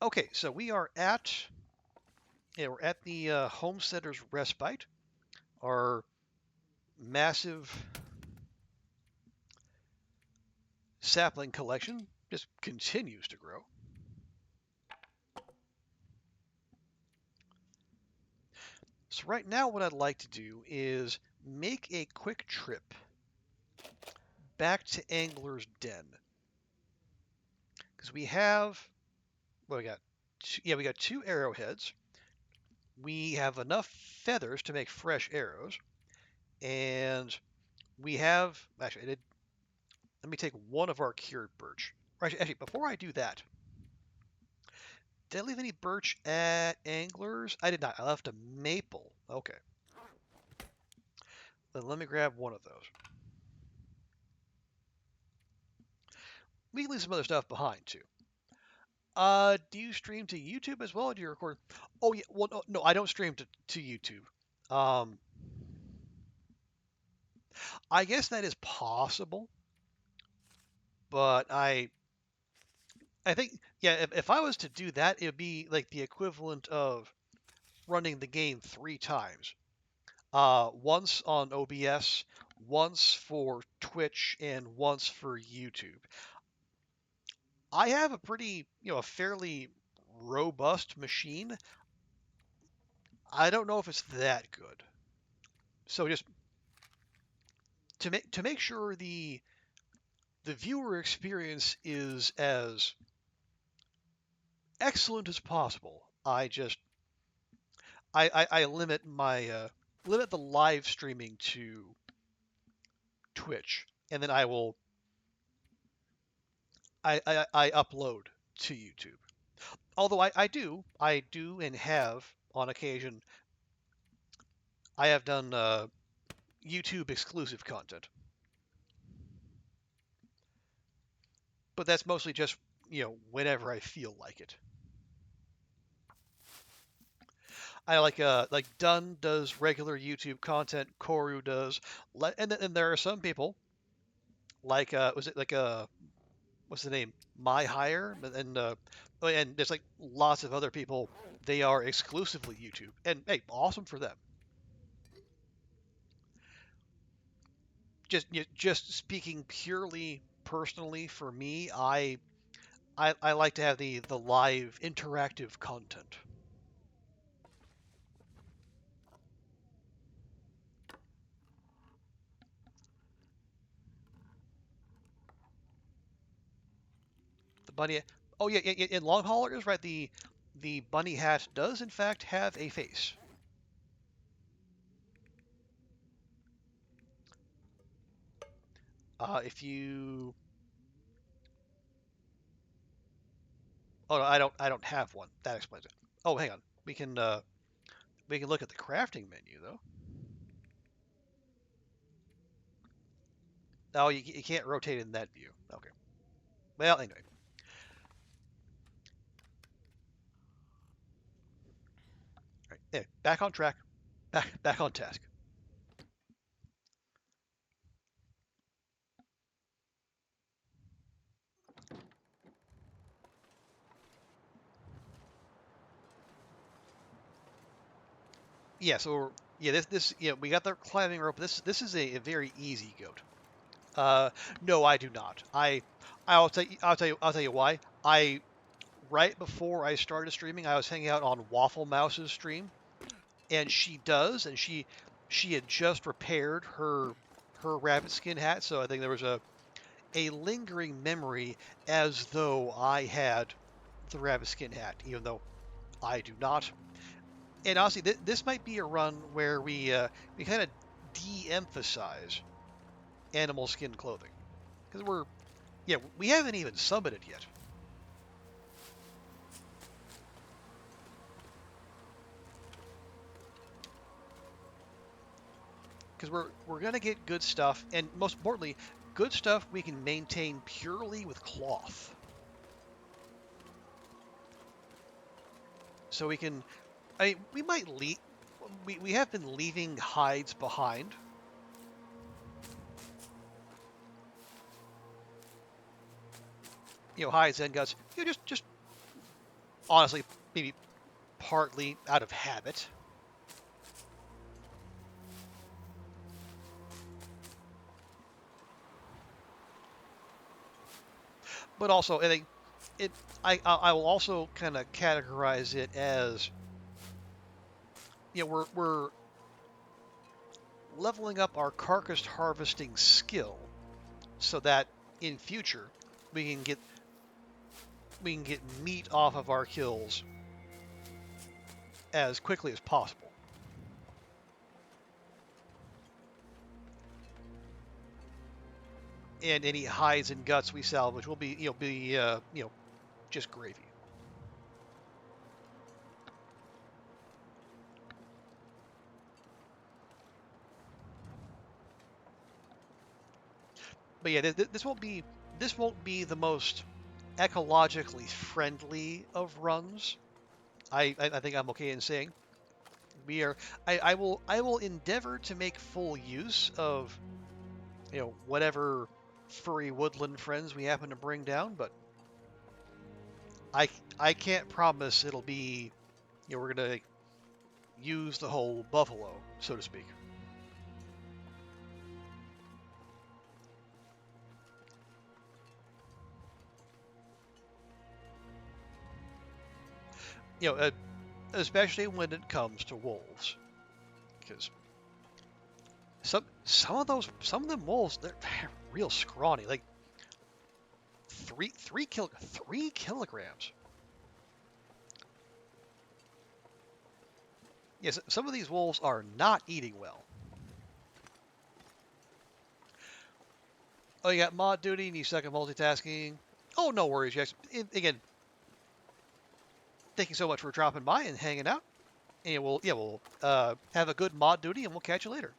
Okay, so we're at the Homesteader's Respite. Our massive sapling collection just continues to grow. So right now what I'd like to do is make a quick trip back to Angler's Den. Because we have, well, we got two arrowheads. We have enough feathers to make fresh arrows. And we have, actually, let me take one of our cured birch. Actually, before I do that, did I leave any birch at Anglers? I did not. I left a maple. Okay. Then let me grab one of those. We can leave some other stuff behind too. Do you stream to YouTube as well, or do you record? Oh yeah, well no, I don't stream to YouTube. Um, I guess that is possible, but I think yeah, if I was to do that, it would be like the equivalent of running the game 3 times. Once on OBS, once for Twitch, and once for YouTube. I have a pretty, a fairly robust machine. I don't know if it's that good. So just to make sure the viewer experience is as excellent as possible, I limit limit the live streaming to Twitch, and then I upload to YouTube. Although I do and have on occasion I have done YouTube exclusive content, but that's mostly just whenever I feel like it. I like Dunn does regular YouTube content, Koru does, and there are some people like was it like what's the name, My Hire, and there's like lots of other people. They are exclusively YouTube, and hey, awesome for them. Just speaking purely personally for me, I like to have the live interactive content. The bunny. Oh yeah, in long haulers, right? The bunny hat does in fact have a face. If you, oh no, I don't have one. That explains it. Oh, hang on. We can look at the crafting menu though. Oh, you can't rotate in that view. Okay. Well, anyway. All right. Anyway, back on track. Back on task. Yeah. So yeah, this we got the climbing rope. This is a very easy goat. No, I do not. I'll tell you why. I Right before I started streaming, I was hanging out on Waffle Mouse's stream, and she had just repaired her rabbit skin hat, so I think there was a lingering memory as though I had the rabbit skin hat, even though I do not. And honestly, this might be a run where we kind of de-emphasize animal skin clothing because we haven't even summited yet. Because we're gonna get good stuff, and most importantly, good stuff we can maintain purely with cloth. So we can, we might leave. We have been leaving hides behind. Hides and guts. Just honestly, maybe partly out of habit. But also, I think it. I will also kind of categorize it as, we're leveling up our carcass harvesting skill so that in future we can get meat off of our kills as quickly as possible. And any hides and guts we salvage will be just gravy. But yeah, this won't be the most ecologically friendly of runs. I think I'm okay in saying we are. I will endeavor to make full use of whatever furry woodland friends we happen to bring down, but I I can't promise it'll be we're gonna use the whole buffalo, so to speak. You know, uh, Especially when it comes to wolves, because some of them wolves they're real scrawny, like 3 kilograms. Yes, some of these wolves are not eating well. Oh, you got mod duty and you suck at multitasking. Oh, no worries, Jax. Again, thank you so much for dropping by and hanging out. And we'll have a good mod duty and we'll catch you later.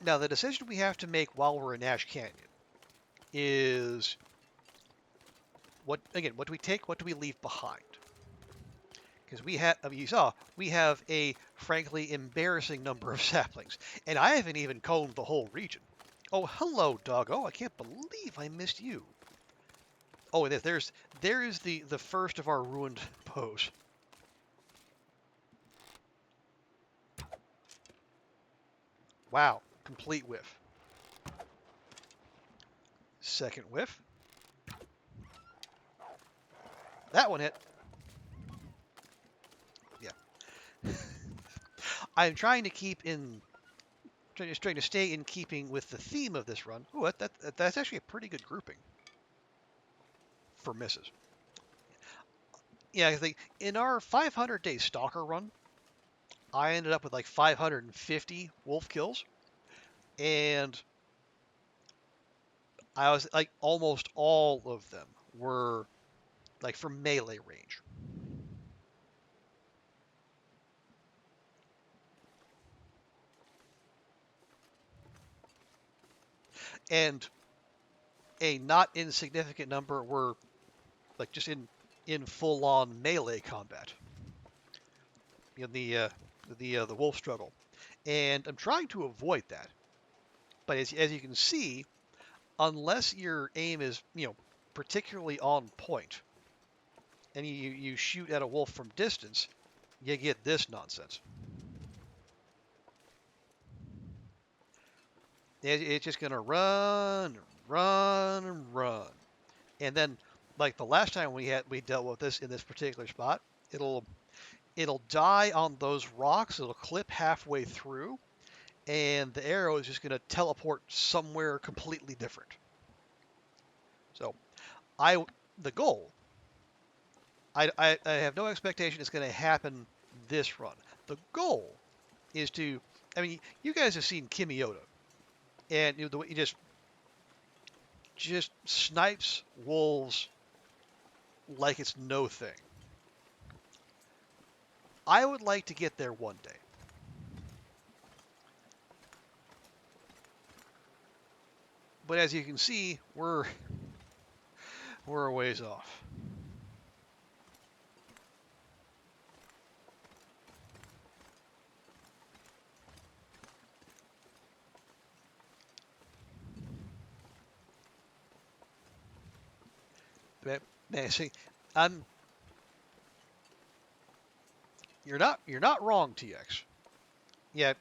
Now, the decision we have to make while we're in Ash Canyon is what do we take? What do we leave behind? Because you saw, we have a frankly embarrassing number of saplings, and I haven't even combed the whole region. Oh, hello, doggo. I can't believe I missed you. Oh, and there is the first of our ruined bows. Wow, complete whiff. Second whiff. That one hit. Yeah. I'm trying to stay in keeping with the theme of this run. Ooh, that's actually a pretty good grouping for misses. Yeah, I think in our 500-day Stalker run, I ended up with like 550 wolf kills, and I was like almost all of them were like from melee range. And a not insignificant number were like just in full-on melee combat. The wolf struggle, and I'm trying to avoid that. But as you can see, unless your aim is particularly on point, and you shoot at a wolf from distance, you get this nonsense. It's just gonna run, run, and run, and then like the last time we dealt with this in this particular spot, it'll die on those rocks. It'll clip halfway through, and the arrow is just gonna teleport somewhere completely different. So the goal. I have no expectation it's going to happen this run. The goal is to. I mean, you guys have seen Kimiota, and the way he just snipes wolves like it's no thing. I would like to get there one day. But as you can see, we're a ways off. Man, see, I'm you're not wrong, TX. Yeah,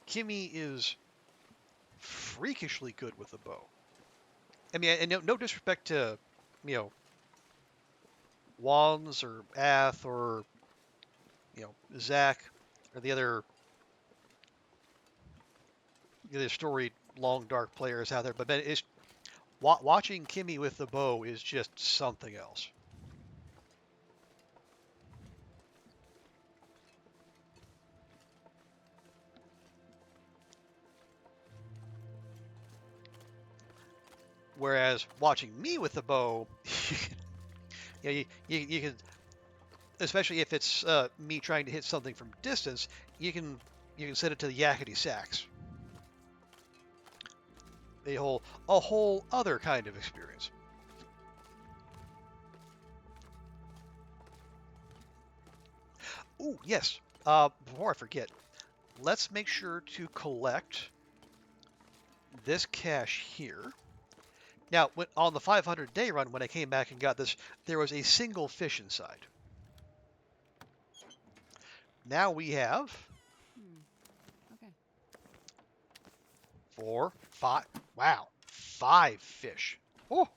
Kimmy is freakishly good with a bow. I mean, and no disrespect to, you know, Wands or Ath or, Zach or the other storied long dark players out there, but man, it's watching Kimmy with the bow is just something else. Whereas watching me with the bow, you can, especially if it's me trying to hit something from distance, you can set it to the yakety sax. A whole other kind of experience. Ooh, yes. Before I forget, let's make sure to collect this cache here. Now, on the 500-day run, when I came back and got this, there was a single fish inside. Now we have Okay. 4, 5. Wow, 5 fish. Oh,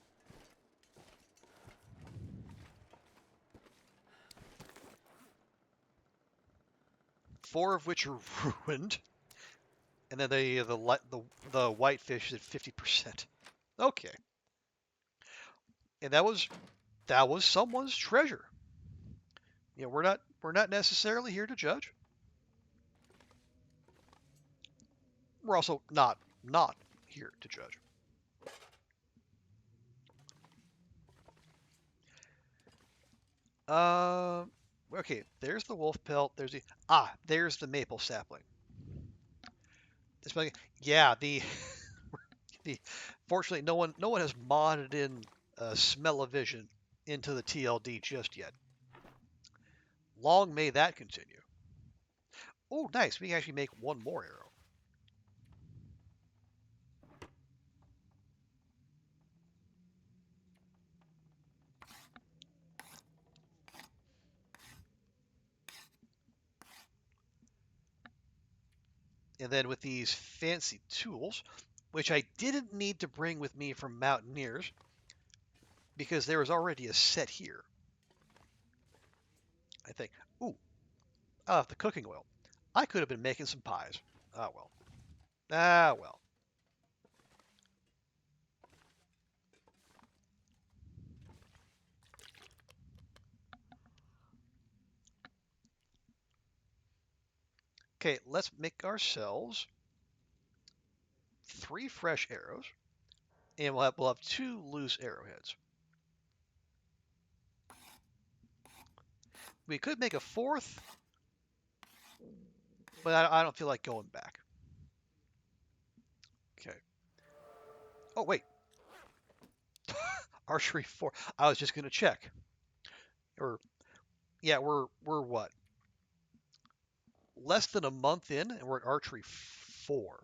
4 of which are ruined, and then the white fish is at 50%. Okay, and that was someone's treasure. We're not necessarily here to judge. We're also not here to judge. Uh, okay. There's the wolf pelt. There's the maple sapling. Yeah. The fortunately no one has modded in smell-o-vision into the TLD just yet. Long may that continue. Oh, nice. We can actually make one more arrow. And then with these fancy tools, which I didn't need to bring with me from Mountaineers because there was already a set here. I think. Ooh, the cooking oil. I could have been making some pies. Ah well. Ah well. Okay, let's make ourselves 3 fresh arrows, and we'll have 2 loose arrowheads. We could make a 4th, but I don't feel like going back. Okay. Oh wait, archery 4. I was just gonna check. Or yeah, we're what? Less than a month in, and we're at archery 4.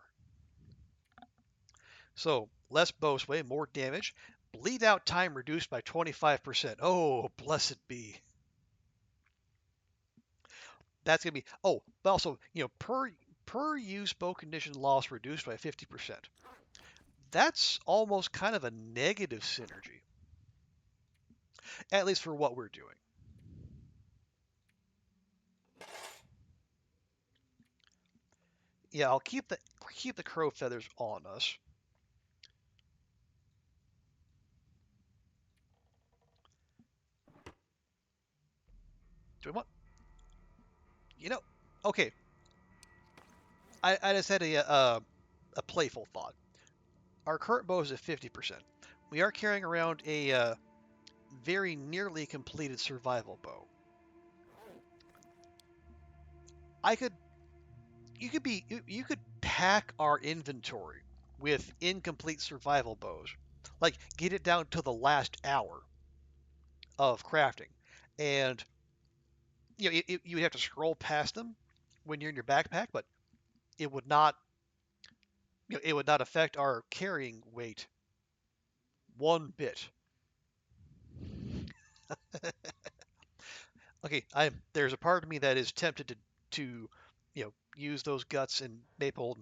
So less bow sway, more damage. Bleed out time reduced by 25%. Oh, blessed be. That's gonna be. Oh, but also, per use bow condition loss reduced by 50%. That's almost kind of a negative synergy, at least for what we're doing. Yeah, I'll keep the crow feathers on us. Do we want? You know, okay. I just had a playful thought. Our current bow is at 50%. We are carrying around a very nearly completed survival bow. I could you could pack our inventory with incomplete survival bows, like get it down to the last hour of crafting, and you would have to scroll past them when you're in your backpack, but it would not it would not affect our carrying weight one bit. Okay, there's a part of me that is tempted to use those guts and maple,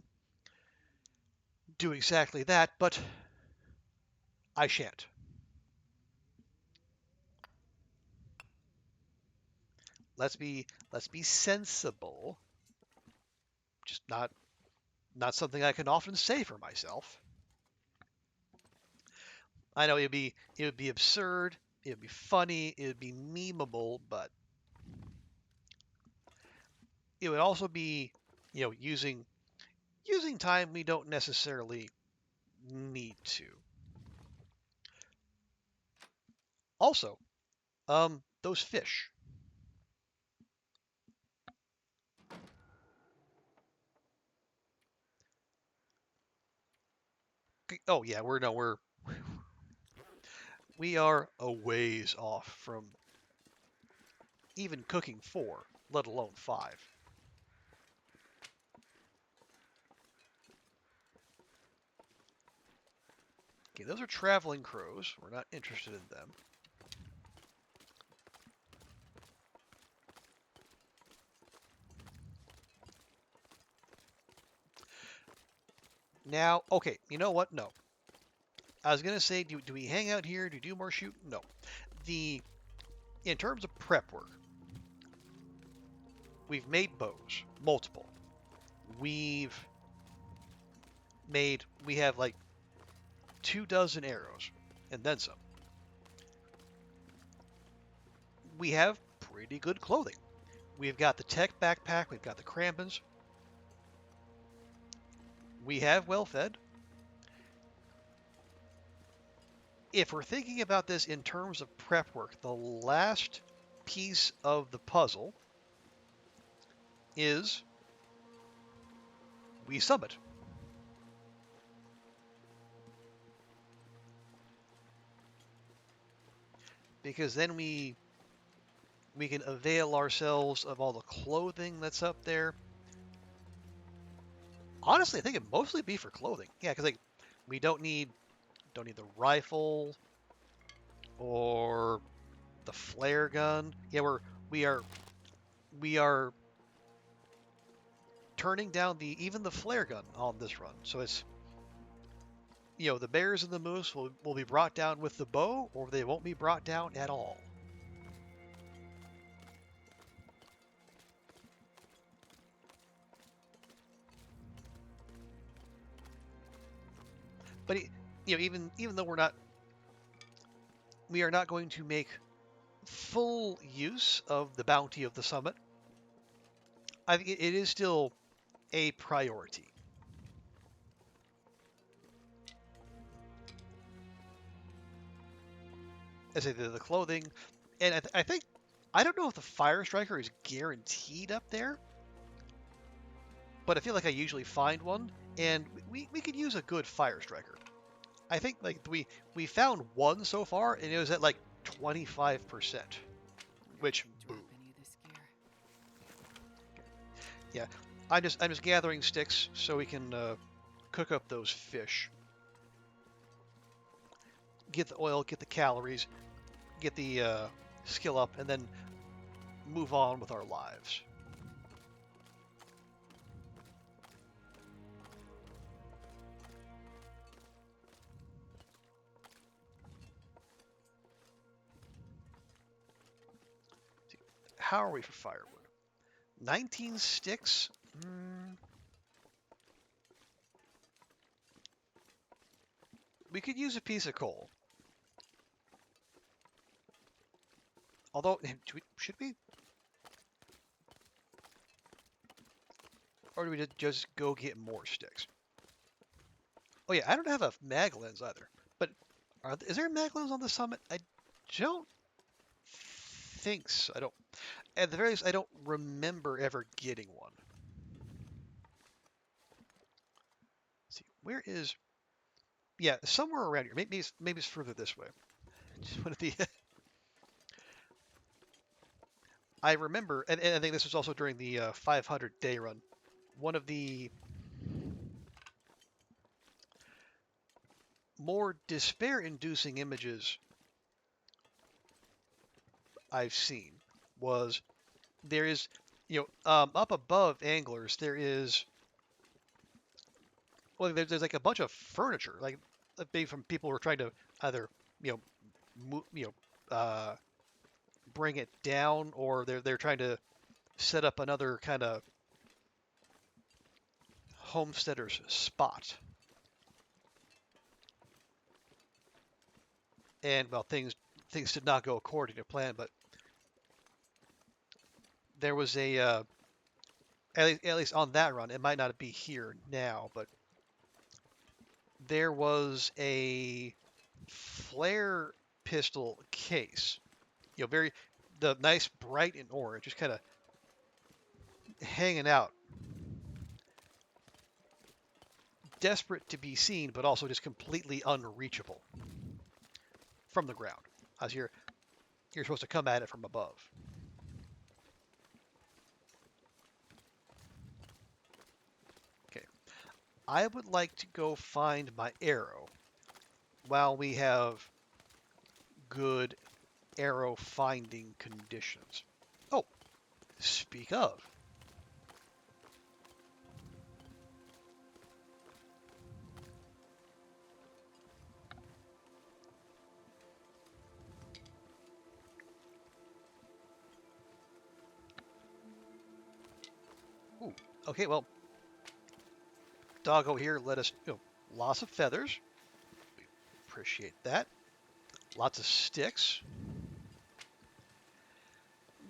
do exactly that, but I shan't. Let's be sensible. Just not something I can often say for myself. I know it would be absurd, it would be funny, it would be memeable, but it would also be, using time we don't necessarily need to. Also, those fish. Oh yeah, we are a ways off from even cooking 4, let alone 5. Okay, those are traveling crows. We're not interested in them. Now, okay, you know what? No. I was gonna say, do we hang out here? Do we do more shoot? No. The In terms of prep work, we've made bows, multiple. We've we have like 2 dozen arrows, and then some. We have pretty good clothing. We've got the tech backpack, we've got the crampons. We have well fed. If we're thinking about this in terms of prep work, the last piece of the puzzle is we summit. Because then we can avail ourselves of all the clothing that's up there. Honestly, I think it'd mostly be for clothing. Yeah, because like we don't need the rifle or the flare gun. Yeah, we are turning down even the flare gun on this run. So it's the bears and the moose will be brought down with the bow, or they won't be brought down at all. But even though we are not going to make full use of the bounty of the summit, I think it is still a priority. I say the clothing, and I think I don't know if the fire striker is guaranteed up there, but I feel like I usually find one, and we could use a good fire striker. I think like we found one so far, and it was at like 25%, which boom. Yeah, I'm just gathering sticks so we can cook up those fish. Get the oil, get the calories, get the skill up, and then move on with our lives. How are we for firewood? 19 sticks? We could use a piece of coal. Although, should we? Or do we just go get more sticks? Oh yeah, I don't have a mag lens either. But is there mag lens on the summit? I don't think so. I don't. At the very least, I don't remember ever getting one. Let's see, where is? Yeah, somewhere around here. Maybe it's further this way. Just one of the. I remember, and I think this was also during the 500-day run. One of the more despair-inducing images I've seen was there is, up above anglers there is, well, there's like a bunch of furniture, like maybe from people who are trying to either, you know, bring it down, or they're trying to set up another kind of homesteader's spot. And well, things did not go according to plan, but there was a at least on that run, it might not be here now, but there was a flare pistol case, very the nice bright and orange, just kind of hanging out, desperate to be seen, but also just completely unreachable from the ground, as you're supposed to come at it from above. Okay, I would like to go find my arrow while we have good arrow finding conditions. Oh, speak of. Ooh, okay, well, doggo here let us, lots of feathers. We appreciate that. Lots of sticks.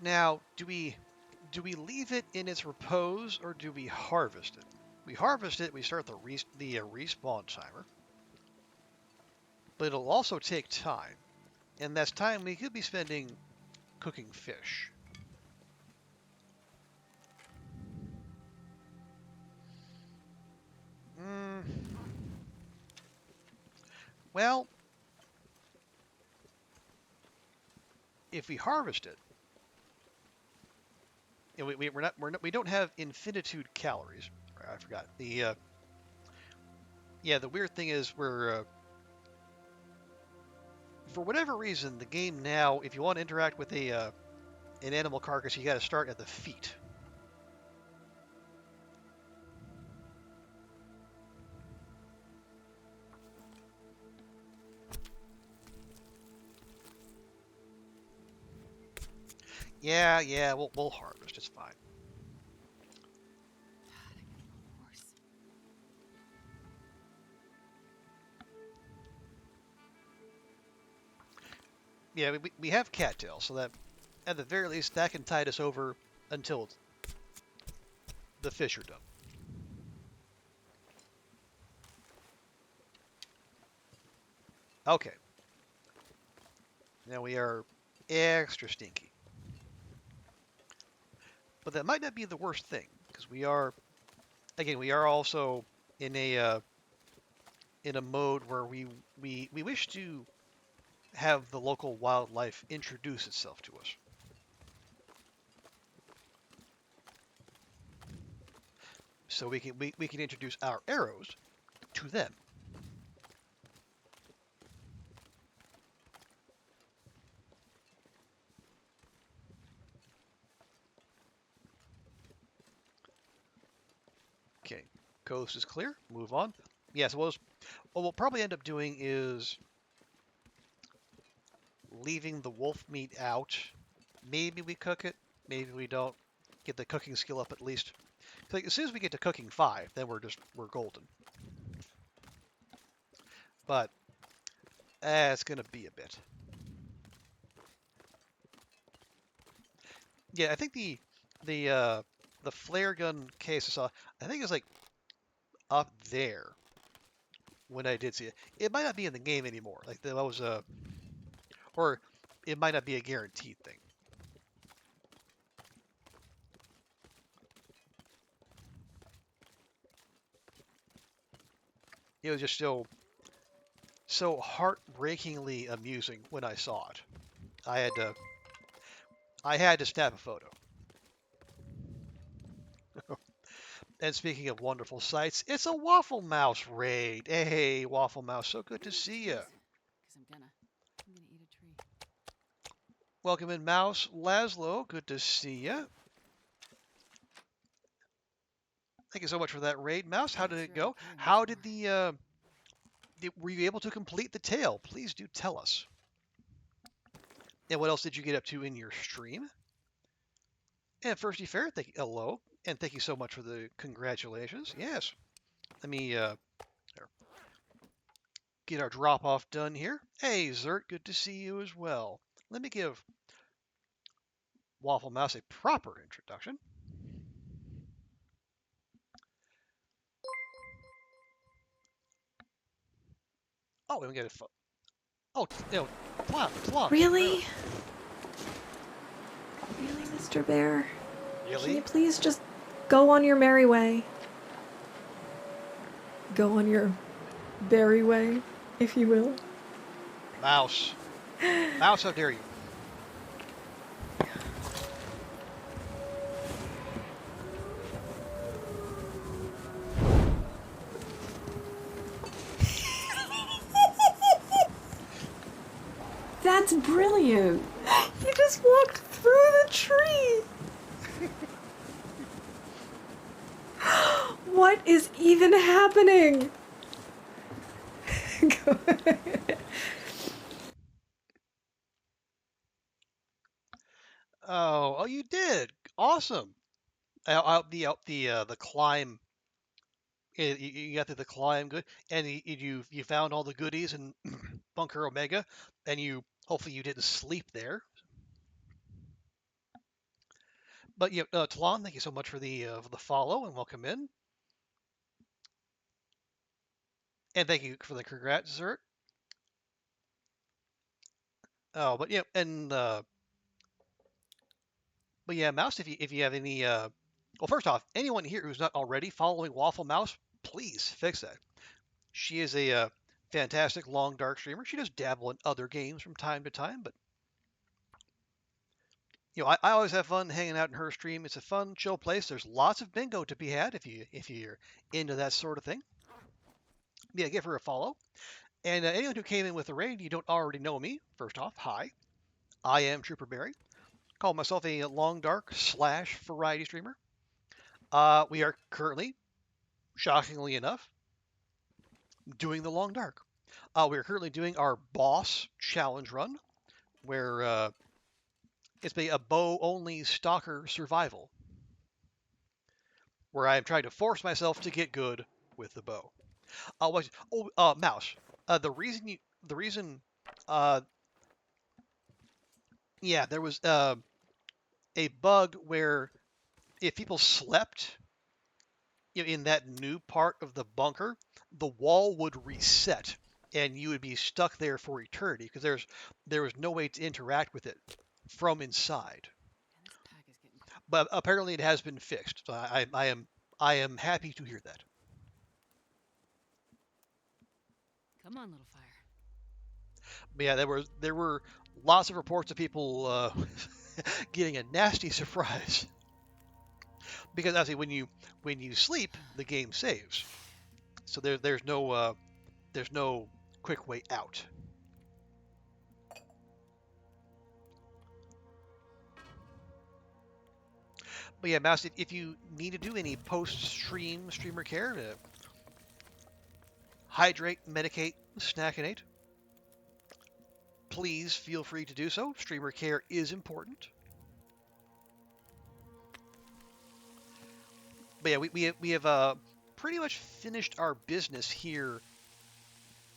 Now, do we leave it in its repose, or do we harvest it? We harvest it, we start the respawn timer, but it'll also take time, and that's time we could be spending cooking fish. Well, if we harvest it, we don't have infinitude calories. I forgot the the weird thing is we're for whatever reason the game now, if you want to interact with an animal carcass, you got to start at the feet. Yeah, we'll harvest. It's fine. Yeah, we have cattail, so that at the very least that can tide us over until the fish are done. Okay. Now we are extra stinky. But that might not be the worst thing, because we are also in a mode where we wish to have the local wildlife introduce itself to us. So we can introduce our arrows to them. Okay, coast is clear. Move on. Yes, what we'll probably end up doing is leaving the wolf meat out. Maybe we cook it. Maybe we don't. Get the cooking skill up at least. Like, as soon as we get to cooking 5, then we're golden. But it's gonna be a bit. Yeah, I think the flare gun case I saw, I think it's like up there when I did see it. It might not be in the game anymore. Like that was or it might not be a guaranteed thing. It was just so heartbreakingly amusing when I saw it. I had to snap a photo. And speaking of wonderful sights, it's a Waffle Mouse raid. Hey, Waffle Mouse, so good to see you. Because I'm gonna eat a tree. Welcome in, Mouse. Laszlo, good to see you. Thank you so much for that raid, Mouse. How did it go? How did were you able to complete the tale? Please do tell us. And what else did you get up to in your stream? And Firsty Fair, hello, and thank you so much for the congratulations. Yes. Let me get our drop off done here. Hey, Zert, good to see you as well. Let me give Waffle Mouse a proper introduction. Oh, we get a oh, no, Plum. Really? Really, Mr. Bear? Really? Can you please just go on your merry way? Go on your berry way, if you will. Mouse. Mouse, how dare you? That's brilliant. He just walked through the tree. What is even happening? Oh, you did. Awesome. The climb. You got the climb good, and you found all the goodies in Bunker Omega, and hopefully you didn't sleep there. But yeah, Talon, thank you so much for the follow and welcome in, and thank you for the congrats, Zert. Oh, but yeah, and but yeah, Mouse, if you have any well, first off, anyone here who's not already following Waffle Mouse, please fix that. She is a fantastic long dark streamer. She does dabble in other games from time to time, but I always have fun hanging out in her stream. It's a fun, chill place. There's lots of bingo to be had if you're into that sort of thing. Yeah, give her a follow. And anyone who came in with a raid, you don't already know me. First off, hi, I am Trooper Barry. Call myself a long dark / variety streamer. We are currently, shockingly enough, doing the long dark. We are currently doing our boss challenge run, where it's a bow only stalker survival, where I am trying to force myself to get good with the bow. Mouse. The reason, uh, yeah, there was a bug where if people slept in that new part of the bunker, the wall would reset and you would be stuck there for eternity because there was no way to interact with it from inside. But apparently it has been fixed. So I am happy to hear that. Come on, little fire. But yeah, there were lots of reports of people getting a nasty surprise because actually when you sleep, the game saves. So there's no quick way out. But yeah, Mouse, if you need to do any post-stream streamer care to hydrate, medicate, snackinate, please feel free to do so. Streamer care is important. But yeah, we have pretty much finished our business here.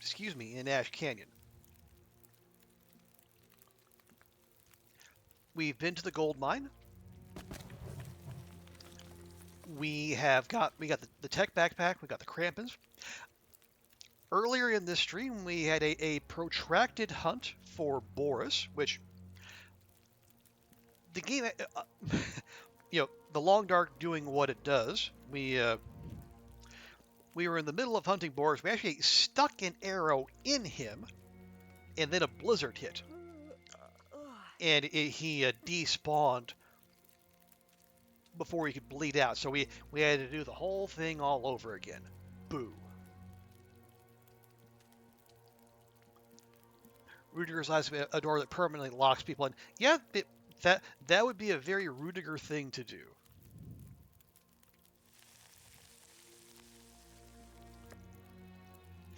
Excuse me, in Ash Canyon. We've been to the gold mine. We got the tech backpack. We got the crampons. Earlier in this stream, we had a protracted hunt for Boris, which the game, the long dark doing what it does. We were in the middle of hunting Boris. We actually stuck an arrow in him, and then a blizzard hit, and he despawned before he could bleed out. So we had to do the whole thing all over again. Boo. Rudigerizing a door that permanently locks people in. Yeah, that would be a very Rudiger thing to do.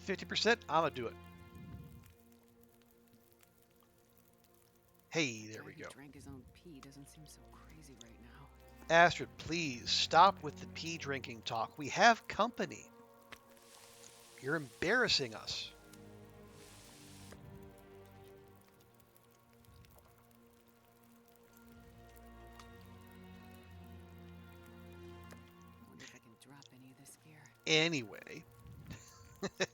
$50%, I'm gonna do it. Hey, there we go. Drank his own pee doesn't seem so crazy right now. Astrid, please stop with the pee drinking talk. We have company. You're embarrassing us. Wonder if I can drop any of this gear. Anyway. But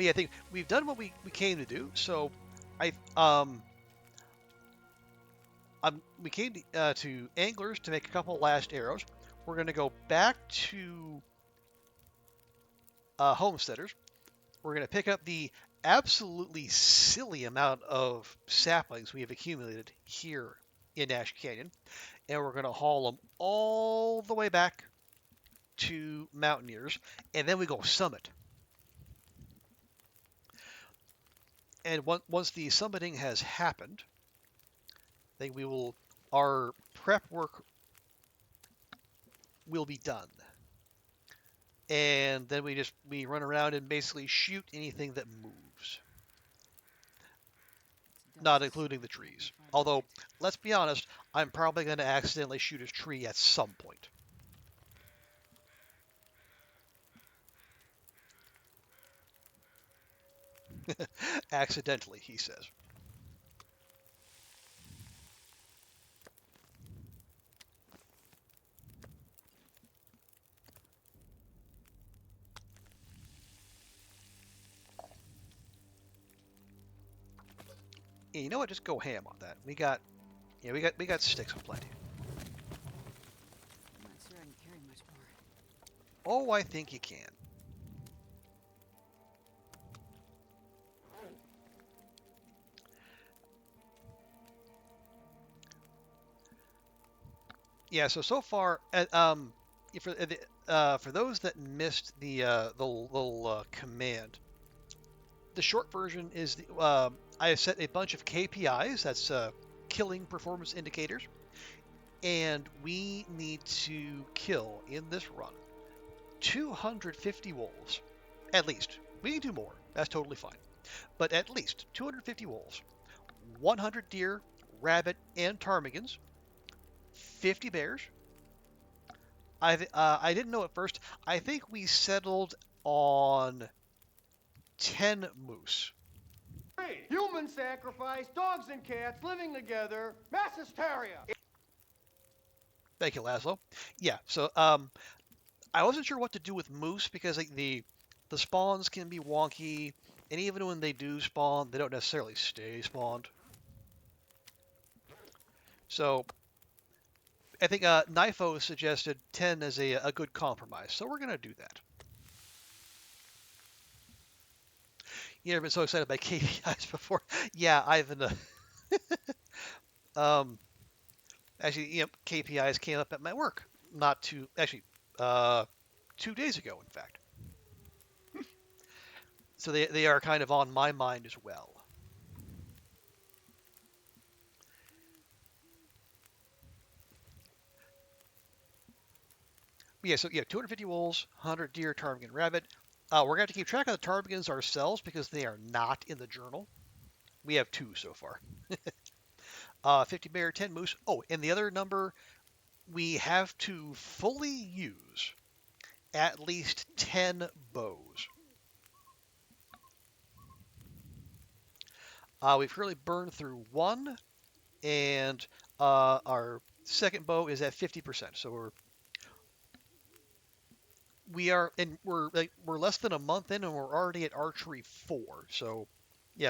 yeah, I think we've done what we came to do. So we came to anglers to make a couple last arrows. We're going to go back to homesteaders. We're going to pick up the absolutely silly amount of saplings we have accumulated here in Ash Canyon, and we're going to haul them all the way back to Mountaineers, and then we go summit. And once the summiting has happened, then our prep work will be done. And then we run around and basically shoot anything that moves. Not including the trees. Although, let's be honest, I'm probably going to accidentally shoot a tree at some point. Accidentally, he says. Yeah, you know what? Just go ham on that. We got sticks aplenty. I'm not sure I can carry much more. Oh, I think you can. Yeah. So far, for those that missed the little command, the short version is I have set a bunch of KPIs. That's killing performance indicators, and we need to kill in this run 250 wolves, at least. We can do more. That's totally fine, but at least 250 wolves, 100 deer, rabbit, and ptarmigans, 50 bears. I didn't know at first. I think we settled on 10 moose. Human sacrifice, dogs and cats living together, mass hysteria. Thank you, Laszlo. Yeah, so I wasn't sure what to do with moose because like, the spawns can be wonky, and even when they do spawn, they don't necessarily stay spawned. So I think Nifo suggested 10 as a good compromise, so we're going to do that. You ever been so excited by KPIs before? Yeah, I've been. Actually, KPIs came up at my work. Not too actually, 2 days ago, in fact. So they are kind of on my mind as well. Yeah, so yeah, 250 wolves, 100 deer, ptarmigan, rabbit. We're going to have to keep track of the ptarmigans ourselves because they are not in the journal. We have 2 so far. 50 bear, 10 moose. Oh, and the other number, we have to fully use at least 10 bows. We've currently burned through 1, and our second bow is at 50%. So we're less than a month in, and we're already at archery 4. So yeah,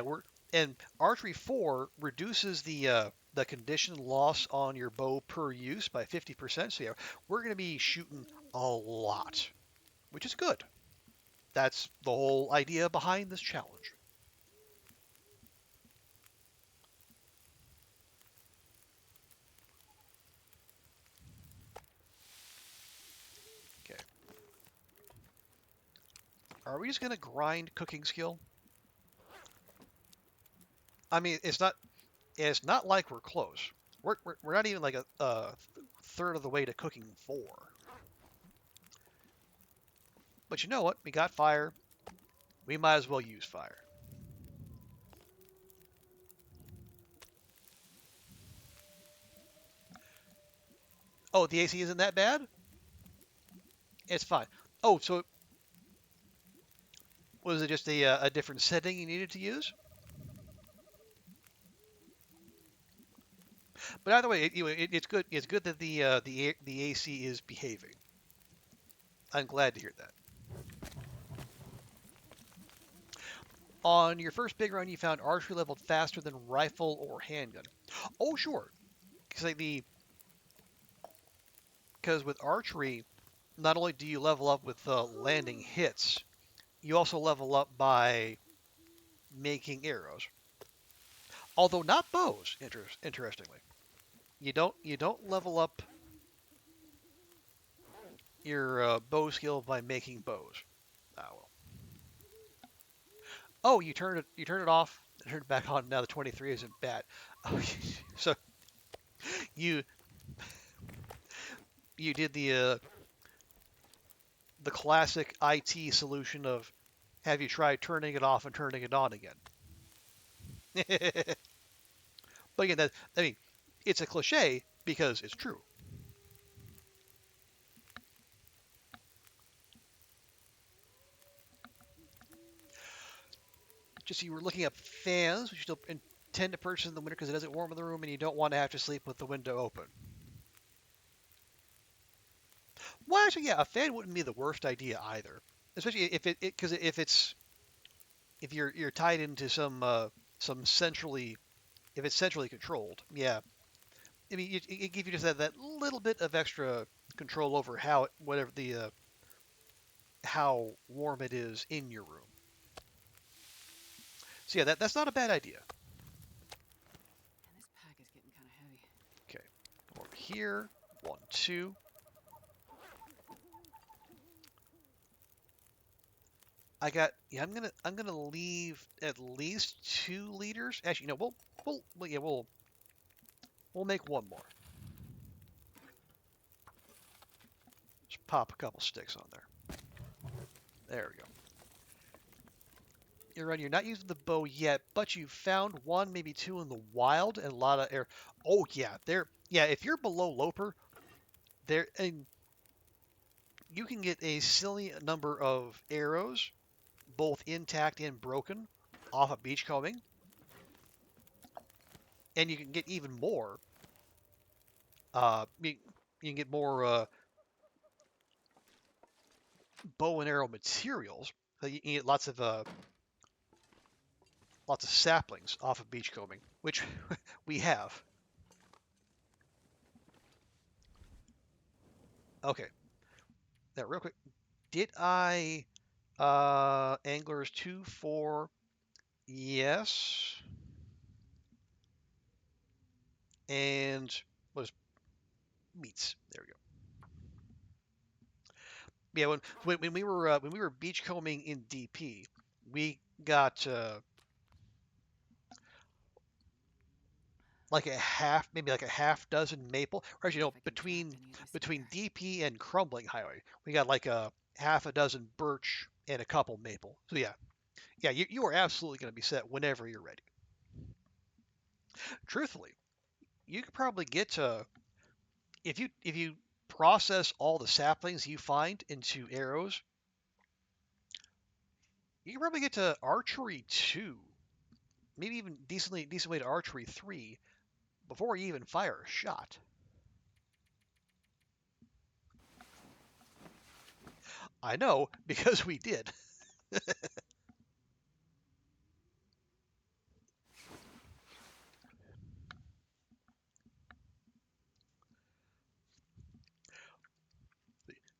and archery 4 reduces the condition loss on your bow per use by 50%. So yeah, we're going to be shooting a lot, which is good. That's the whole idea behind this challenge. Okay. Are we just going to grind cooking skill? I mean, it's not like we're close. We're not even like a third of the way to cooking 4. But you know what? We got fire. We might as well use fire. Oh, the AC isn't that bad? It's fine. Oh, so was it just a different setting you needed to use? But either way, it's good. It's good that the AC is behaving. I'm glad to hear that. On your first big run, you found archery leveled faster than rifle or handgun. Oh, sure. Because with archery, not only do you level up with landing hits, you also level up by making arrows. Although not bows, interestingly. You don't level up your bow skill by making bows. Ah well. Oh, you turn it off, and turn it back on. Now the 23 isn't bad. Oh, so you you did the classic IT solution of have you tried turning it off and turning it on again? But again, I mean, it's a cliche because it's true. Just so you were looking up fans, which you still intend to purchase in the winter because it doesn't warm in the room and you don't want to have to sleep with the window open. Well, actually, yeah, a fan wouldn't be the worst idea either, especially if because if you're tied into some centrally if it's centrally controlled. Yeah, I mean it gives you just that little bit of extra control over whatever the how warm it is in your room. So yeah, that's not a bad idea. And this pack is getting kind of heavy. Okay, over here, 1, 2. Yeah. I'm gonna leave at least 2 liters. Actually, no, we'll make one more. Just pop a couple sticks on there. There we go. You're not using the bow yet, but you found 1, maybe 2 in the wild, and a lot of air. Oh yeah, yeah. If you're below Loper, and you can get a silly number of arrows, both intact and broken, off of beachcombing, and you can get even more. You can get more bow and arrow materials. You can get lots of saplings off of beachcombing, which we have. Okay, now real quick, did I anglers 2, 4? Yes, and was meats. There we go. Yeah, when we were beachcombing in DP, we got maybe like a half dozen maple. Or actually, no, If I can drop any of this between gear. DP and Crumbling Highway, we got like a half a dozen birch and a couple maple. So yeah, you are absolutely going to be set whenever you're ready. Truthfully, you could probably get to if you process all the saplings you find into arrows, you can probably get to archery 2, maybe even decent way to archery 3 before you even fire a shot. I know because we did.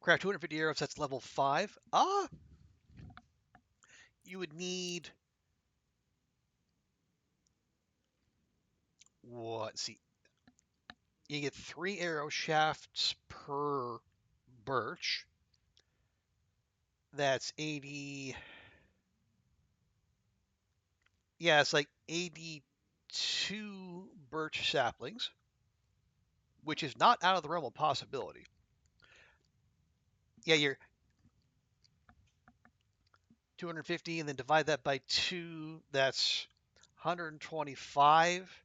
Craft 250 arrows, that's level 5. You would need what? See, you get 3 arrow shafts per birch. That's 80. Yeah, it's like 80 2 birch saplings, which is not out of the realm of possibility. Yeah, you're 250, and then divide that by 2. That's 125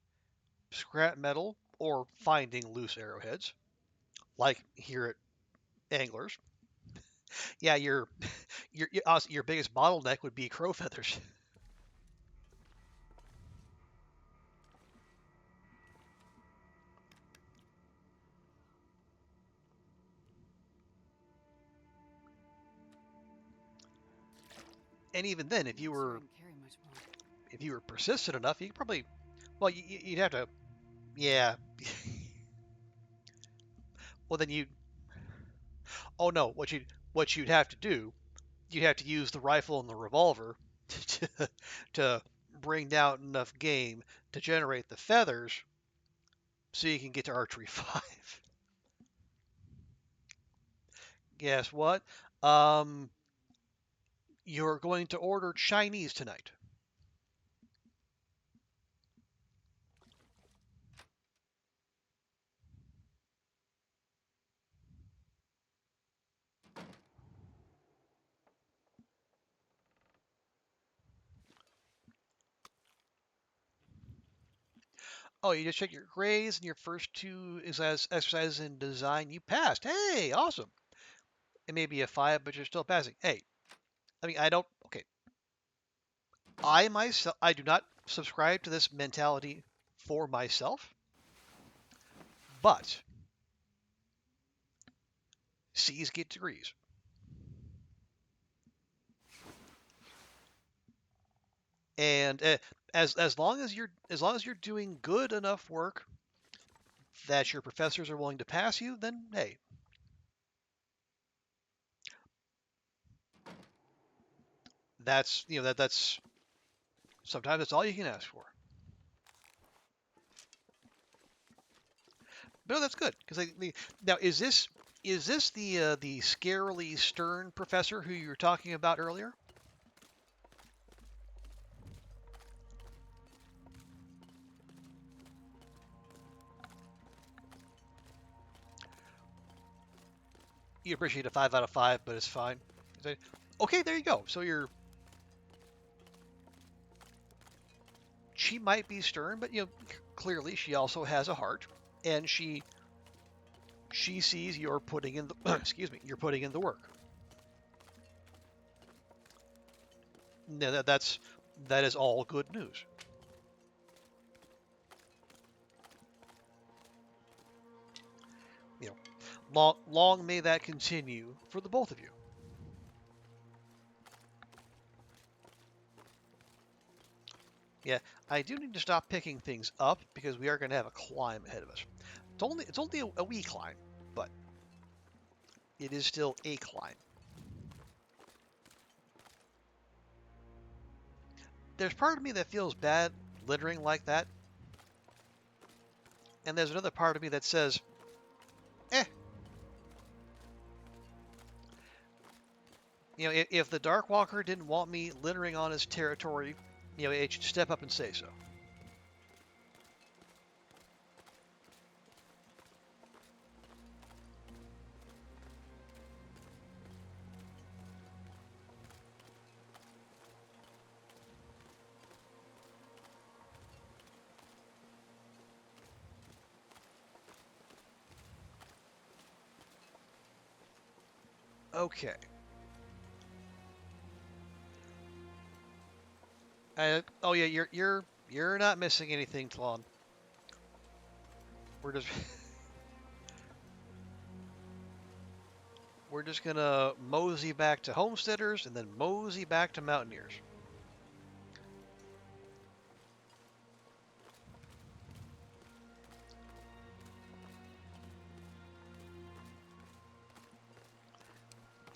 scrap metal, or finding loose arrowheads, like here at Anglers. Yeah, your biggest bottleneck would be crow feathers. And even then, if you I'm not sure were I can carry much more. if you were persistent enough, you could probably, well, you'd have to, yeah. Well, then you, oh no, what you'd have to do, you'd have to use the rifle and the revolver to, to bring down enough game to generate the feathers so you can get to archery 5. Guess what? Um, you're going to order Chinese tonight. Oh, you just check your grades and your first 2 is as exercises in design. You passed. Hey, awesome. It may be a 5, but you're still passing. Hey, I mean, I don't. Okay, I myself, I do not subscribe to this mentality for myself, but C's get degrees. And as long as you're doing good enough work that your professors are willing to pass you, then hey, that's sometimes that's all you can ask for. But no, that's good because now is this the scarily stern professor who you were talking about earlier? You appreciate a 5 out of 5, but it's fine. Okay, there you go. So she might be stern, but clearly she also has a heart, and she sees you're putting in the excuse me, you're putting in the work. No, that is all good news. You know, long may that continue for the both of you. Yeah, I do need to stop picking things up because we are going to have a climb ahead of us. It's only a wee climb, but it is still a climb. There's part of me that feels bad littering like that, and there's another part of me that says, eh. If the Darkwalker didn't want me littering on his territory, it should step up and say so. Okay. Oh yeah, you're not missing anything, Tlon. We're just we're just gonna mosey back to homesteaders and then mosey back to mountaineers.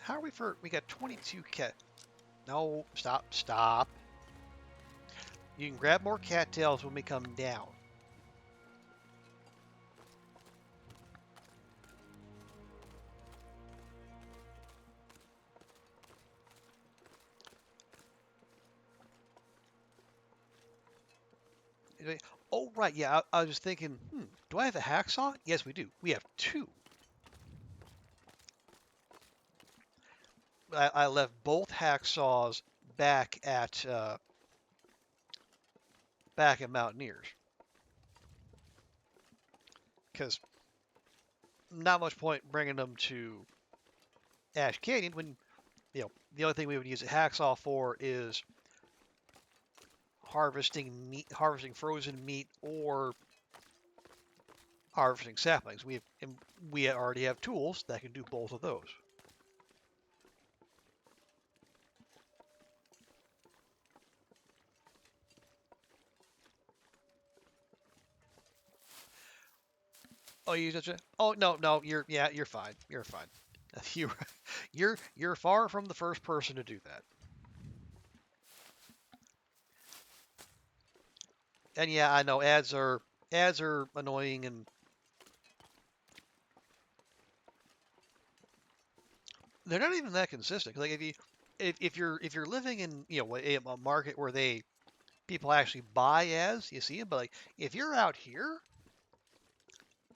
How are we for? We got 22 cat. No, stop. You can grab more cattails when we come down. Oh, right. Yeah, I was just thinking, do I have a hacksaw? Yes, we do. We have two. I left both hacksaws back at Mountaineers because not much point bringing them to Ash Canyon when the only thing we would use a hacksaw for is harvesting meat, harvesting frozen meat, or harvesting saplings. We already have tools that can do both of those. Oh, you such a. Oh no, you're fine. You're fine. You you're far from the first person to do that. And yeah, I know ads are annoying, and they're not even that consistent. Like if you're living in a market where people actually buy ads, you see them. But like if you're out here,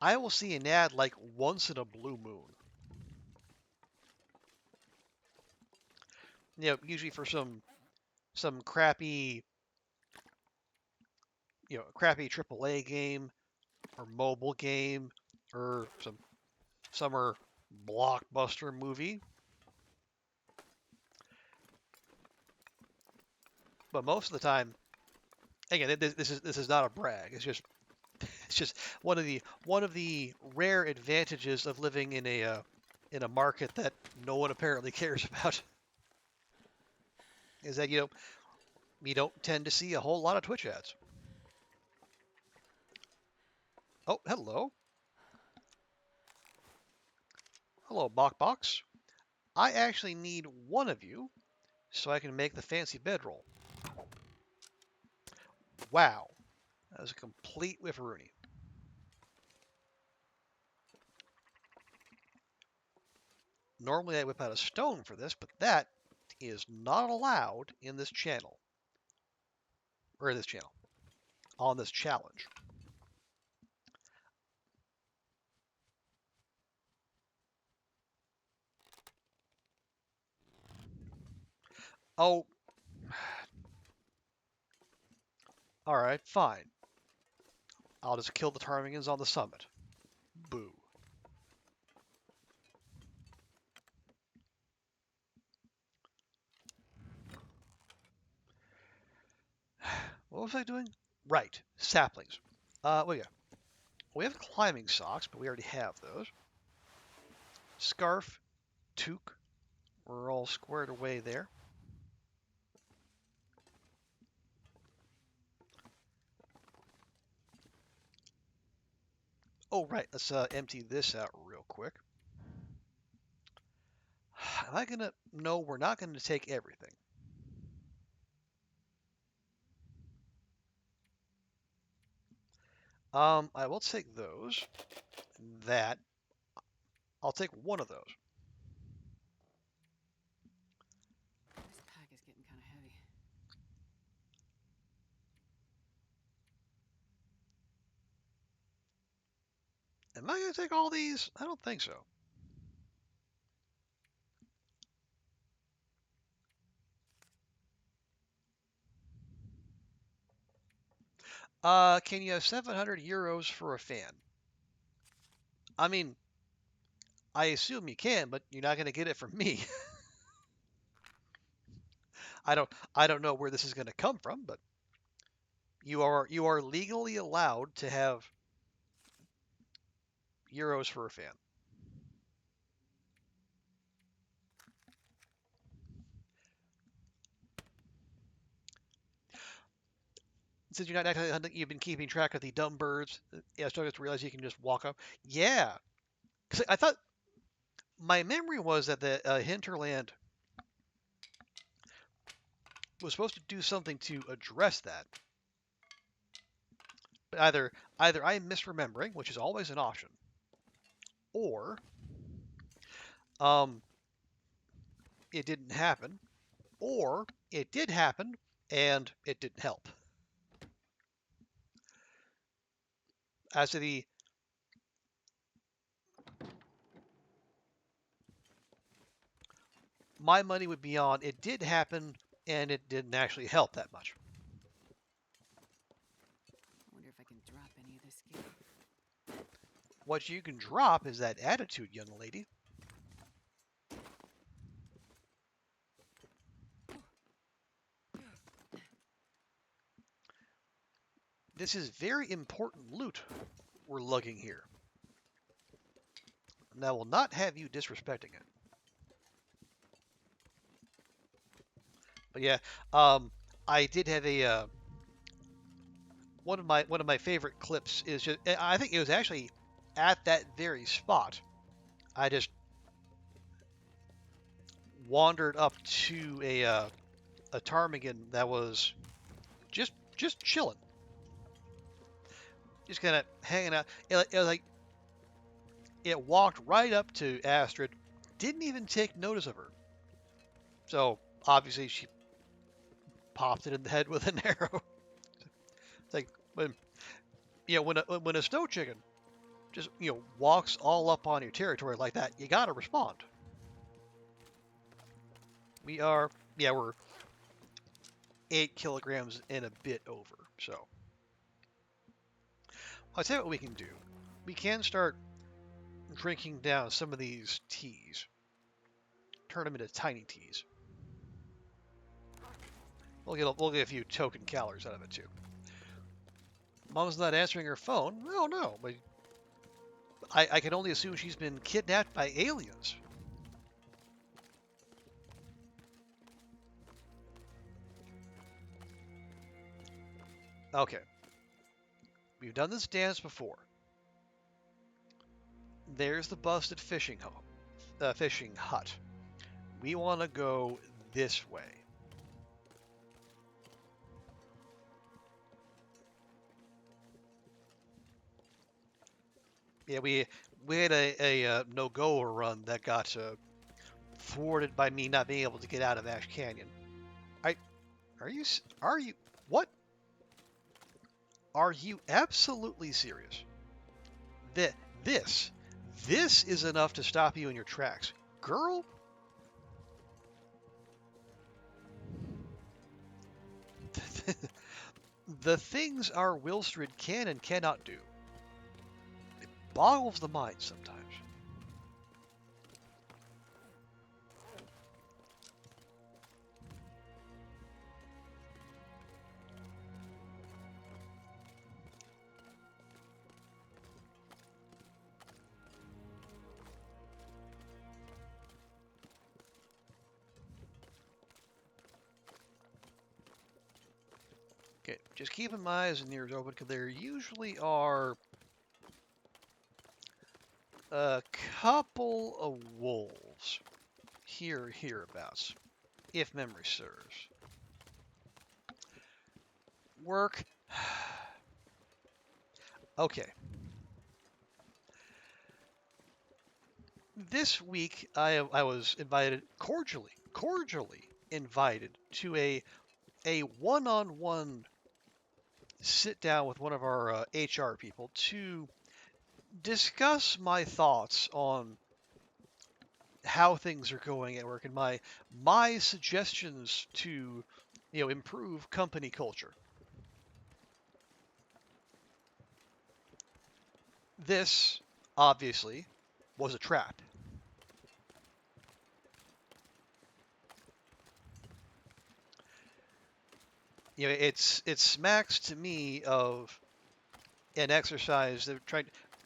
I will see an ad like once in a blue moon. Usually for some crappy crappy AAA game or mobile game or some summer blockbuster movie. But most of the time, again, this is not a brag. It's just one of the rare advantages of living in a market that no one apparently cares about is that you don't tend to see a whole lot of Twitch ads. Oh, hello. Hello, Box. I actually need one of you so I can make the fancy bedroll. Wow. That was a complete whiffaroonie. Normally I whip out a stone for this, but that is not allowed in this channel. Or this channel. On this challenge. Oh. Alright, fine. I'll just kill the ptarmigans on the summit. Boo. What was I doing? Right, saplings. Well, yeah. We have climbing socks, but we already have those. Scarf, toque. We're all squared away there. Oh, right. Let's empty this out real quick. Am I gonna? No, we're not gonna take everything. I will take those. That. I'll take one of those. This pack is getting kind of heavy. Am I gonna take all these? I don't think so. Can you have 700 euros for a fan? I mean, I assume you can, but you're not gonna get it from me. I don't know where this is gonna come from, but you are legally allowed to have euros for a fan. Since you're not actually hunting, you've been keeping track of the dumb birds. Yeah, I started to realize you can just walk up. Yeah, because I thought my memory was that the hinterland was supposed to do something to address that. But either I'm misremembering, which is always an option, or um, it didn't happen, or it did happen and it didn't help. As to the my money would be on it did happen and it didn't actually help that much. I wonder if I can drop any of this gear. What you can drop is that attitude, young lady. This is very important loot we're lugging here. And I will not have you disrespecting it. But yeah, I did have a one of my favorite clips is just I think it was actually at that very spot. I just wandered up to a ptarmigan that was just chilling, just kind of hanging out. It was like it walked right up to Astrid, didn't even take notice of her. So obviously she popped it in the head with an arrow. It's like when when a snow chicken just walks all up on your territory like that, you gotta respond. We're 8 kilograms and a bit over. So I'll tell you what we can do. We can start drinking down some of these teas. Turn them into tiny teas. We'll get a few token calories out of it too. Mom's not answering her phone. Oh no, but I can only assume she's been kidnapped by aliens. Okay. We've done this dance before. There's the busted fishing hut. We want to go this way. Yeah, we had a no-go run that got thwarted by me not being able to get out of Ash Canyon. Are you what? Are you absolutely serious? That this is enough to stop you in your tracks, girl? The things our Wilstrid can and cannot do. It boggles the mind sometimes. Okay, just keeping my eyes and ears open because there usually are a couple of wolves hereabouts, if memory serves. Work. Okay. This week I was invited cordially invited to a one-on-one sit down with one of our HR people to discuss my thoughts on how things are going at work and my suggestions to improve company culture. This obviously was a trap. It smacks to me of an exercise that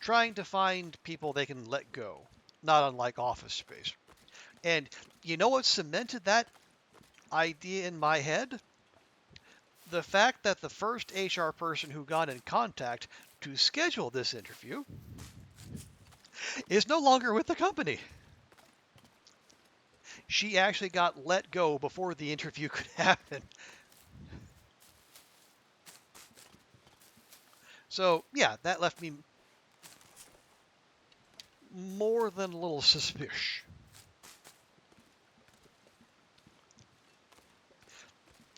trying to find people they can let go, not unlike Office Space. And you know what cemented that idea in my head? The fact that the first HR person who got in contact to schedule this interview is no longer with the company. She actually got let go before the interview could happen. So, yeah, that left me more than a little suspicious.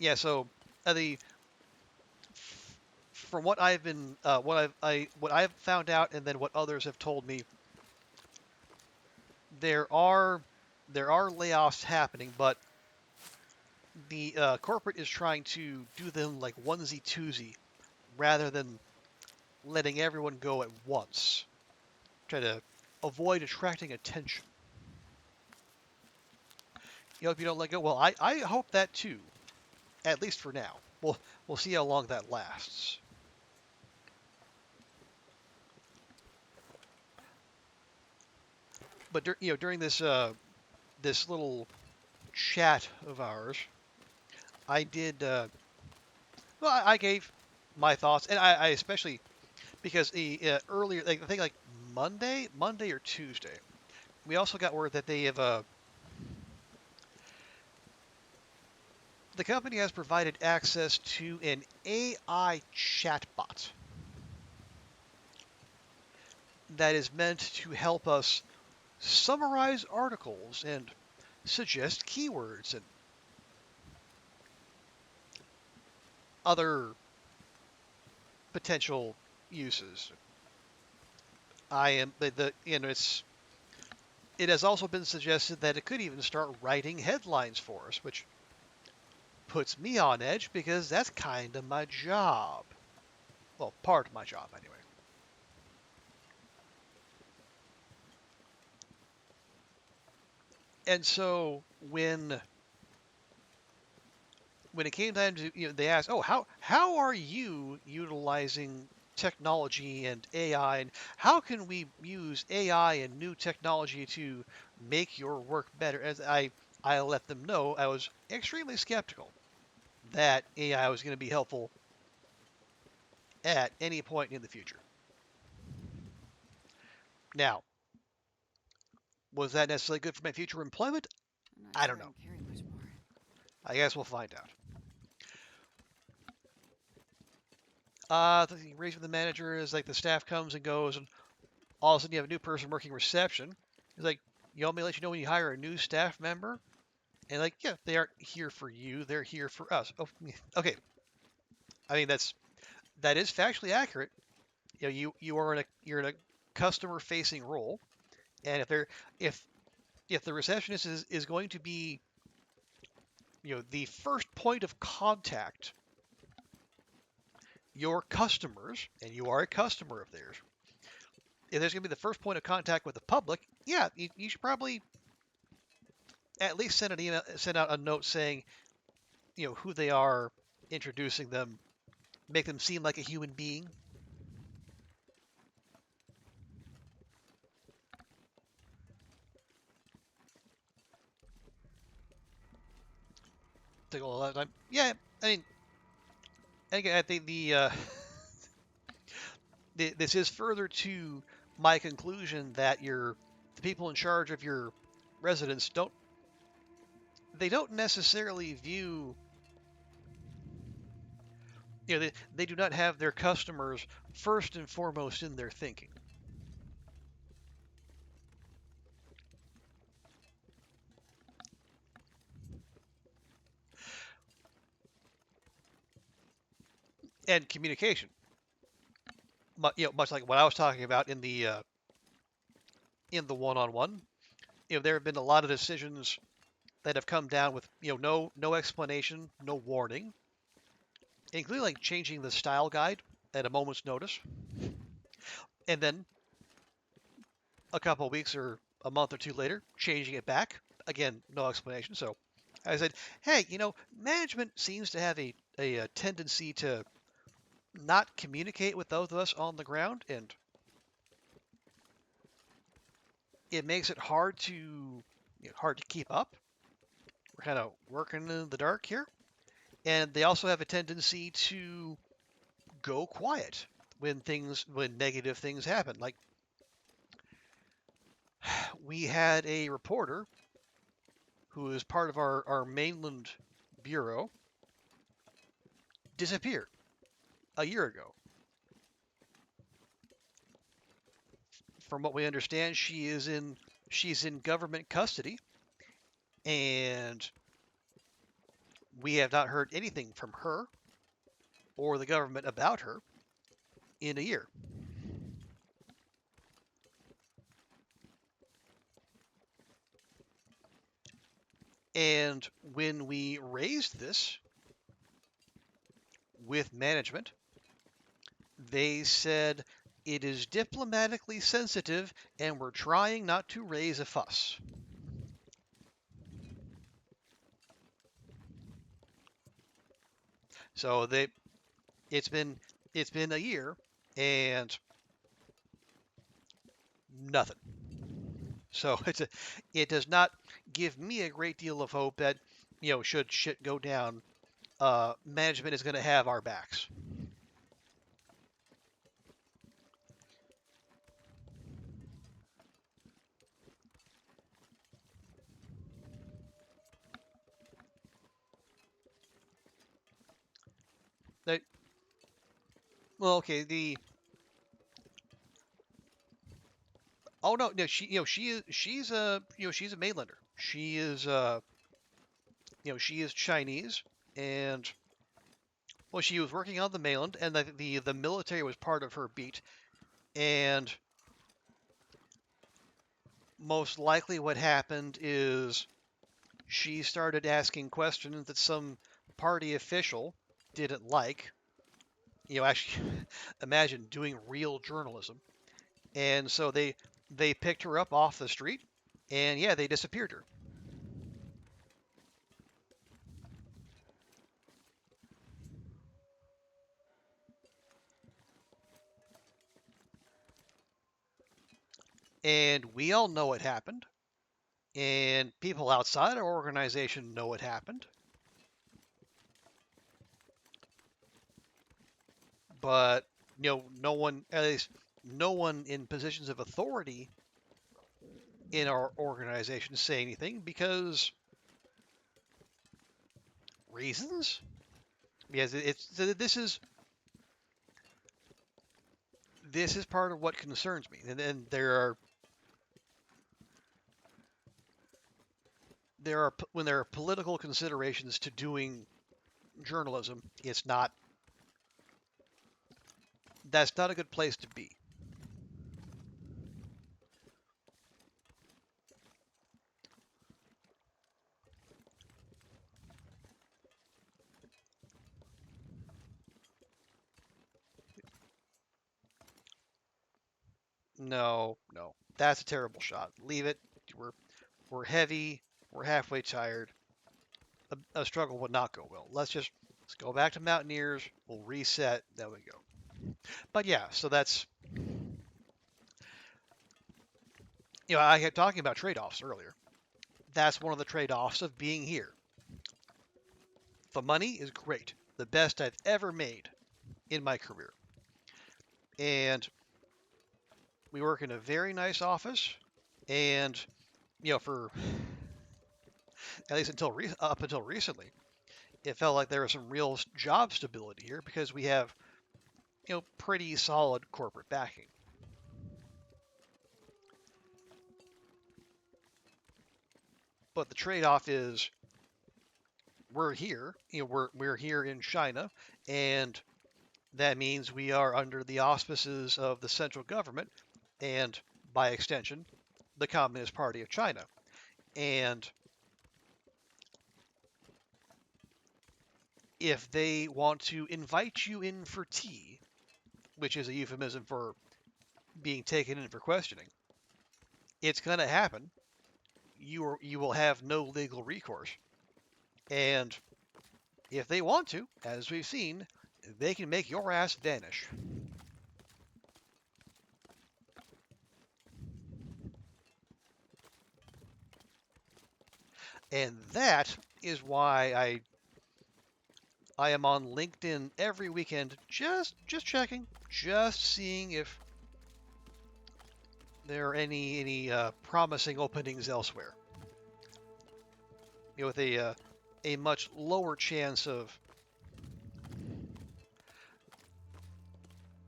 Yeah, so the from what I've been, what I've found out, and then what others have told me, there are layoffs happening, but the corporate is trying to do them like onesie twosie, rather than letting everyone go at once. Try to avoid attracting attention. If you don't let go, well, I hope that too, at least for now. We'll see how long that lasts. But during this this little chat of ours, I did well. I gave my thoughts, and I especially because the earlier, like, I think like Monday or Tuesday, we also got word that they have the company has provided access to an AI chatbot that is meant to help us summarize articles and suggest keywords and other potential uses. It has also been suggested that it could even start writing headlines for us, which puts me on edge because that's kind of my job. Well, part of my job anyway. And so when it came time to, they asked, "Oh, how are you utilizing technology and AI, and how can we use AI and new technology to make your work better?" As I let them know, I was extremely skeptical that AI was going to be helpful at any point in the future. Now, was that necessarily good for my future employment? I'm not I sure don't I know. can carry much more. I guess we'll find out. The arrangement with the manager is like the staff comes and goes, and all of a sudden you have a new person working reception. It's like, you want me to let you know when you hire a new staff member? And like, yeah, they aren't here for you, they're here for us. Oh, okay. I mean, that is factually accurate. You're in a customer facing role, and if if the receptionist is going to be, the first point of contact, your customers, and you are a customer of theirs, if there's going to be the first point of contact with the public, yeah, you should probably at least send out a note saying, who they are, introducing them, make them seem like a human being. Take a lot of time. Yeah, I mean, and again, I think this is further to my conclusion that the people in charge of your residence don't necessarily view, they do not have their customers first and foremost in their thinking. And communication, much like what I was talking about in the one-on-one, there have been a lot of decisions that have come down with, no explanation, no warning, including like changing the style guide at a moment's notice, and then a couple of weeks or a month or two later, changing it back. Again, no explanation. So I said, hey, management seems to have a tendency to not communicate with those of us on the ground, and it makes it hard to keep up. We're kind of working in the dark here. And they also have a tendency to go quiet when negative things happen. Like, we had a reporter who is part of our mainland bureau disappear a year ago. From what we understand, she's in government custody, and we have not heard anything from her or the government about her. in a year. And when we raised this with management, they said it is diplomatically sensitive and we're trying not to raise a fuss. So it's been a year and nothing. So it does not give me a great deal of hope that, should shit go down, management is going to have our backs. They, well, okay, oh no, she's a mainlander. She is she is Chinese, and well, she was working on the mainland, and the military was part of her beat, and most likely what happened is she started asking questions that some party official didn't like. Actually, imagine doing real journalism, and so they picked her up off the street, and yeah, they disappeared her. And we all know it happened, and people outside our organization know it happened. But no one, at least no one in positions of authority in our organization say anything because reasons. Because this is part of what concerns me, and then there are when there are political considerations to doing journalism, that's not a good place to be. No, that's a terrible shot. Leave it. We're heavy. We're halfway tired. A struggle would not go well. Let's go back to Mountaineers. We'll reset. There we go. But yeah, so that's I kept talking about trade-offs earlier. That's one of the trade-offs of being here. The money is great, the best I've ever made in my career, and we work in a very nice office. And for at least up until recently, it felt like there was some real job stability here because we have pretty solid corporate backing. But the trade-off is we're here, we're here in China, and that means we are under the auspices of the central government and by extension the Communist Party of China. And if they want to invite you in for tea, which is a euphemism for being taken in for questioning, it's going to happen. You will have no legal recourse. And if they want to, as we've seen, they can make your ass vanish. And that is why I am on LinkedIn every weekend, just checking, just seeing if there are any promising openings elsewhere. With a much lower chance of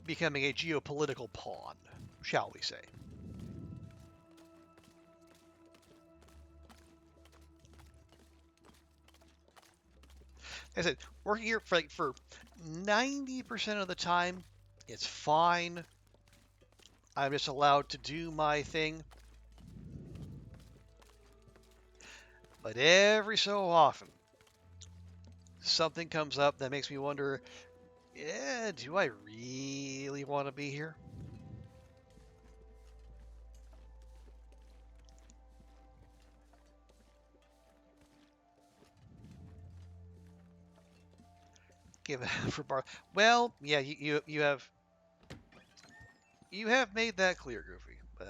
becoming a geopolitical pawn, shall we say. Like I said, working here for 90% of the time It's fine. I'm just allowed to do my thing. But every so often, something comes up that makes me wonder, yeah, do I really want to be here? Give it for bar. Well, yeah, you have made that clear, Goofy. But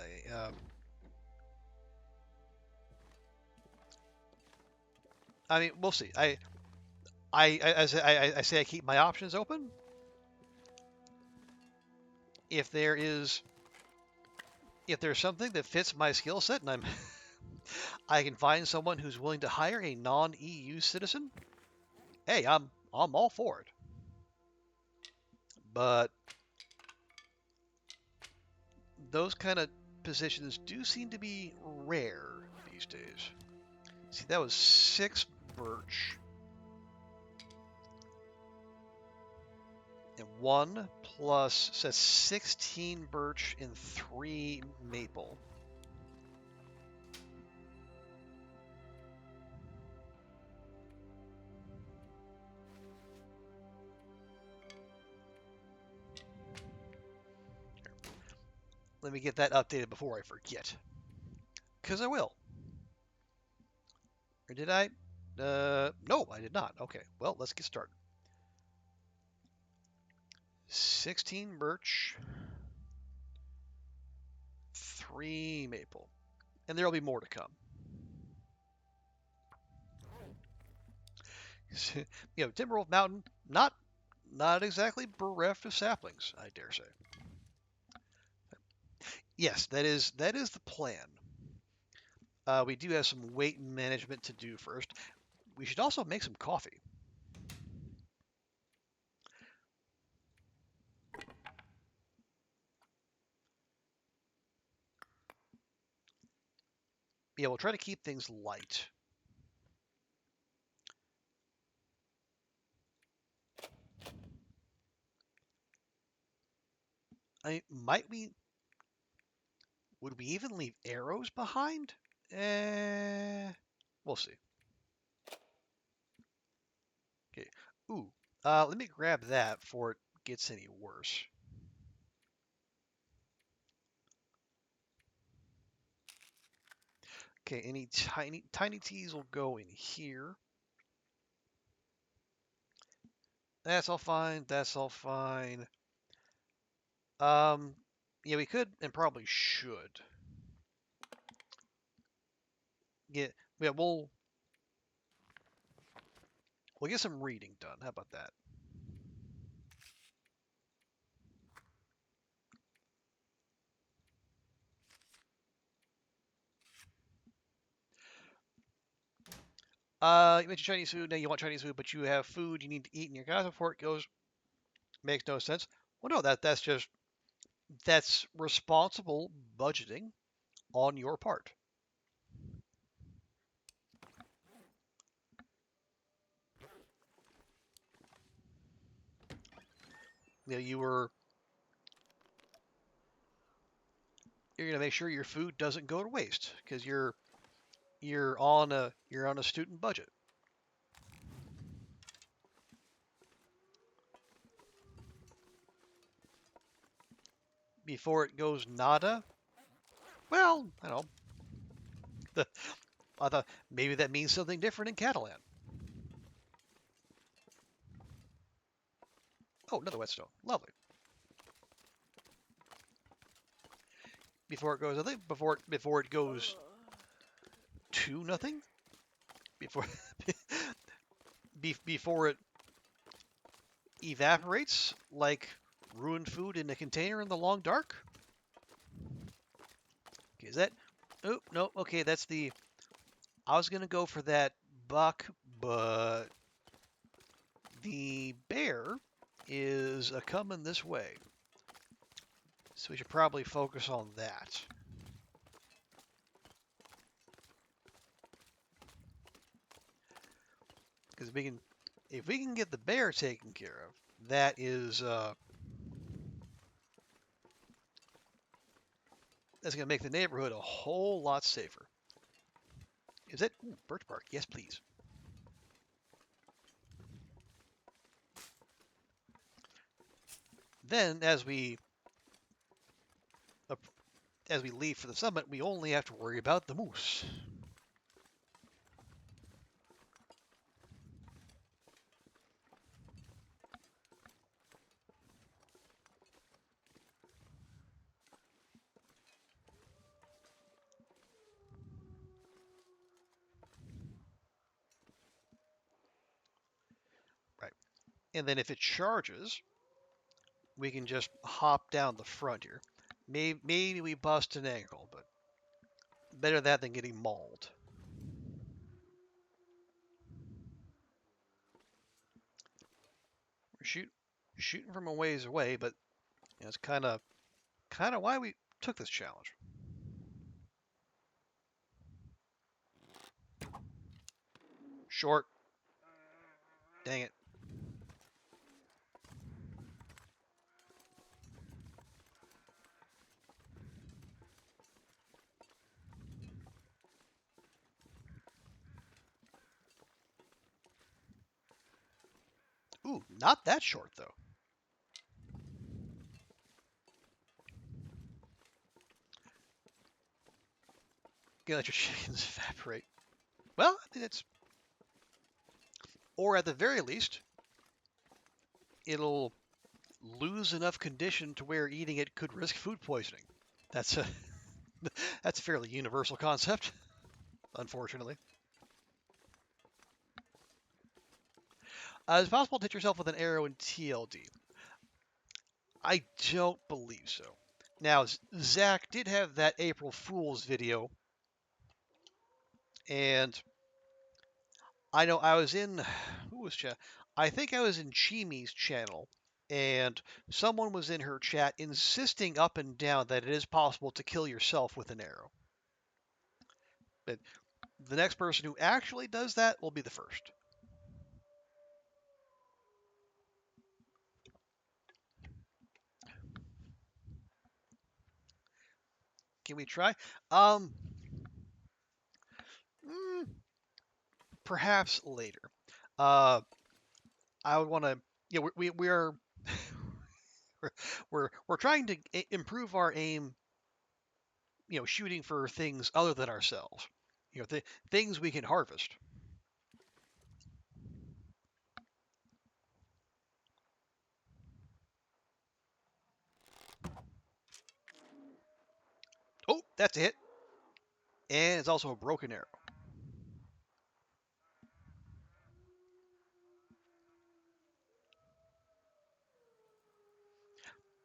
I mean, we'll see. I say I keep my options open. If there's something that fits my skill set, and I can find someone who's willing to hire a non-EU citizen, hey, I'm all for it. But those kind of positions do seem to be rare these days. See, that was 6 birch. And 1 plus, so that's 16 birch and 3 maple. Let me get that updated before I forget. Because I will. Or did I? No, I did not. Okay, well, let's get started. 16 birch, 3 maple. And there will be more to come. Timberwolf Mountain, not exactly bereft of saplings, I dare say. Yes, that is the plan. We do have some weight management to do first. We should also make some coffee. Yeah, we'll try to keep things light. Would we even leave arrows behind? We'll see. Okay. Ooh, let me grab that before it gets any worse. Okay, any tiny teas will go in here. That's all fine. That's all fine. Yeah, we could and probably should get. Yeah, we'll get some reading done. How about that? You mentioned Chinese food. Now you want Chinese food, but you have food you need to eat, and your guys report goes makes no sense. Well, no, that's responsible budgeting on your part. You're gonna make sure your food doesn't go to waste because you're on a student budget. Before it goes nada, well, I don't know. I thought maybe that means something different in Catalan. Oh, another whetstone. Lovely. Before it goes, I think before it goes to nothing. Before before it evaporates like ruined food in a container in the long dark. Okay, is that? Oh no. Okay, that's the. I was gonna go for that buck, but the bear is a coming this way. So we should probably focus on that. Because if we can get the bear taken care of, that is That's going to make the neighborhood a whole lot safer. Is it? Ooh, birch bark. Yes, please. Then, as we leave for the summit, we only have to worry about the moose. Right. And then if it charges, we can just hop down the front here. Maybe we bust an ankle, but better that than getting mauled. We're shooting from a ways away, but you know, it's kind of why we took this challenge. Short. Dang it. Ooh, not that short though. Gonna let your chickens evaporate. Well, I think it's, or at the very least, it'll lose enough condition to where eating it could risk food poisoning. That's a that's a fairly universal concept, unfortunately. Is it possible to hit yourself with an arrow in TLD? I don't believe so. Now, Zach did have that April Fool's video, and I know I was in, who was chat? I think I was in Chimi's channel, and someone was in her chat insisting up and down that it is possible to kill yourself with an arrow. But the next person who actually does that will be the first. Can we try? Mm, perhaps later. Uh, I would want to. Yeah, we are we're trying to improve our aim. You know, shooting for things other than ourselves. You know, things we can harvest. Oh, that's a hit, and it's also a broken arrow.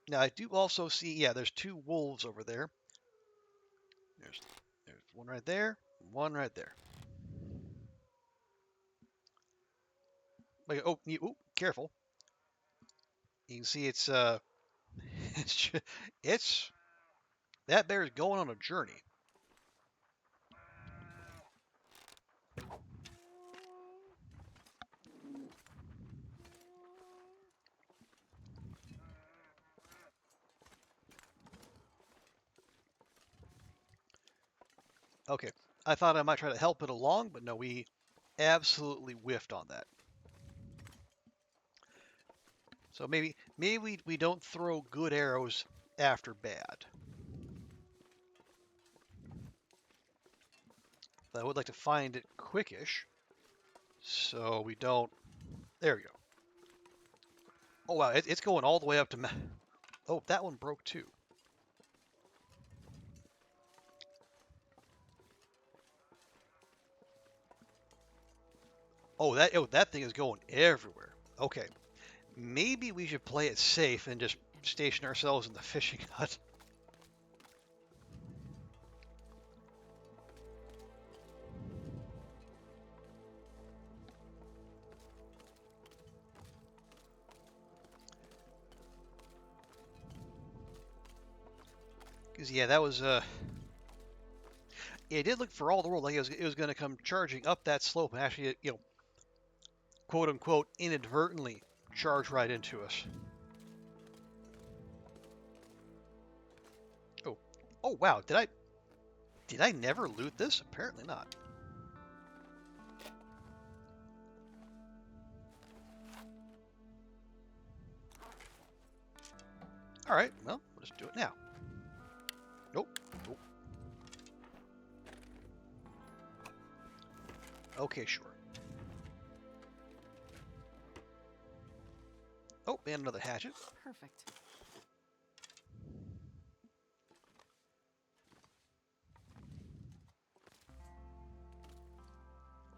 Now I do also see, yeah, there's two wolves over there. There's one right there, one right there. Like, oh, ooh, careful. You can see it's it's it's that bear is going on a journey. Okay, I thought I might try to help it along, but no, we absolutely whiffed on that. So maybe we don't throw good arrows after bad. But I would like to find it quickish, so we don't. There we go. Oh wow, it's going all the way up to. Oh, that one broke too. Oh, that thing is going everywhere. Okay, maybe we should play it safe and just station ourselves in the fishing hut. Because yeah, that was it did look for all the world like it was going to come charging up that slope and actually, you know, quote unquote, inadvertently charge right into us. Oh wow, did I never loot this? Apparently not. All right, well, we'll just do it now. Nope. Nope. Okay, sure. Oh, and another hatchet. Perfect.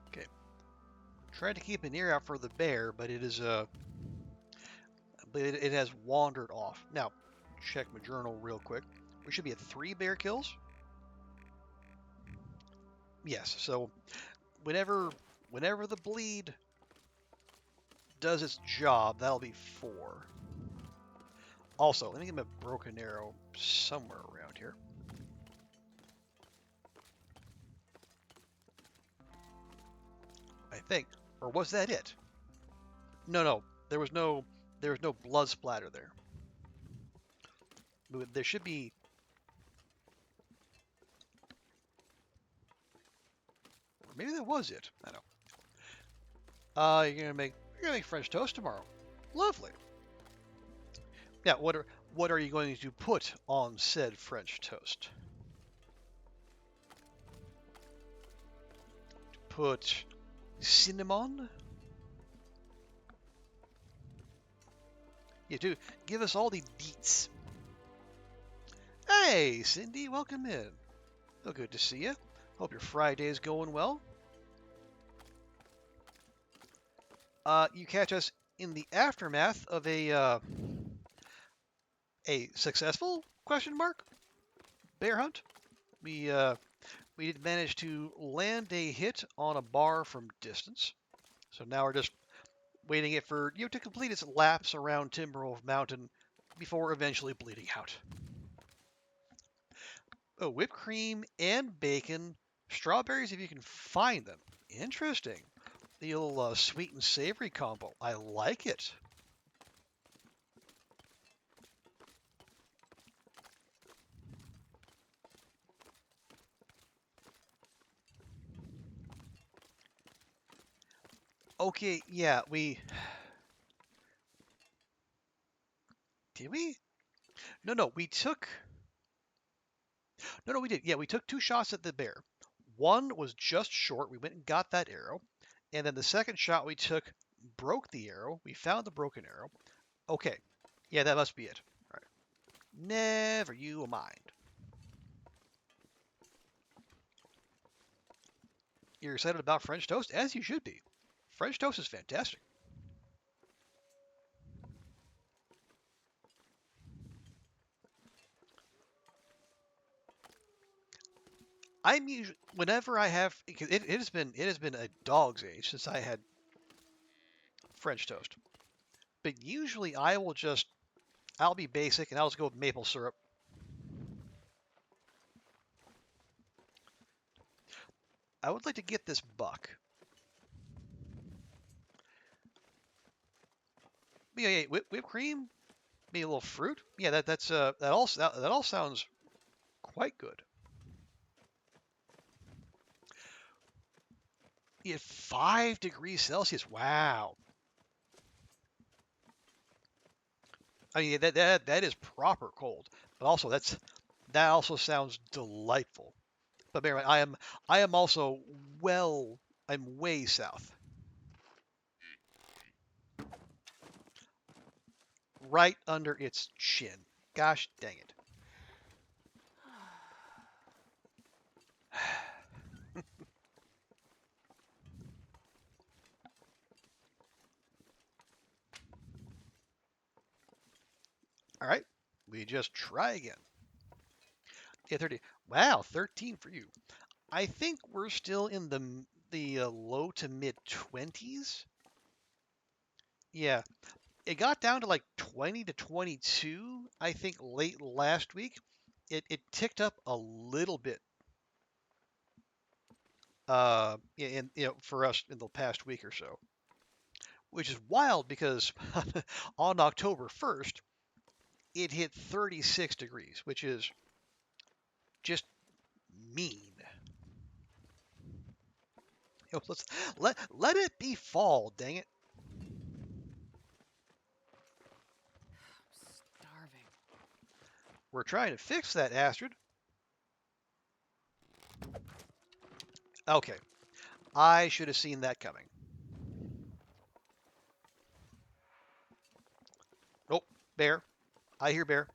Okay. Tried to keep an ear out for the bear, but it is but it has wandered off. Now, check my journal real quick. We should be at 3 bear kills. Yes. So whenever the bleed does its job, that'll be 4. Also, let me get my broken arrow somewhere around here. I think. Or was that it? No. There was no blood splatter there. There should be. Or maybe that was it. I don't know. You're gonna make French toast tomorrow. Lovely. Yeah. What are you going to put on said French toast? Put cinnamon. Yeah, dude, give us all the deets. Hey, Cindy, welcome in. Oh, good to see you. Hope your Friday is going well. You catch us in the aftermath of a successful question mark bear hunt. We did manage to land a hit on a bar from distance. So now we're just waiting it for to complete its laps around Timberwolf Mountain before eventually bleeding out. Oh, whipped cream and bacon, strawberries if you can find them. Interesting. The little sweet and savory combo. I like it. Okay, yeah, did we? No, we took. No, we did. Yeah, we took 2 shots at the bear. One was just short. We went and got that arrow. And then the second shot we took broke the arrow. We found the broken arrow. Okay. Yeah, that must be it. All right. Never you mind. You're excited about French toast? As you should be. French toast is fantastic. I'm usually whenever I have it has been a dog's age since I had French toast. But usually I'll be basic and I'll just go with maple syrup. I would like to get this buck. Yeah, whipped cream, maybe a little fruit. Yeah, that all sounds quite good. Yeah, 5 degrees Celsius. Wow. I mean that is proper cold, but also that also sounds delightful. But bear in mind, I am also I'm way south, right under its chin. Gosh dang it! All right, we just try again. Yeah, 30. Wow, 13 for you. I think we're still in the low to mid 20s. Yeah, it got down to like 20 to 22. I think late last week. It ticked up a little bit. In for us in the past week or so, which is wild because on October 1st it hit 36 degrees, which is Just mean. Let's let it be fall, dang it. I'm starving. We're trying to fix that, Astrid. Okay. I should have seen that coming. Nope. Bear. I hear bear.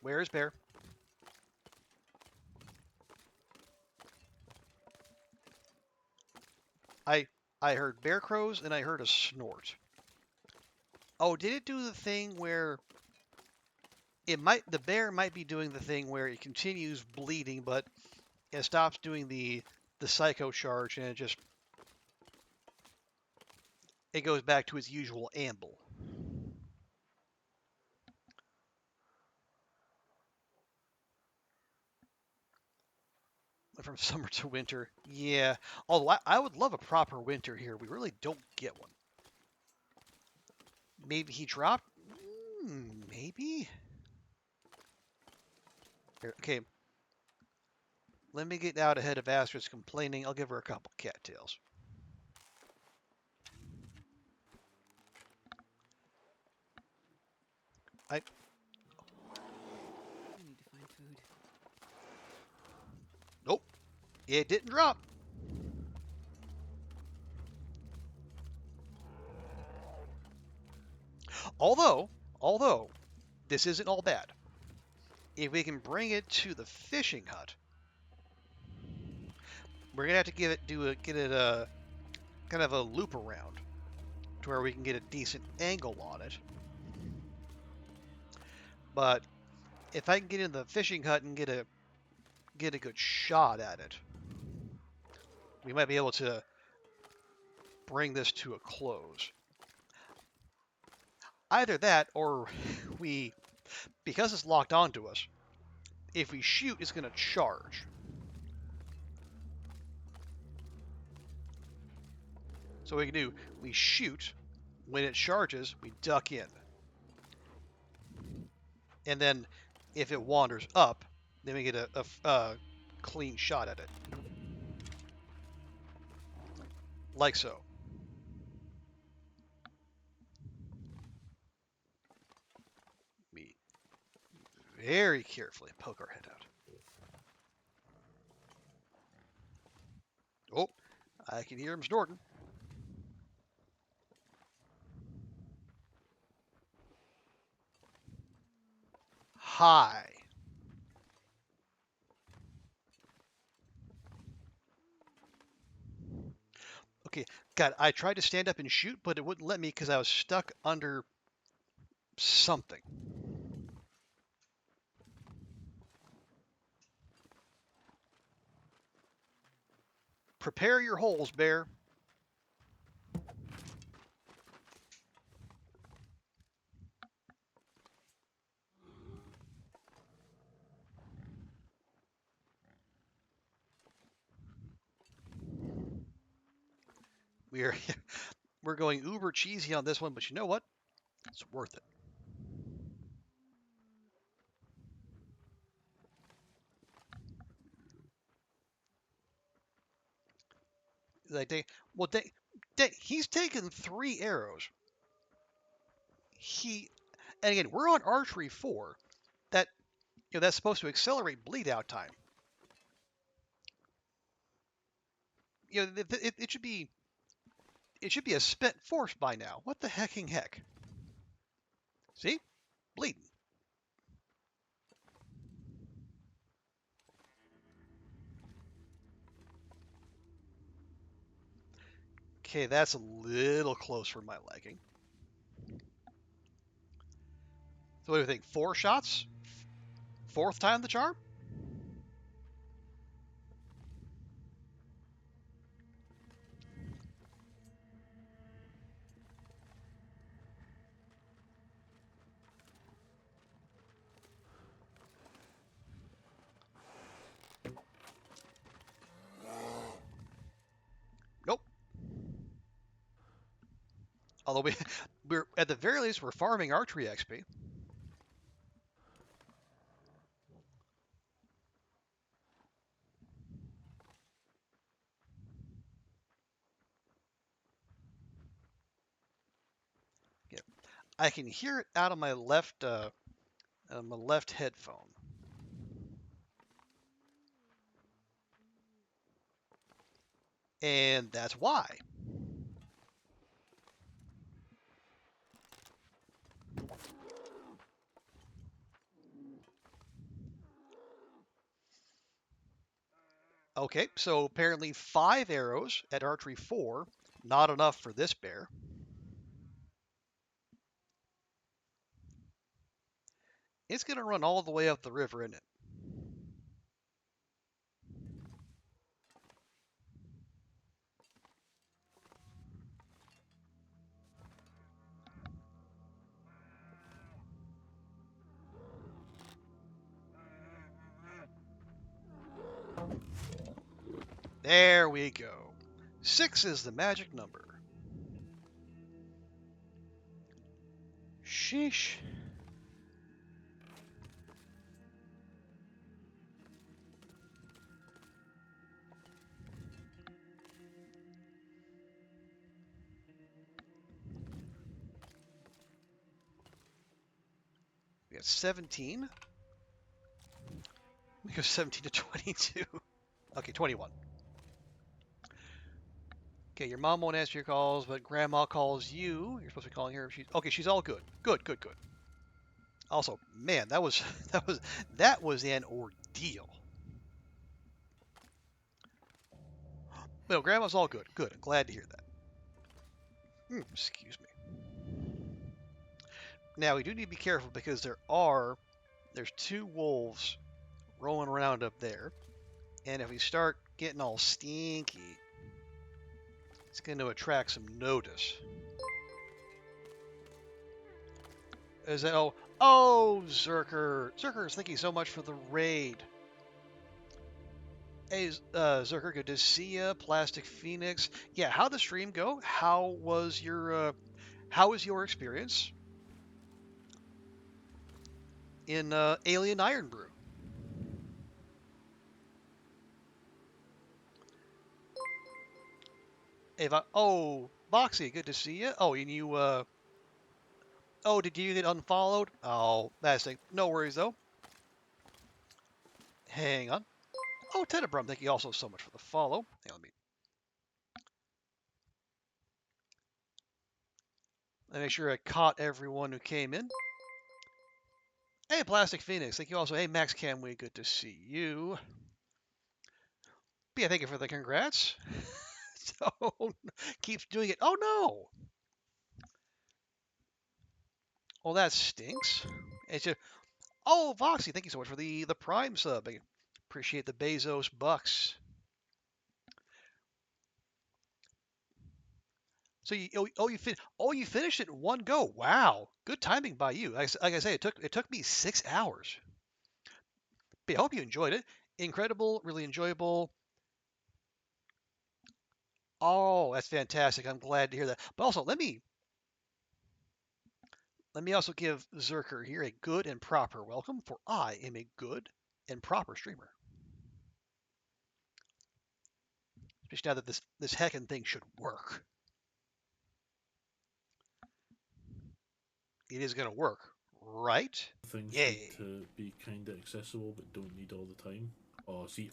Where is bear? I I heard bear crows and I heard a snort. Oh, did it do the thing where the bear might be doing the thing where it continues bleeding, but it stops doing the psycho charge and it goes back to its usual amble. From summer to winter, yeah. Although I would love a proper winter here, we really don't get one. Maybe he dropped. Maybe. Here, okay. Let me get out ahead of Astrid's complaining. I'll give her a couple cattails. I need to find food. Nope. It didn't drop. Although, this isn't all bad. If we can bring it to the fishing hut, we're gonna have to get it a kind of a loop around to where we can get a decent angle on it. But if I can get in the fishing hut and get a good shot at it, we might be able to bring this to a close. Either that, or because it's locked onto us, if we shoot, it's going to charge. So what we can do, we shoot. When it charges, we duck in. And then if it wanders up, then we get a clean shot at it. Like so. We very carefully poke our head out. Oh, I can hear him snorting. Hi. Okay, God, I tried to stand up and shoot, but it wouldn't let me because I was stuck under something. Prepare your holes, bear. We're we're going uber cheesy on this one, but you know what? It's worth it. Like he's taken 3 arrows. And again, we're on archery 4. That that's supposed to accelerate bleed out time. It should be a spent force by now. What the hecking heck? See, bleeding. Okay, that's a little close for my liking. So what do you think? 4 shots? 4th time the charm? Nope. Although we're at the very least we're farming archery XP. I can hear it out of my left headphone. And that's why. Okay, so apparently 5 arrows at archery 4, not enough for this bear. It's going to run all the way up the river, isn't it? There we go. 6 is the magic number. Sheesh. We got 17. We go 17 to 22. Okay, 21. Okay, your mom won't answer your calls, but grandma calls you. You're supposed to be calling her. She's all good. Good. Also, man, that was that was an ordeal. No, grandma's all good. Good. I'm glad to hear that. Excuse me. Now we do need to be careful because there's 2 wolves rolling around up there, and if we start getting all stinky, it's going to attract some notice. Is that Zerker? Zerker, thank you so much for the raid. Hey, Zerker, good to see ya. Plastic Phoenix. Yeah, how'd the stream go? How was your experience in Alien Iron Brew? Ava, Boxy, good to see you. Oh, and you, did you get unfollowed? Oh, that's it. No worries though. Hang on. Oh, Tenebrum, thank you also so much for the follow. Hang on, let me make sure I caught everyone who came in. Hey, Plastic Phoenix, thank you also. Hey, Max Camway, good to see you. Yeah, thank you for the congrats. So, keeps doing it. Oh, no. Well, that stinks. It's just, Voxy, thank you so much for the Prime sub. I appreciate the Bezos bucks. So you finished it in one go. Wow, good timing by you. Like I say, it took me 6 hours. But I hope you enjoyed it. Incredible, really enjoyable. Oh, that's fantastic. I'm glad to hear that. But also, let me also give Zerker here a good and proper welcome, for I am a good and proper streamer. Especially now that this heckin' thing should work. It is gonna work, right? Things Yay. need to be kind of accessible, but don't need all the time. Oh, see.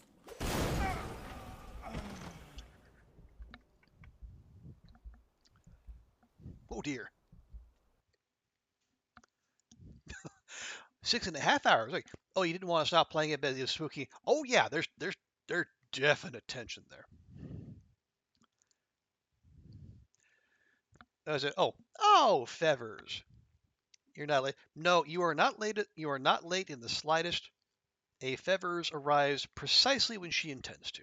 Oh dear. 6.5 hours. Like, you didn't want to stop playing it, but it was spooky. Oh yeah, there's definite tension there. Is it? Fevers. You're not late. No, you are not late. You are not late in the slightest. A Fevers arrives precisely when she intends to.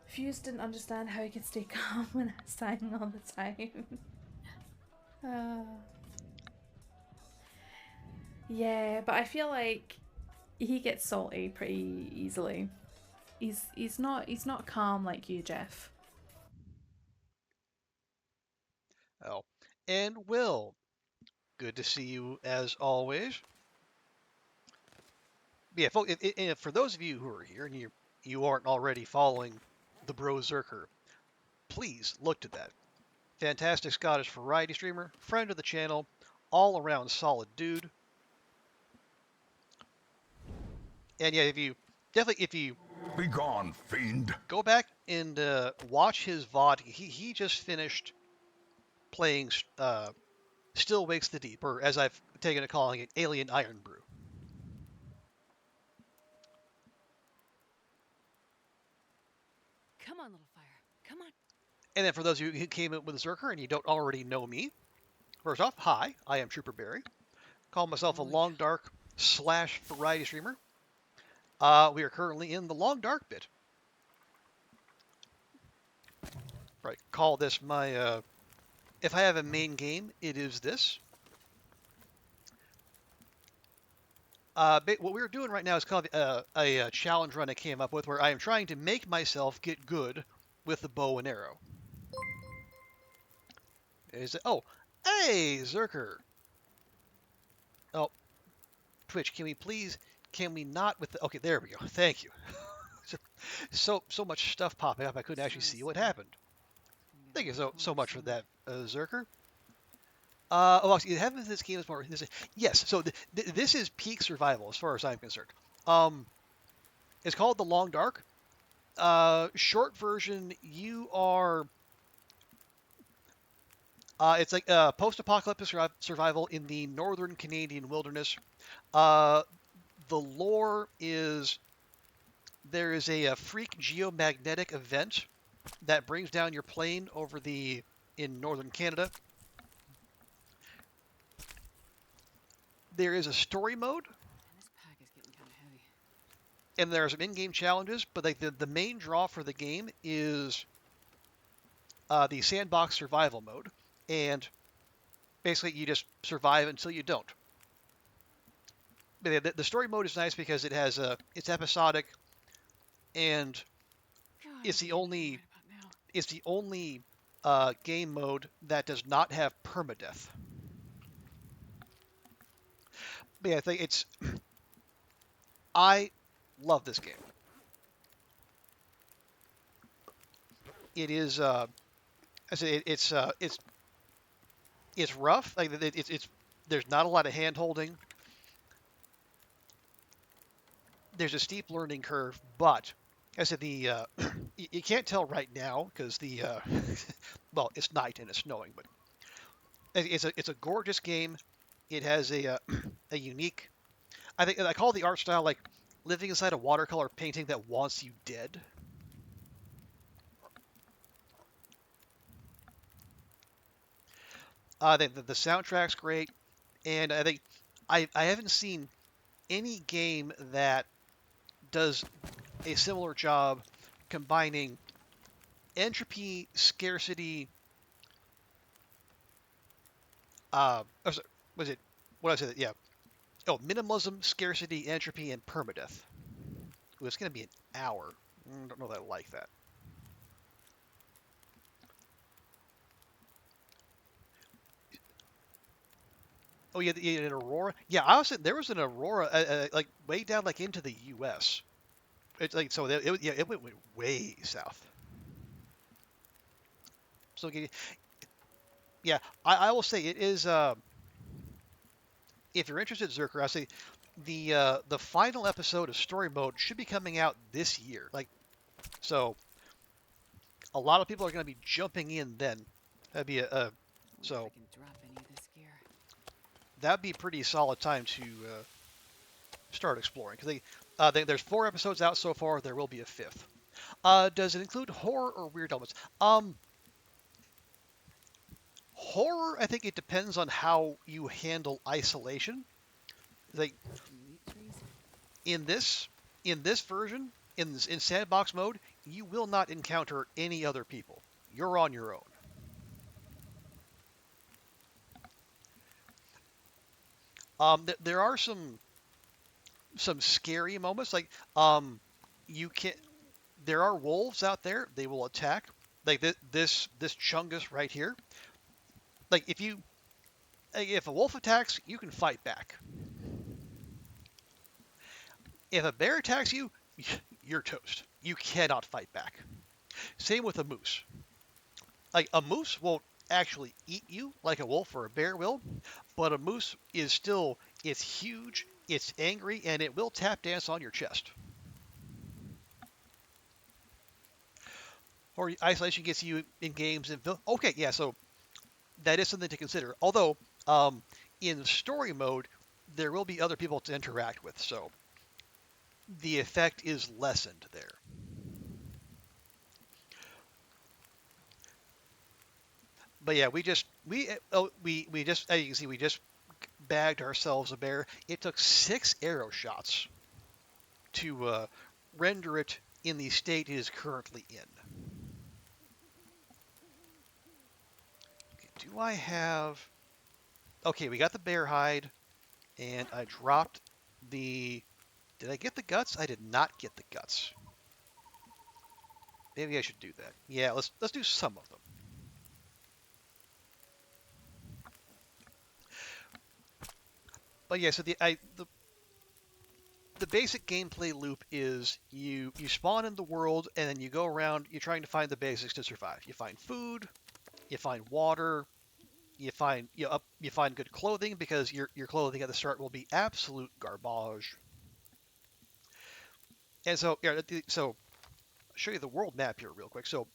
Fuse didn't understand how he could stay calm when I was dying all the time. Yeah, but I feel like he gets salty pretty easily. He's not calm like you, Jeff. Oh, and Will, good to see you as always. Yeah, for those of you who are here and you aren't already following the Berserker, please look to that. Fantastic Scottish variety streamer, friend of the channel, all around solid dude. And yeah, if you Be gone, fiend. go back and watch his VOD, he just finished playing Still Wakes the Deep, or as I've taken to calling it, Alien Iron Brew. Come on, little fire. Come on. And then for those of you who came in with Zerker and you don't already know me, first off, hi, I am Trooper Barry. Call myself a Oh, long dark / variety streamer. We are currently in the long dark bit. Right, call this my, if I have a main game, it is this. What we're doing right now is called a challenge run I came up with where I am trying to make myself get good with the bow and arrow. Is it? Oh, hey, Zerker. Oh, Twitch, can we not with the, okay, there we go. Thank you. so much stuff popping up, I couldn't actually see what happened. Thank you so much for that, Zerker. Oh, actually, the heavens this game is more. Yes, so this is peak survival as far as I'm concerned. It's called the Long Dark. Short version, you are. It's like post-apocalyptic survival in the northern Canadian wilderness. The lore is there is a freak geomagnetic event that brings down your plane over in northern Canada. There is a story mode, And this pack is getting kind of heavy. and there are some in-game challenges, but like the main draw for the game is the sandbox survival mode, and basically you just survive until you don't. But the story mode is nice because it has it's episodic, and God, it's I'm the only right about now. game mode that does not have permadeath. But yeah, I think I love this game. It is I say it's rough. Like it's there's not a lot of hand holding. There's a steep learning curve, but I said you can't tell right now because well, it's night and it's snowing, but it's a gorgeous game. It has a unique, I think I call the art style like living inside a watercolor painting that wants you dead. I think the soundtrack's great, and I think I haven't seen any game that does a similar job combining entropy, scarcity, was it, what did I say? Yeah. Oh, minimalism, scarcity, entropy, and permadeath. Ooh, it's going to be an hour. I don't know that I like that. Oh, yeah, an Aurora. Yeah, I was saying there was an Aurora, like way down, like into the U.S. It's like so. It went way south. So yeah, I will say it is. If you're interested, Zerker, I say the final episode of story mode should be coming out this year. Like, so a lot of people are going to be jumping in then. That'd be so. If I can drop any of this gear. That'd be a pretty solid time to start exploring because there's 4 episodes out so far. There will be a 5th. Does it include horror or weird elements? Horror, I think it depends on how you handle isolation. Like Meat trees? in this version, in sandbox mode, you will not encounter any other people. You're on your own. There are some scary moments. Like you can. There are wolves out there. They will attack. Like this chungus right here. Like if a wolf attacks, you can fight back. If a bear attacks you, you're toast. You cannot fight back. Same with a moose. Like a moose won't actually eat you like a wolf or a bear will, but a moose is still, it's huge, it's angry, and it will tap dance on your chest. Or isolation gets you in games and okay, yeah, so that is something to consider. Although in story mode, there will be other people to interact with, so the effect is lessened there. But yeah, we just as you can see, we just bagged ourselves a bear. It took 6 arrow shots to render it in the state it is currently in. Okay, do I have? Okay, we got the bear hide, and I dropped the. Did I get the guts? I did not get the guts. Maybe I should do that. Yeah, let's do some of them. But yeah, so the basic gameplay loop is you spawn in the world and then you go around. You're trying to find the basics to survive. You find food, you find water, you find you find good clothing because your clothing at the start will be absolute garbage. And so yeah, so I'll show you the world map here real quick. So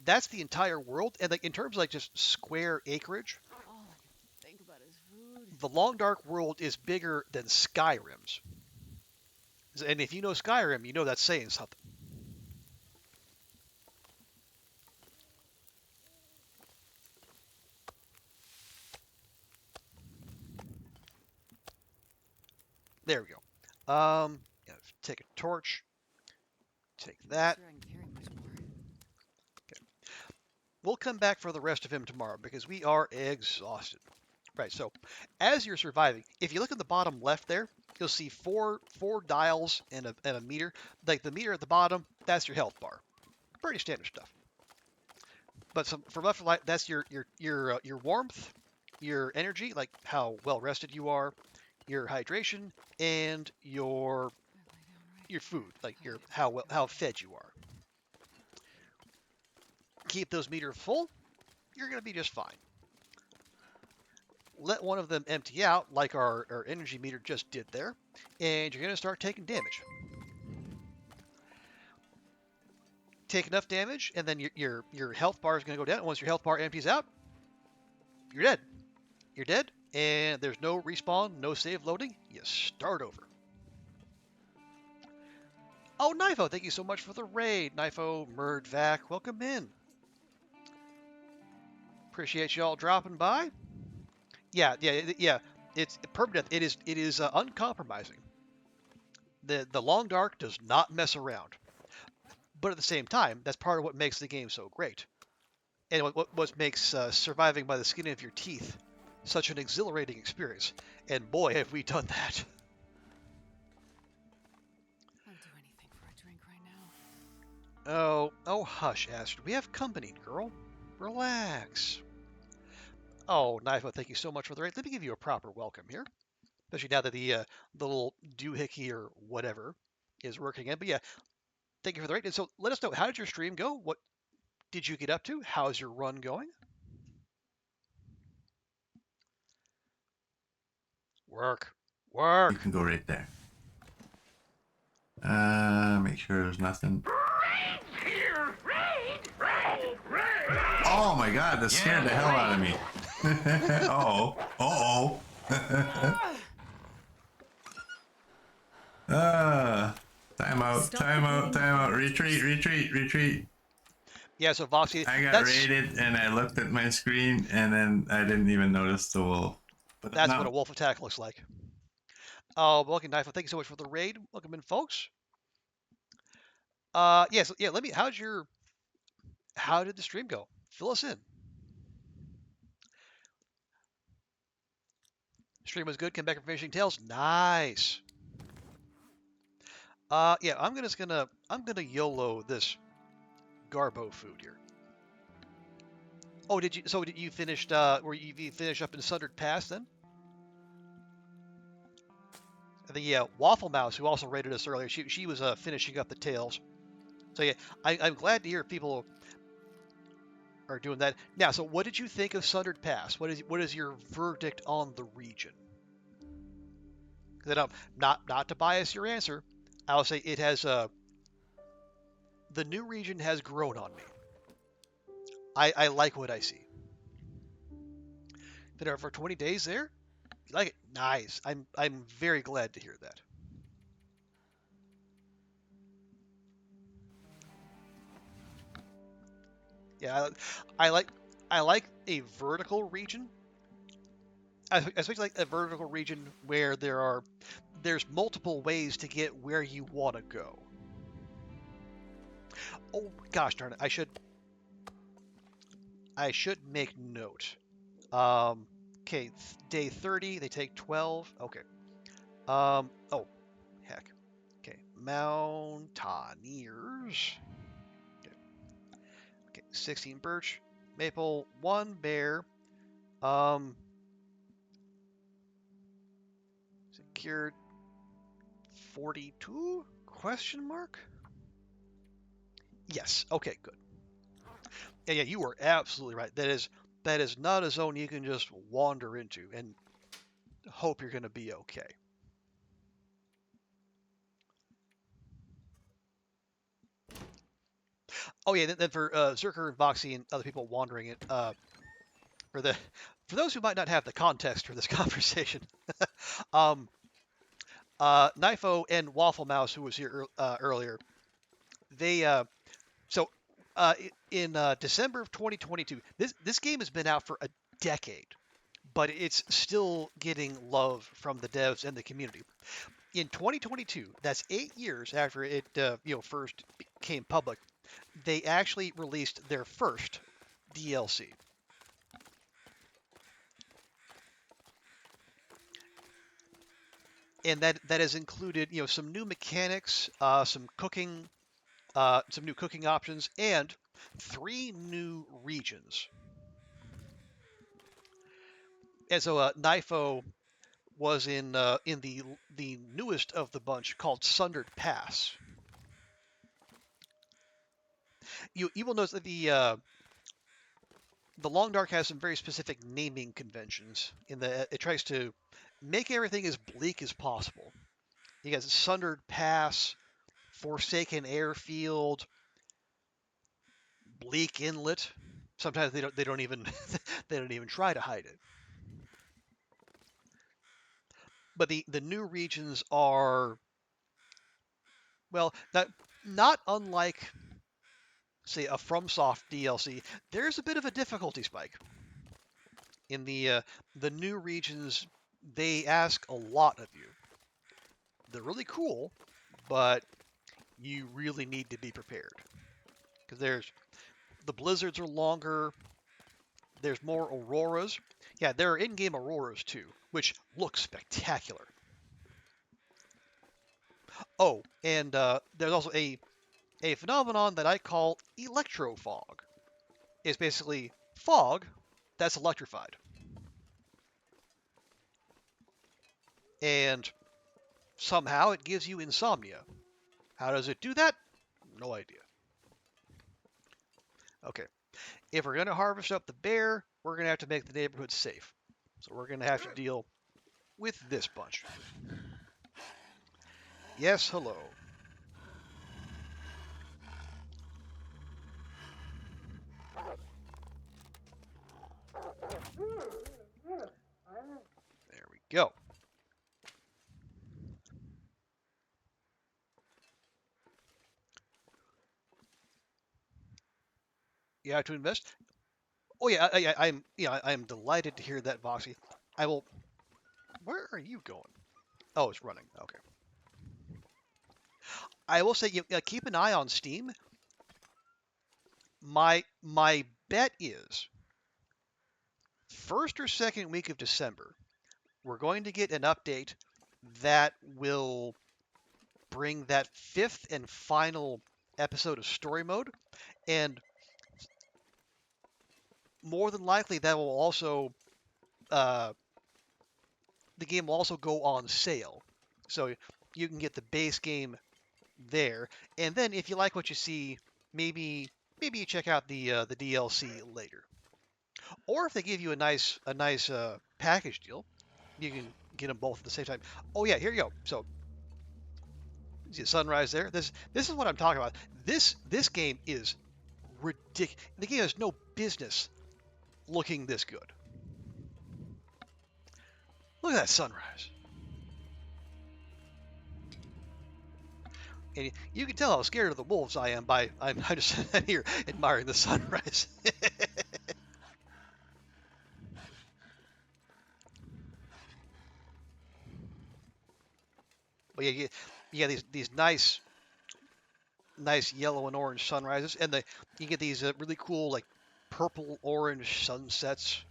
that's the entire world, and like in terms of like just square acreage, All I can think about is food. the Long Dark world is bigger than Skyrim's. And if you know Skyrim, you know that's saying something. There we go. Yeah, take a torch. Take that. Sure I can carry much more. We'll come back for the rest of him tomorrow because we are exhausted. Right, so as you're surviving, if you look at the bottom left there, you'll see four dials and a meter. Like the meter at the bottom, that's your health bar. Pretty standard stuff. But from left to right, that's your warmth, your energy, like how well rested you are, your hydration, and your food, like your how fed you are. Keep those meters full, you're gonna be just fine. Let one of them empty out, like our energy meter just did there, and you're gonna start taking damage. Take enough damage, and then your health bar is gonna go down. And once your health bar empties out, you're dead. You're dead, and there's no respawn, no save loading. You start over. Oh, Nifo, thank you so much for the raid. Nifo, Murdvac, welcome in. Appreciate you all dropping by. Yeah. It's permadeath. It is uncompromising. The Long Dark does not mess around. But at the same time, that's part of what makes the game so great. And what makes surviving by the skin of your teeth such an exhilarating experience. And boy, have we done that. I'd do anything for a drink right now. Oh, hush, Astrid. We have company, girl. Relax. Oh, Nifo, thank you so much for the raid. Let me give you a proper welcome here. Especially now that the little doohickey or whatever is working in. But yeah, thank you for the raid. And so let us know, how did your stream go? What did you get up to? How's your run going? Work. You can go right there. Make sure there's nothing. Oh my god, that scared the hell out of me. Uh-oh. Time out. Retreat. Yeah, so Voxy, I got raided and I looked at my screen and then I didn't even notice the wolf. But that's what a wolf attack looks like. Oh, welcome, Nifo. Thank you so much for the raid. Welcome in, folks. Let me, how did the stream go? Fill us in. Stream was good. Came back from finishing tails. Nice. I'm gonna YOLO this Garbo food here. Oh, did you finished? Were you finish up in Sundered Pass then? The Waffle Mouse, who also rated us earlier, she was finishing up the tails. So yeah, I'm glad to hear people are doing that. Now, so what did you think of Sundered Pass? What is your verdict on the region? Because not to bias your answer, I'll say it has the new region has grown on me. I like what I see. Been there for 20 days there. You like it? Nice. I'm very glad to hear that. Yeah, I like a vertical region. I especially like a vertical region where there's multiple ways to get where you want to go. Oh gosh darn it! I should make note. Okay, day 30 they take 12. Okay. Oh heck. Okay, Mountaineers. Okay, 16 birch, maple, 1 bear. Secured 42? Question mark? Yes. Okay, good. Yeah, you are absolutely right. That is not a zone you can just wander into and hope you're going to be okay. Oh yeah, then for Zerker and Voxy and other people wandering it, for those who might not have the context for this conversation, um, Nifo and Waffle Mouse, who was here earlier, they so in December of 2022, this game has been out for a decade, but it's still getting love from the devs and the community. In 2022, that's 8 years after it first became public, they actually released their first DLC. And that has included some new mechanics, some new cooking options, and 3 new regions. And so Nifo was in the newest of the bunch called Sundered Pass. You will notice that the Long Dark has some very specific naming conventions in that it tries to make everything as bleak as possible. You got Sundered Pass, Forsaken Airfield, Bleak Inlet. Sometimes they don't even they don't even try to hide it. But the new regions are, well, not unlike, say, a FromSoft DLC. There's a bit of a difficulty spike in the new regions. They ask a lot of you. They're really cool, but you really need to be prepared because the blizzards are longer. There's more auroras. Yeah, there are in-game auroras too, which look spectacular. Oh, and there's also a phenomenon that I call electrofog. It's basically fog that's electrified. And somehow it gives you insomnia. How does it do that? No idea. Okay. If we're going to harvest up the bear, we're going to have to make the neighborhood safe. So we're going to have to deal with this bunch. Yes, hello. There we go. You have to invest. Oh yeah, I'm delighted to hear that, Voxy. I will. Where are you going? Oh, it's running. Okay. I will say, keep an eye on Steam. My bet is first or second week of December, we're going to get an update that will bring that 5th and final episode of story mode, and more than likely that will also the game will also go on sale. So you can get the base game there, and then if you like what you see, maybe you check out the DLC later. Or if they give you a nice package deal, you can get them both at the same time. Oh yeah, here you go. So see the sunrise there. This is what I'm talking about. This game is ridiculous. The game has no business looking this good. Look at that sunrise. And you can tell how scared of the wolves I am by I'm just sitting here admiring the sunrise. But yeah, you get these nice yellow and orange sunrises, and you get these really cool like purple orange sunsets.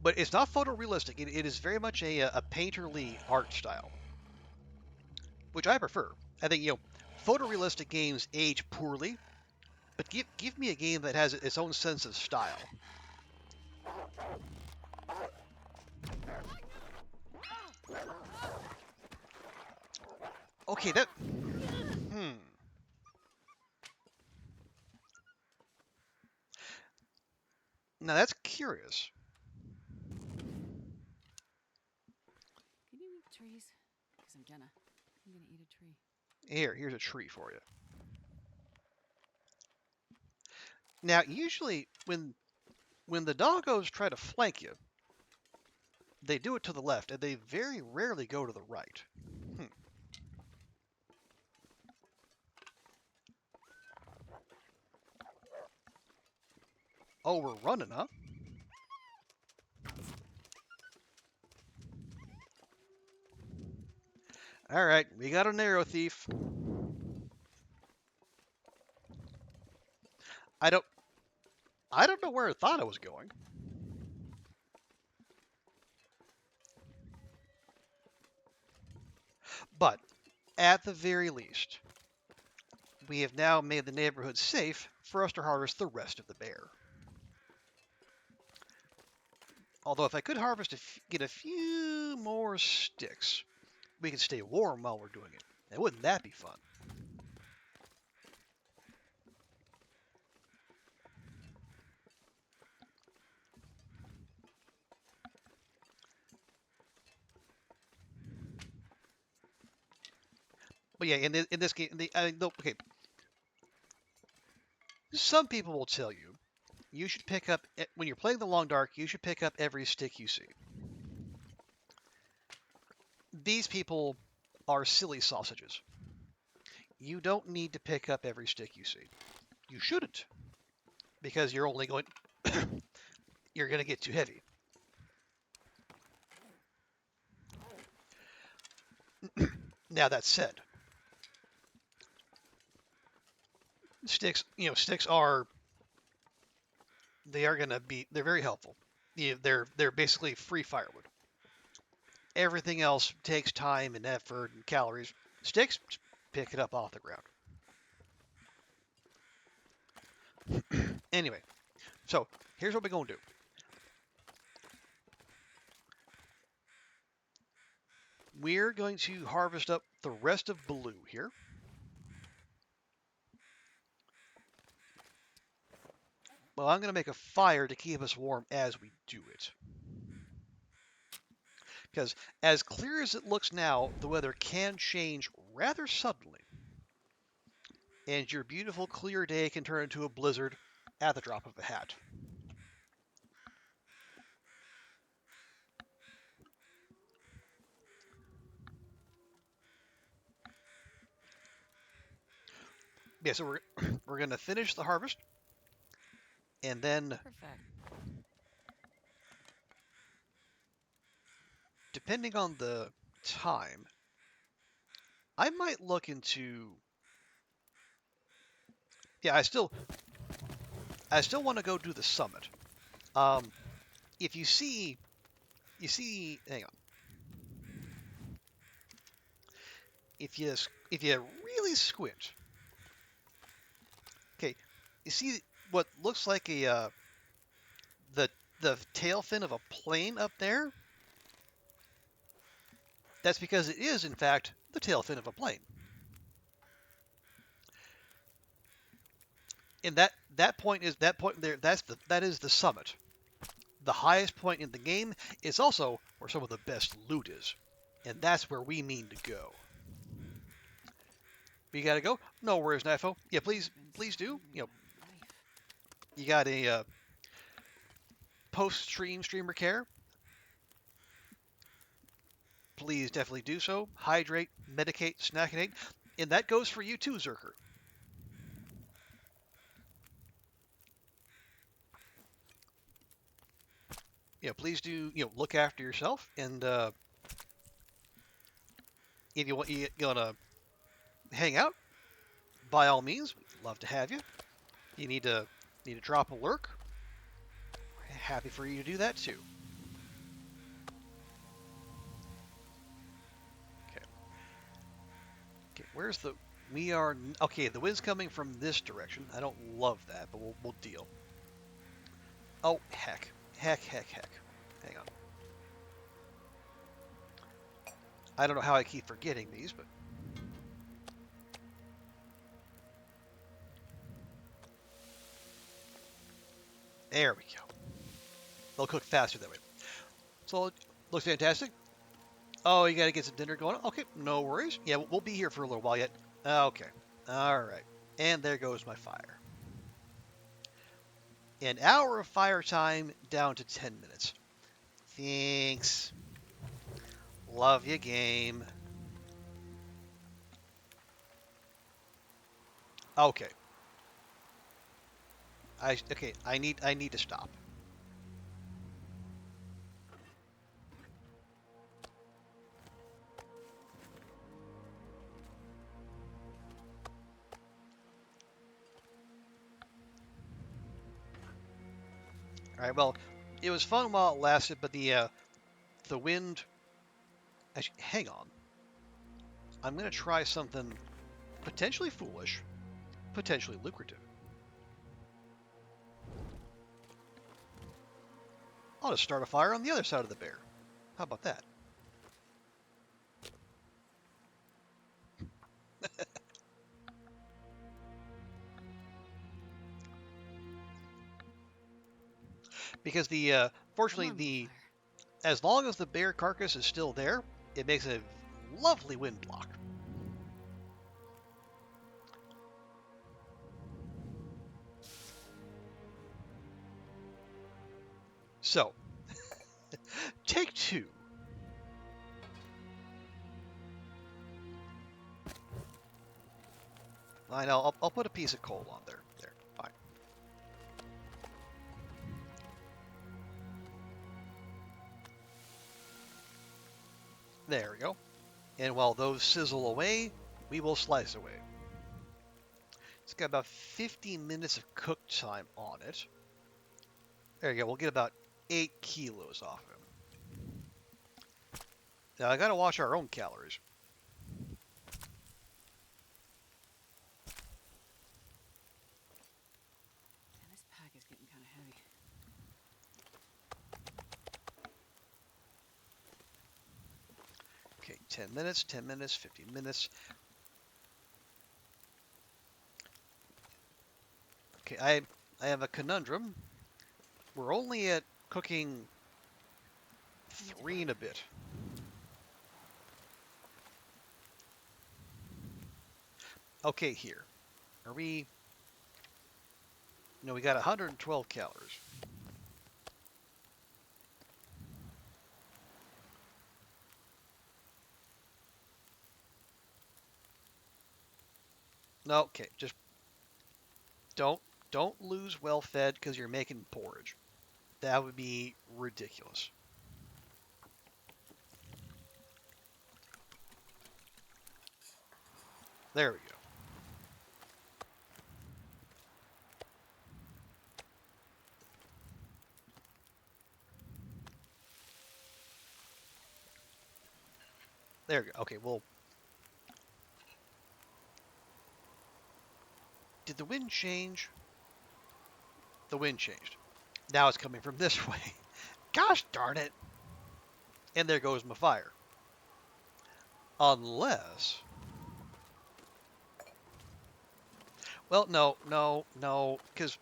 But it's not photorealistic. It is very much a painterly art style, which I prefer. I think photorealistic games age poorly, but give me a game that has its own sense of style. Okay, that. Now that's curious. Can you eat trees? Because I'm gonna eat a tree. Here's a tree for you. Now, usually when the doggos try to flank you, they do it to the left, and they very rarely go to the right. Oh, we're running, huh? All right, we got an arrow thief. I don't know where I thought I was going. But at the very least, we have now made the neighborhood safe for us to harvest the rest of the bear. Although if I could harvest get a few more sticks, we could stay warm while we're doing it. Now, wouldn't that be fun? But yeah, in this game, okay. Some people will tell you should pick up when you're playing the long dark. You should pick up every stick you see. These people are silly sausages. You don't need to pick up every stick you see. You shouldn't, because you're only going you're going to get too heavy. Now that said, sticks are they're very helpful. They're basically free firewood. Everything else takes time and effort and calories. Sticks, pick it up off the ground. Anyway, so here's what we're going to do. We're going to harvest up the rest of blue here. Well, I'm going to make a fire to keep us warm as we do it. Because as clear as it looks now, the weather can change rather suddenly. And your beautiful clear day can turn into a blizzard at the drop of a hat. Yeah, so we're going to finish the harvest. And then, Perfect. depending on the time, I might look into... Yeah, I still want to go do the summit. If you see, hang on. If you really squint, okay, you see what looks like the tail fin of a plane up there? That's because it is, in fact, the tail fin of a plane. And that point there. That is the summit. The highest point in the game is also where some of the best loot is, and that's where we mean to go. We gotta go. No worries, Nifo. Yeah, please do. You know, you got a post-stream streamer care. Please definitely do so. Hydrate, medicate, snackinate, and that goes for you too, Zerker. Please do. Look after yourself, and if you wanna hang out, by all means, we'd love to have you. You need to drop a lurk. Happy for you to do that too. Okay. Okay. Where's the? We are okay. The wind's coming from this direction. I don't love that, but we'll deal. Oh heck. Hang on. I don't know how I keep forgetting these, but there we go. They'll cook faster that way. So it looks fantastic. Oh, you got to get some dinner going. Okay, no worries. Yeah, we'll be here for a little while yet. Okay. All right. And there goes my fire. An hour of fire time down to 10 minutes. Thanks. Love you, game. Okay. I need to stop. All right. Well, it was fun while it lasted, but the wind. Actually, hang on. I'm gonna try something potentially foolish, potentially lucrative. I'll just start a fire on the other side of the bear. How about that? Because fortunately as long as the bear carcass is still there, it makes a lovely wind block. So, take two. I know, I'll put a piece of coal on there. There, fine. There we go. And while those sizzle away, we will slice away. It's got about 50 minutes of cook time on it. There you go, we'll get about 8 kilos off him. Now I gotta watch our own calories. Man, this pack is getting kind of heavy. Okay, 10 minutes, 10 minutes, 15 minutes. Okay, I have a conundrum. We're only at cooking 3 and a bit. Okay, here. Are we... No, we got 112 calories. No, okay, just don't lose well fed because you're making porridge. That would be ridiculous. There we go. There we go. Okay, well... Did the wind change? The wind changed. Now it's coming from this way. Gosh darn it! And there goes my fire. Unless... Well, no, because...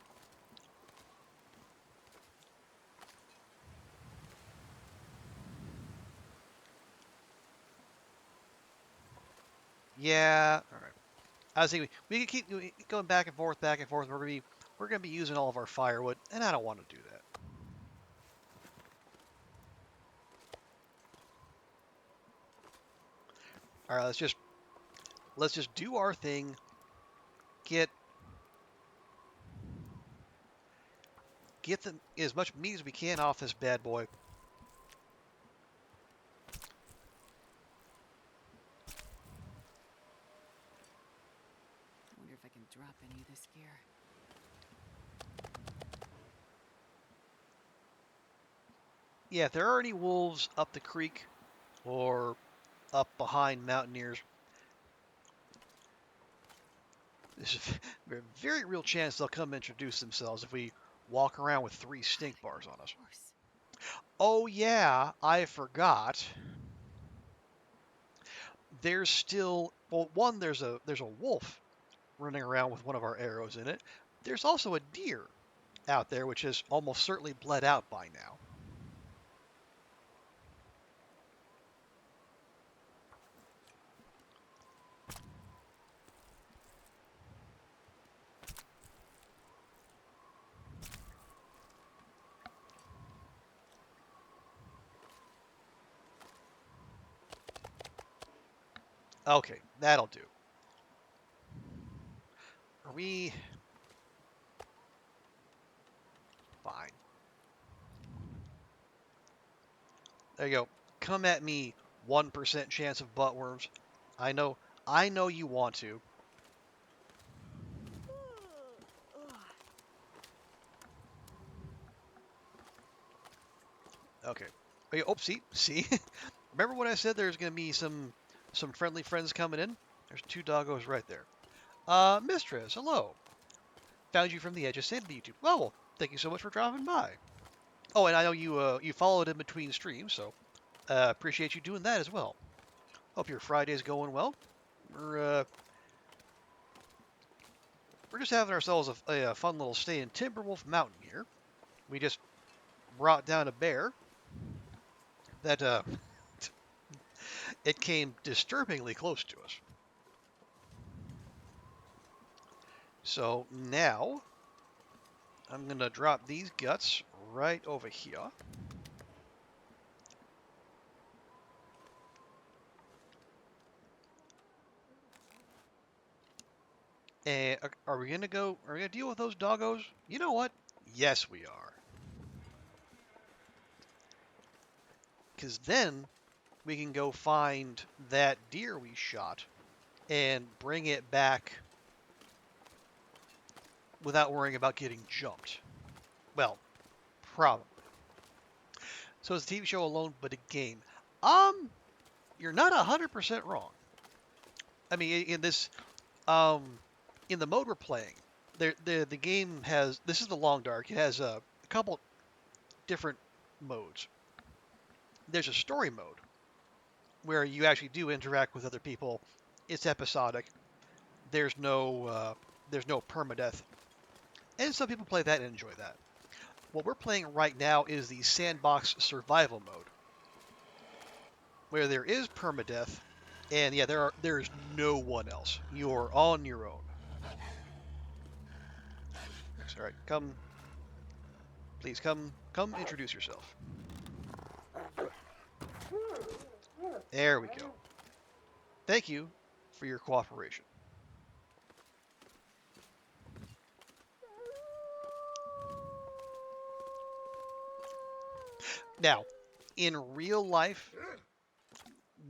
Yeah, alright. I was thinking we could keep going back and forth, back and forth. We're gonna be using all of our firewood, and I don't want to do that. All right, let's just do our thing. Get as much meat as we can off this bad boy. I wonder if I can drop any of this gear. Yeah, if there are any wolves up the creek or up behind Mountaineers, there's a very real chance they'll come introduce themselves if we walk around with 3 stink bars on us. Oh yeah, I forgot. There's still, well, one, there's a wolf running around with one of our arrows in it. There's also a deer out there, which has almost certainly bled out by now. Okay, that'll do. Are we... Fine. There you go. Come at me, 1% chance of buttworms. I know you want to. Okay. Oh, see? Remember when I said there's going to be some friendly friends coming in? There's 2 doggos right there. Mistress, hello. Found you from the edge of Sanity YouTube. Well, thank you so much for dropping by. Oh, and I know you followed in between streams, so appreciate you doing that as well. Hope your Friday's going well. We're just having ourselves a fun little stay in Timberwolf Mountain here. We just brought down a bear that it came disturbingly close to us. So now I'm going to drop these guts right over here. And are we going to deal with those doggos? You know what? Yes, we are. Because then we can go find that deer we shot and bring it back without worrying about getting jumped. Well, probably. So it's a TV show alone, but a game. You're not 100% wrong. I mean, in this, in the mode we're playing, the game has, this is the Long Dark. It has a couple different modes. There's a story mode where you actually do interact with other people. It's episodic. There's no permadeath. And some people play that and enjoy that. What we're playing right now is the sandbox survival mode, where there is permadeath, and yeah, there is no one else. You're on your own. All right, please come introduce yourself. There we go. Thank you for your cooperation. Now, in real life,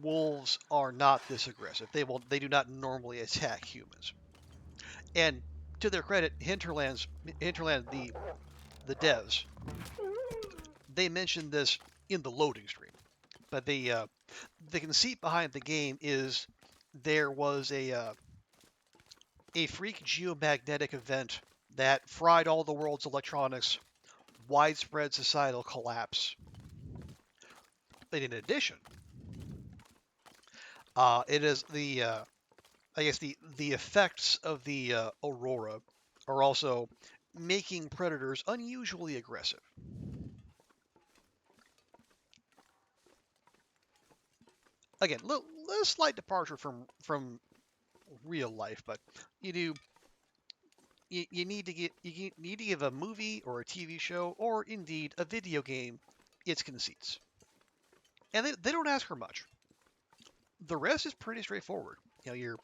wolves are not this aggressive. They do not normally attack humans. And to their credit, Hinterland, the devs, they mentioned this in the loading stream. But the conceit behind the game is there was a freak geomagnetic event that fried all the world's electronics, widespread societal collapse. But in addition, It is the I guess the effects of the aurora are also making predators unusually aggressive. Again, a slight departure from real life, but you do you need to need to give a movie or a TV show or indeed a video game its conceits, and they don't ask for much. The rest is pretty straightforward. You know,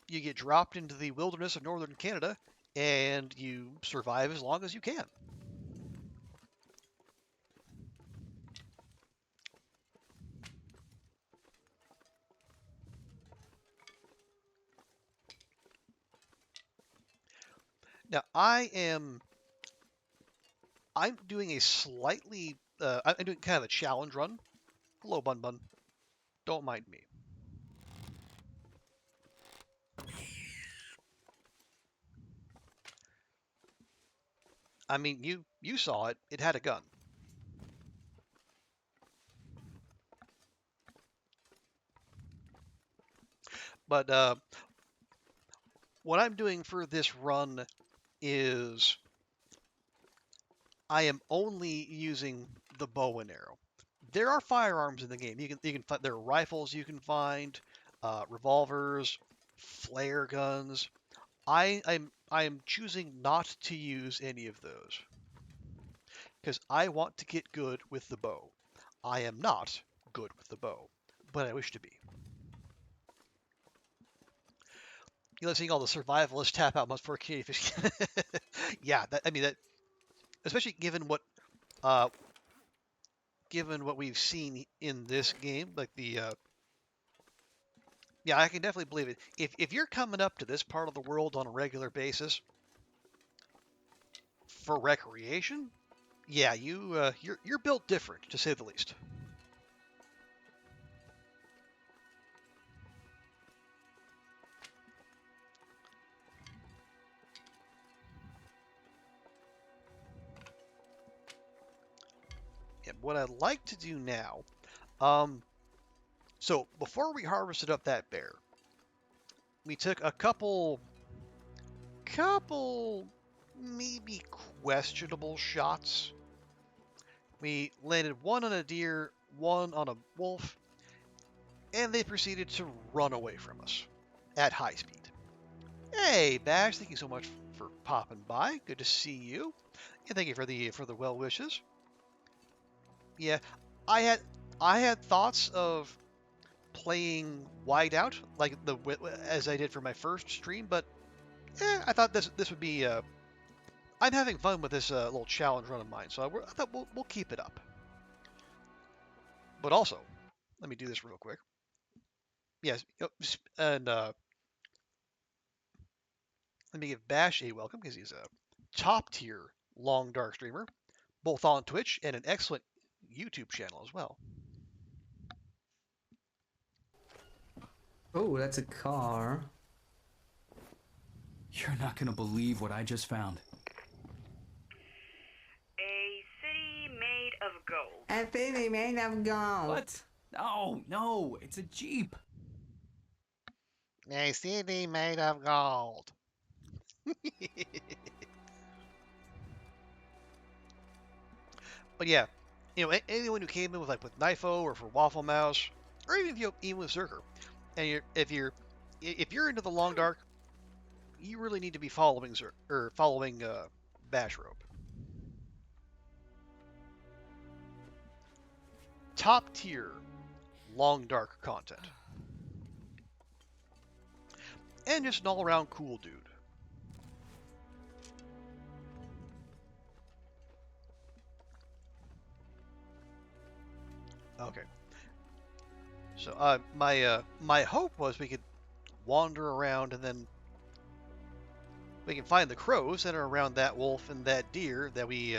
you get dropped into the wilderness of northern Canada, and you survive as long as you can. Now, I'm doing a slightly I'm doing kind of a challenge run. Hello, Bun Bun. Don't mind me. I mean, you saw it. It had a gun. But what I'm doing for this run is I am only using the bow and arrow. There are firearms in the game. You can find there are rifles you can find, revolvers, flare guns. I'm choosing not to use any of those because I want to get good with the bow. I am not good with the bow, but I wish to be. You know, seeing all the survivalists tap out most for kitty fish. Yeah, I mean that, especially uh, given what we've seen in this game, like the yeah, I can definitely believe it. If you're coming up to this part of the world on a regular basis for recreation, yeah, you're built different to say the least. Yeah, what I'd like to do now, so before we harvested up that bear, we took a couple maybe questionable shots. We landed one on a deer, one on a wolf, and they proceeded to run away from us at high speed. Hey, Bash, thank you so much for popping by. Good to see you, and thank you for the well wishes. Yeah, I had I had thoughts of playing whiteout like as I did for my first stream, but I thought this would be. I'm having fun with this little challenge run of mine, so I thought we'll keep it up. But also, let me do this real quick. Yes, and let me give Bash a welcome because he's a top tier long dark streamer, both on Twitch and an excellent YouTube channel as well. Oh, that's a car. You're not gonna believe what I just found. A city made of gold. I think they made of gold. What? No, it's a Jeep. A city made of gold. But yeah, you know, anyone who came in with like with Knifo or for Waffle Mouse, or even with Zerker, and if you're into the long dark, you really need to be following Bash Rope. Top tier long dark content, and just an all around cool dude. Okay. So my hope was we could wander around and then we can find the crows that are around that wolf and that deer that we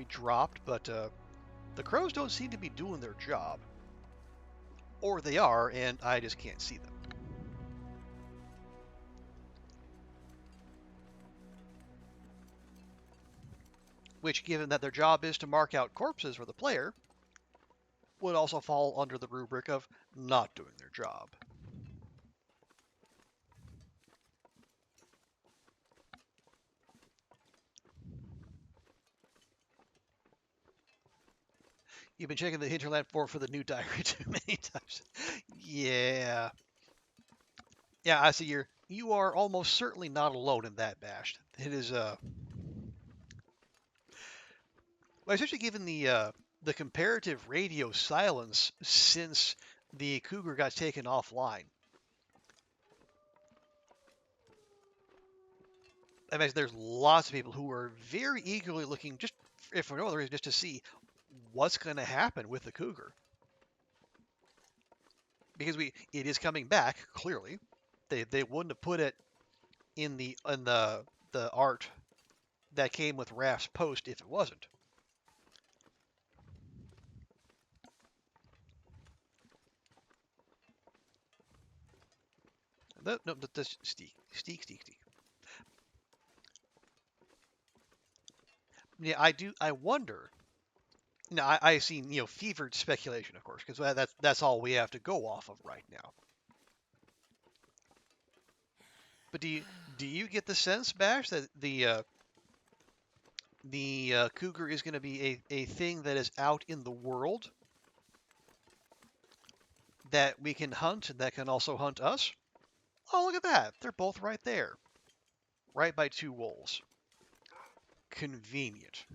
dropped, but the crows don't seem to be doing their job, or they are, and I just can't see them. Which, given that their job is to mark out corpses for the player, would also fall under the rubric of not doing their job. You've been checking the hinterland for the new diary too many times. Yeah. Yeah, I see you are almost certainly not alone in that, Bashed. It is well, especially given the comparative radio silence since the cougar got taken offline. I imagine there's lots of people who are very eagerly looking, just if for no other reason, just to see what's going to happen with the cougar, because it is coming back clearly. They wouldn't have put it in the art that came with Raph's post if it wasn't. No, that's Steak. Yeah, I wonder. Now, I seen fevered speculation, of course, because that's all we have to go off of right now. But do you get the sense, Bash, that the cougar is going to be a thing that is out in the world that we can hunt and that can also hunt us? Oh, look at that! They're both right there, right by two wolves. Convenient.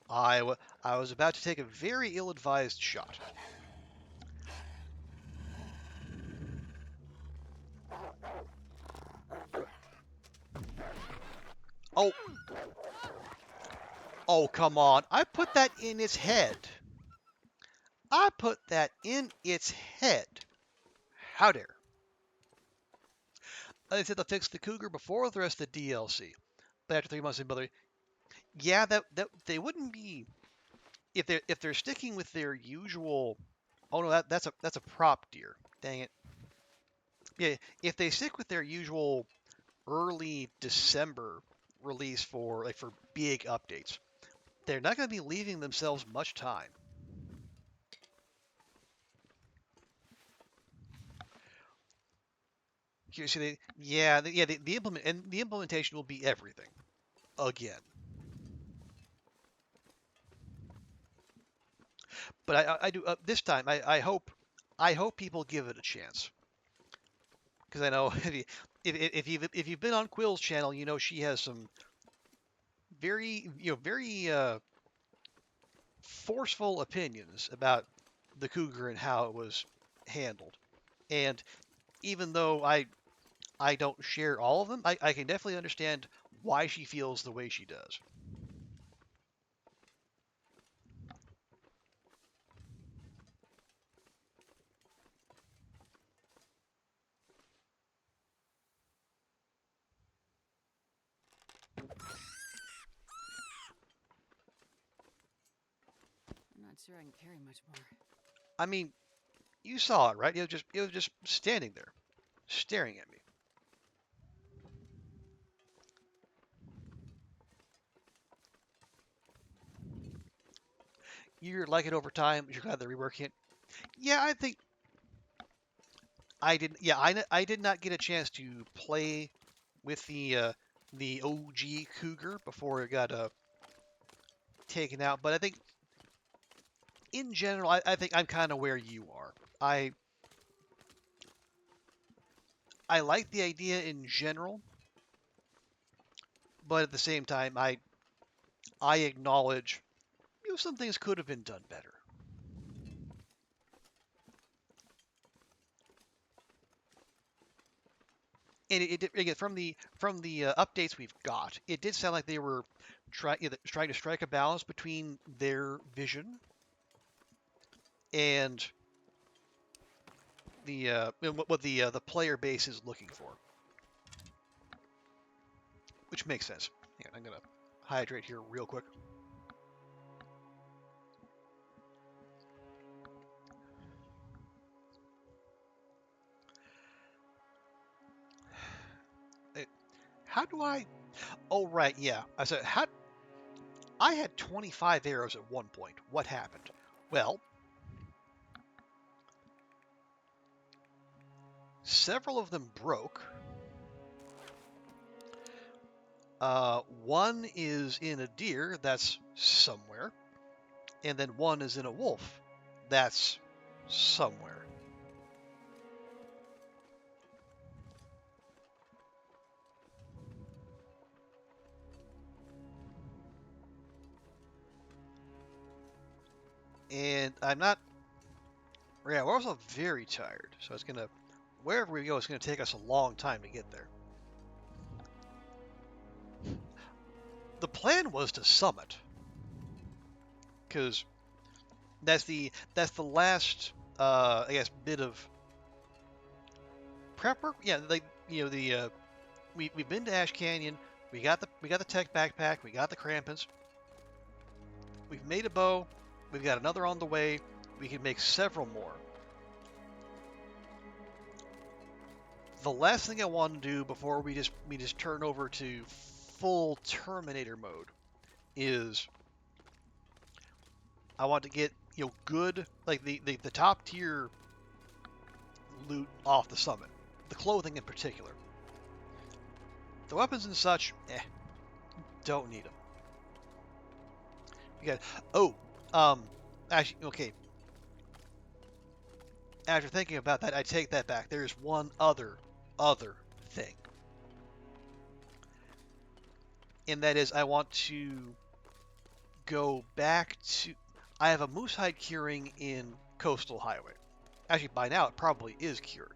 Oh, I was about to take a very ill-advised shot. Oh. Oh, come on. I put that in its head. I put that in its head. How dare. They said they'll fix the cougar before the rest of the DLC. But after 3 months in brother, yeah, that they wouldn't be if they're sticking with their usual. Oh no, that's a prop deer. Dang it. Yeah, if they stick with their usual early December release for big updates, they're not going to be leaving themselves much time. You see, the implementation will be everything again. But I do this time. I hope people give it a chance, because I know if you've been on Quill's channel, you know she has some very forceful opinions about the cougar and how it was handled. And even though I don't share all of them, I can definitely understand why she feels the way she does. I'm not sure I can carry much more. I mean, you saw it, right? It was just standing there, staring at me. You're like it over time, but you're glad they're reworking it. Yeah, I think I did. Yeah, I did not get a chance to play with the OG Cougar before it got taken out, but I think in general, I think I'm kind of where you are. I like the idea in general, but at the same time, I acknowledge some things could have been done better. And again, from the updates we've got, it did sound like they were trying to strike a balance between their vision and what the player base is looking for, which makes sense. Hang on, I'm gonna hydrate here real quick. do I? Oh, right, yeah. I said, how? I had 25 arrows at one point. What happened? Well, several of them broke. One is in a deer, that's somewhere. And then one is in a wolf, that's somewhere. And I'm not... Yeah, we're also very tired, so it's going to... Wherever we go, it's going to take us a long time to get there. The plan was to summit, because that's the last I guess bit of prep work. Yeah, like we've been to Ash Canyon. We got the tech backpack. We got the crampons. We've made a bow. We've got another on the way. We can make several more. The last thing I want to do before we just turn over to full Terminator mode is I want to get good, like the top tier loot off the summit, the clothing in particular. The weapons and such, don't need them. We got actually okay. After thinking about that, I take that back. There is one other thing, and that is I want to go back to. I have a moose hide curing in Coastal Highway. Actually, by now it probably is cured.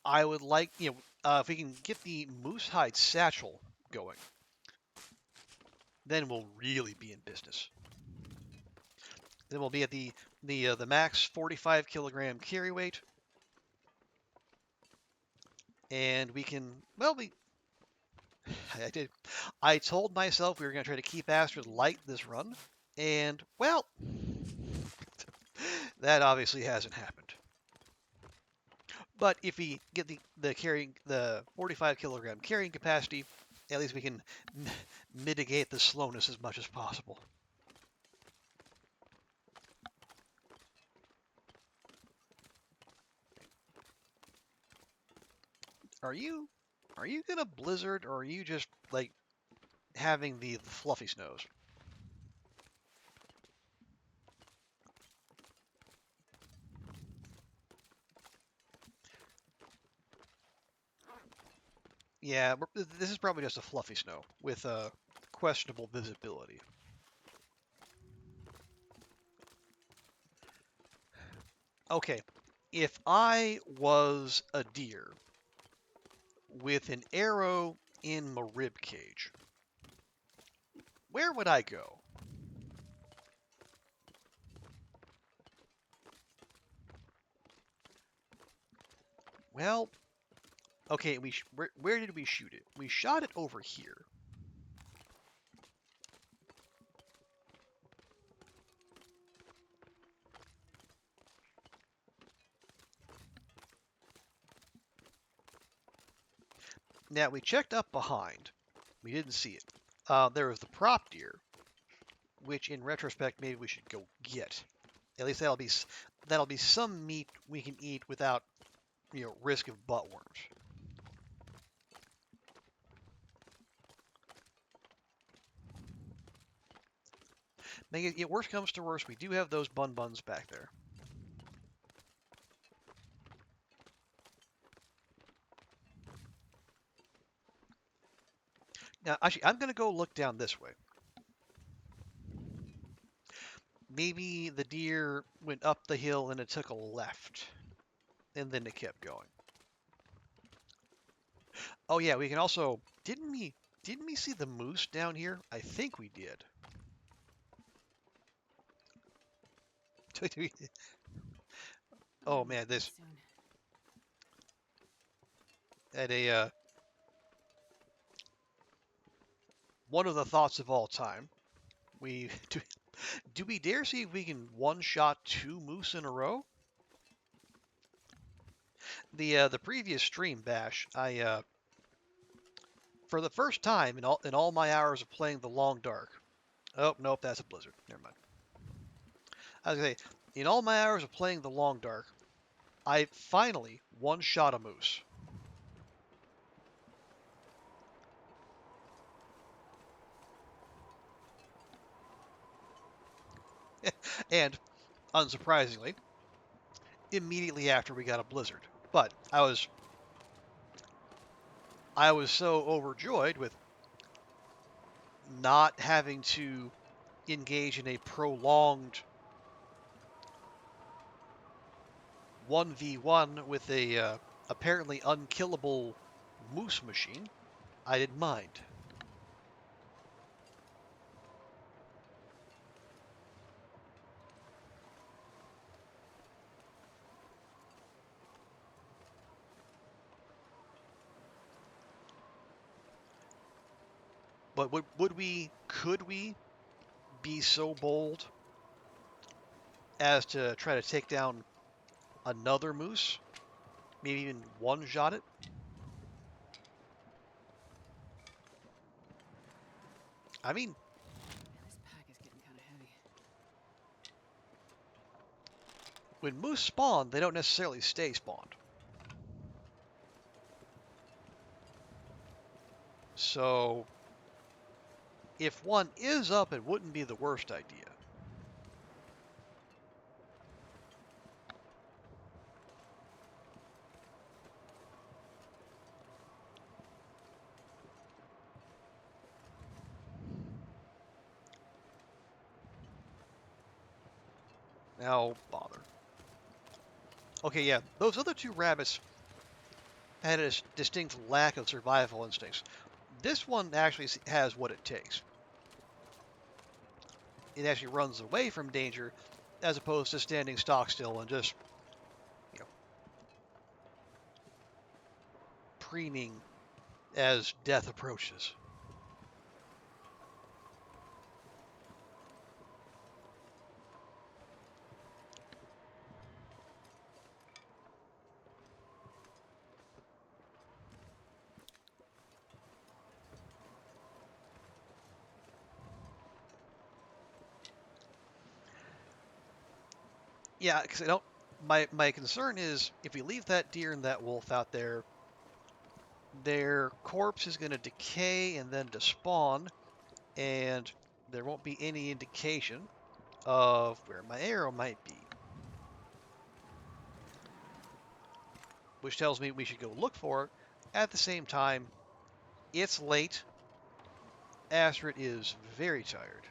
I would like, if we can get the moose hide satchel going, then we'll really be in business. Then we'll be at the max 45 kilogram carry weight, and we can, well, I told myself we were going to try to keep Astrid light this run, and, well, that obviously hasn't happened. But if we get the 45 kilogram carrying capacity, at least we can mitigate the slowness as much as possible. Are you gonna blizzard, or are you just like having the fluffy snows? Yeah, this is probably just a fluffy snow with questionable visibility. Okay, if I was a deer with an arrow in my rib cage, where would I go? Well, okay, where did we shoot it? We shot it over here. Now, we checked up behind. We didn't see it. There was the prop deer, which in retrospect maybe we should go get. At least that'll be some meat we can eat without, risk of butt worms. Make it worst comes to worst, we do have those buns back there. Now, actually, I'm going to go look down this way. Maybe the deer went up the hill and it took a left, and then it kept going. Oh yeah, we can also... Didn't we see the moose down here? I think we did. Oh man, this... At a... one of the thoughts of all time. Do we dare see if we can one-shot 2 moose in a row? The previous stream bash, I for the first time in all my hours of playing the Long Dark. Oh nope, that's a blizzard. Never mind. I was gonna say, in all my hours of playing the Long Dark, I finally one-shot a moose. And unsurprisingly, immediately after we got a blizzard. But I was so overjoyed with not having to engage in a prolonged 1v1 with a apparently unkillable moose machine. I didn't mind. But could we be so bold as to try to take down another moose? Maybe even one-shot it? I mean, Man, this pack is getting kind of heavy. when moose spawn, they don't necessarily stay spawned. So, if one is up, it wouldn't be the worst idea. Now, bother. Okay, yeah, those other 2 rabbits had a distinct lack of survival instincts. This one actually has what it takes. It actually runs away from danger as opposed to standing stock still and just, you know, preening as death approaches. Yeah, because I don't. My concern is if we leave that deer and that wolf out there, their corpse is going to decay and then despawn, and there won't be any indication of where my arrow might be. Which tells me we should go look for it. At the same time, it's late. Astrid is very tired,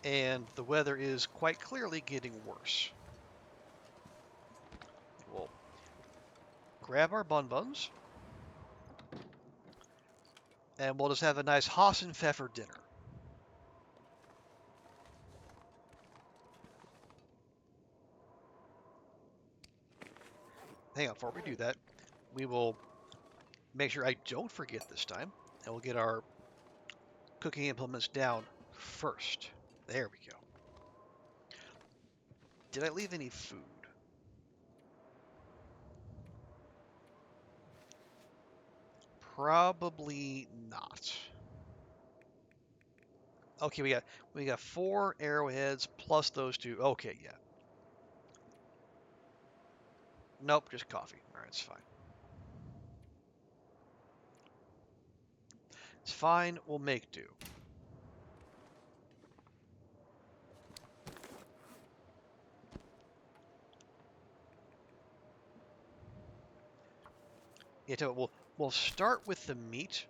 and the weather is quite clearly getting worse. We'll grab our bun-buns, and we'll just have a nice Hassenpfeffer dinner. Hang on, before we do that, we will make sure I don't forget this time, and we'll get our cooking implements down first. There we go. Did I leave any food? Probably not. Okay, we got 4 arrowheads plus those 2. Okay, yeah. Nope, just coffee. All right, it's fine. It's fine. We'll make do. Yeah, we'll start with the meat,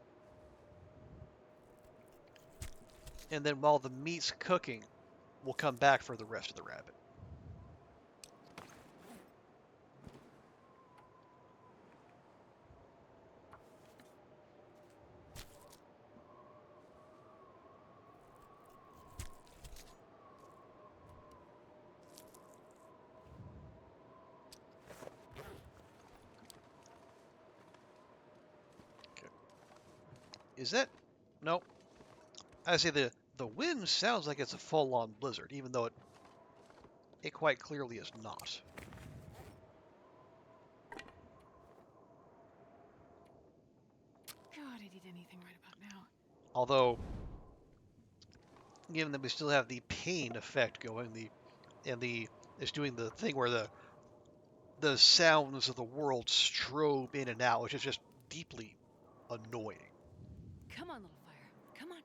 and then while the meat's cooking, we'll come back for the rest of the rabbit. Okay. Is that? Nope. I say the The wind sounds like it's a full-on blizzard, even though it quite clearly is not. God, I'd eat anything right about now. Although, given that we still have the pain effect going, it's doing the thing where the sounds of the world strobe in and out, which is just deeply annoying. Come on, little fire. Come on.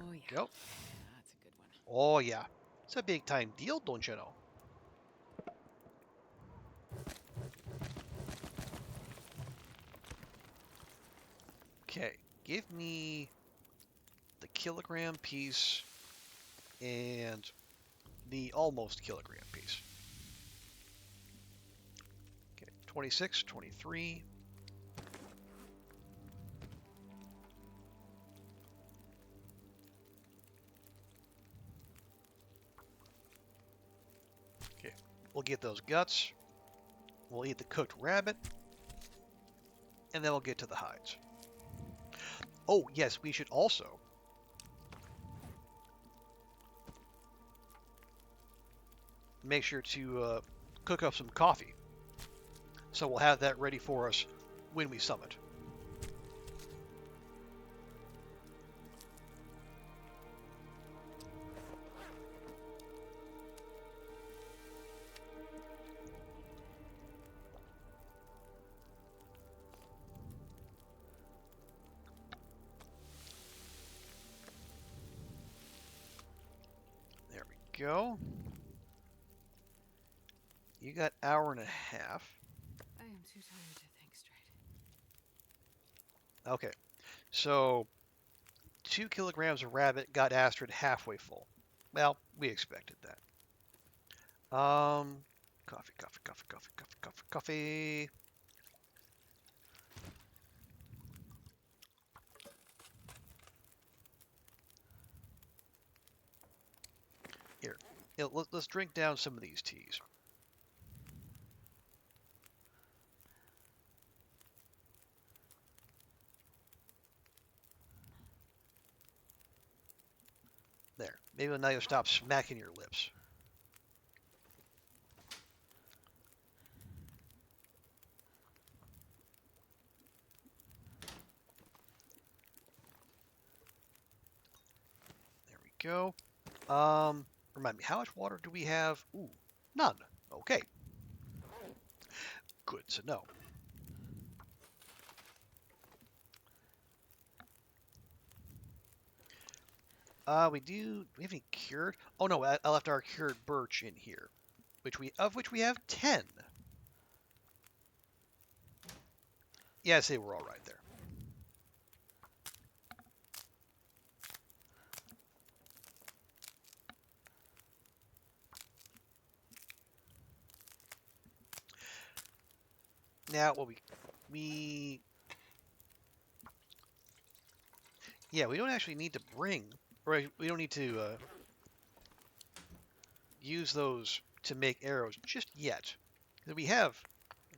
Oh, yeah. Go. That's a good one. Oh yeah, it's a big time deal, don't you know? Okay, give me the kilogram piece and the almost kilogram piece. Okay, 26, 23. Okay, we'll get those guts. We'll eat the cooked rabbit. And then we'll get to the hides. Oh, yes, we should also make sure to cook up some coffee. So we'll have that ready for us when we summit. There we go. You got hour and a half. I am too tired to think straight. Okay, so 2 kilograms of rabbit got Astrid halfway full. Well, we expected that. Coffee, coffee, coffee, coffee, coffee, coffee, coffee. Here, let's drink down some of these teas. There. Maybe now you'll stop smacking your lips. There we go. Remind me, how much water do we have? Ooh, none. Okay. Good to know. Do we have any cured? Oh no, I left our cured birch in here, of which we have 10. Yeah, I say we're all right there. Now, what we yeah, we don't actually need to bring, or we don't need to use those to make arrows just yet. We have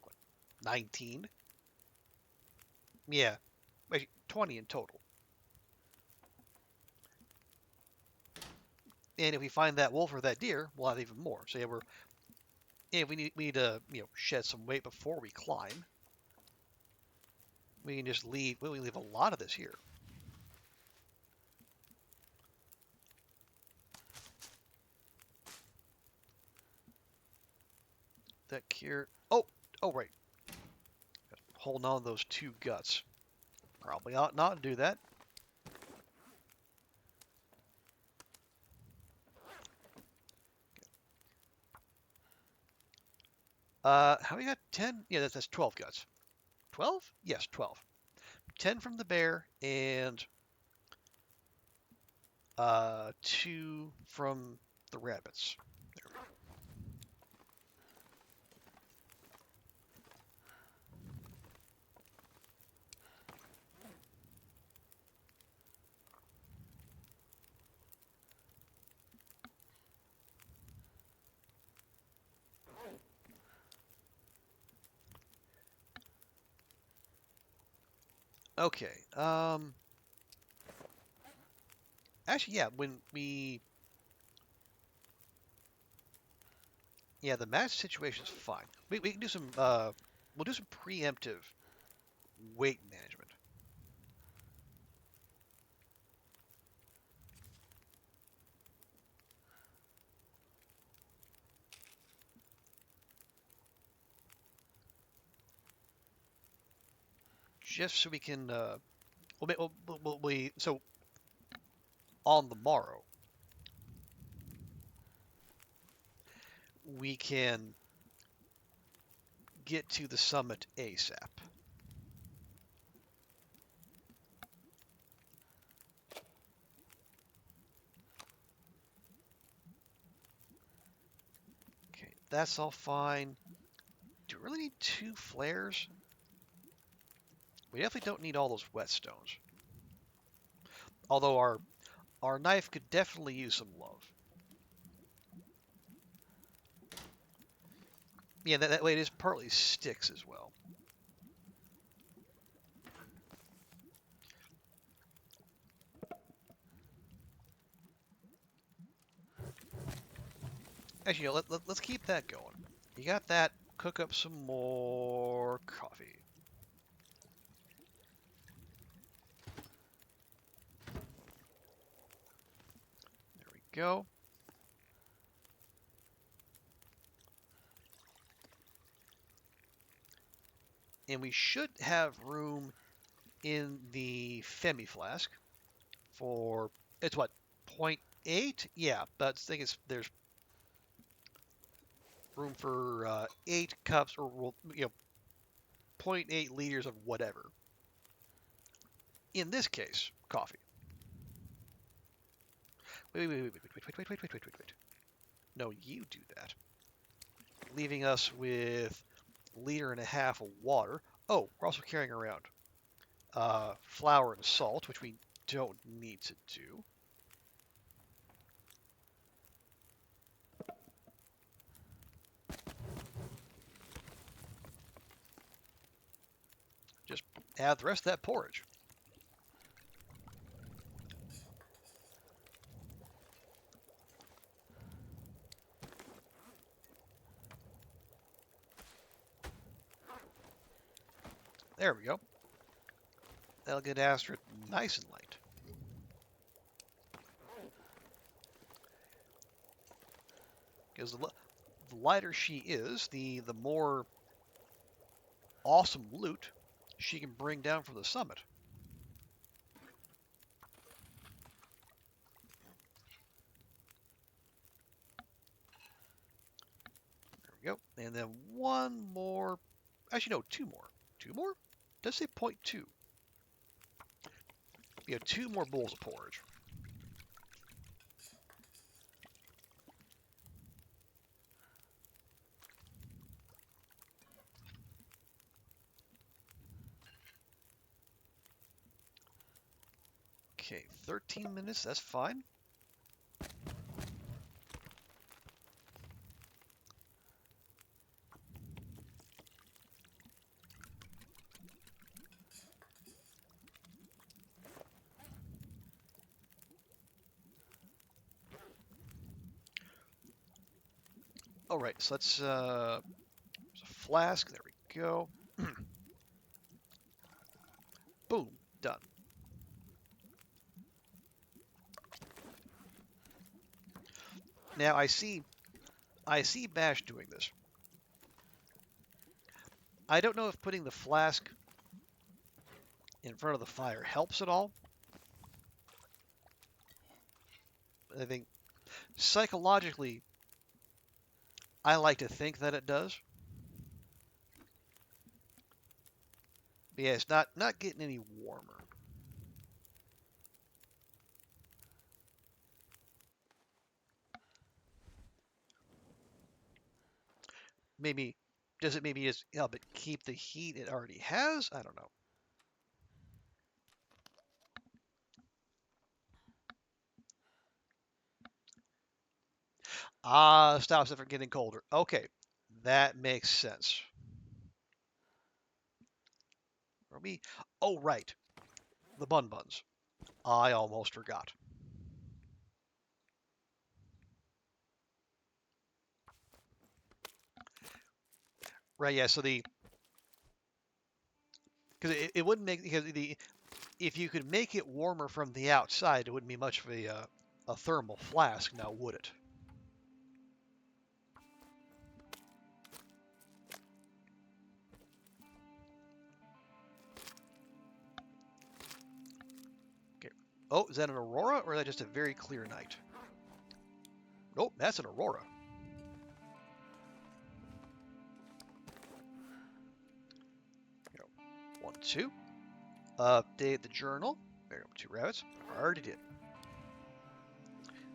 what, 19. Yeah, wait, 20 in total. And if we find that wolf or that deer, we'll have even more. So yeah, we need to shed some weight before we climb. We can just leave. We leave a lot of this here. That cured. Oh, right. Holding on to those 2 guts. Probably ought not to do that. How we got 10? Yeah, that's 12 guts. 12? Yes, 12. 10 from the bear and 2 from the rabbits. There. Okay. Actually, yeah. Yeah, the match situation is fine. We can do some. We'll do some preemptive weight management. Just so we can. So on the morrow, we can get to the summit ASAP. Okay, that's all fine. Do we really need 2 flares? We definitely don't need all those whetstones. Although our knife could definitely use some love. Yeah, that way it is partly sticks as well. Actually, you know, let's keep that going. You got that. Cook up some more coffee. There we go. And we should have room in the Femi flask for, it's what, 0.8? Yeah, but I think there's room for 8 cups, or, well, you know, 0.8 liters of whatever. In this case, coffee. Wait. No, you do that. Leaving us with 1.5 liters of water. Oh, we're also carrying around flour and salt, which we don't need to do. Just add the rest of that porridge. There we go. That'll get Astrid nice and light. Because the lighter she is, the more awesome loot she can bring down from the summit. There we go. And then one more. Actually, no, 2 more. 2 more? Does say 0.2. We have 2 more bowls of porridge. Okay, 13 minutes, that's fine. All right, so let's there's a flask. There we go. Boom, done. Now I see Bash doing this. I don't know if putting the flask in front of the fire helps at all. I think psychologically, I like to think that it does. But yeah, it's not getting any warmer. Maybe, does it maybe just help it keep the heat it already has? I don't know. Ah, stops it from getting colder. Okay, that makes sense. Are we? Oh, right. the bun buns. I almost forgot. Right, yeah, so because it wouldn't make, because if you could make it warmer from the outside, it wouldn't be much of a thermal flask now, would it? Okay. Oh, is that an aurora, or is that just a very clear night? Nope, that's an aurora. Here, 1, 2. Update the journal. There go, 2 rabbits. Already did.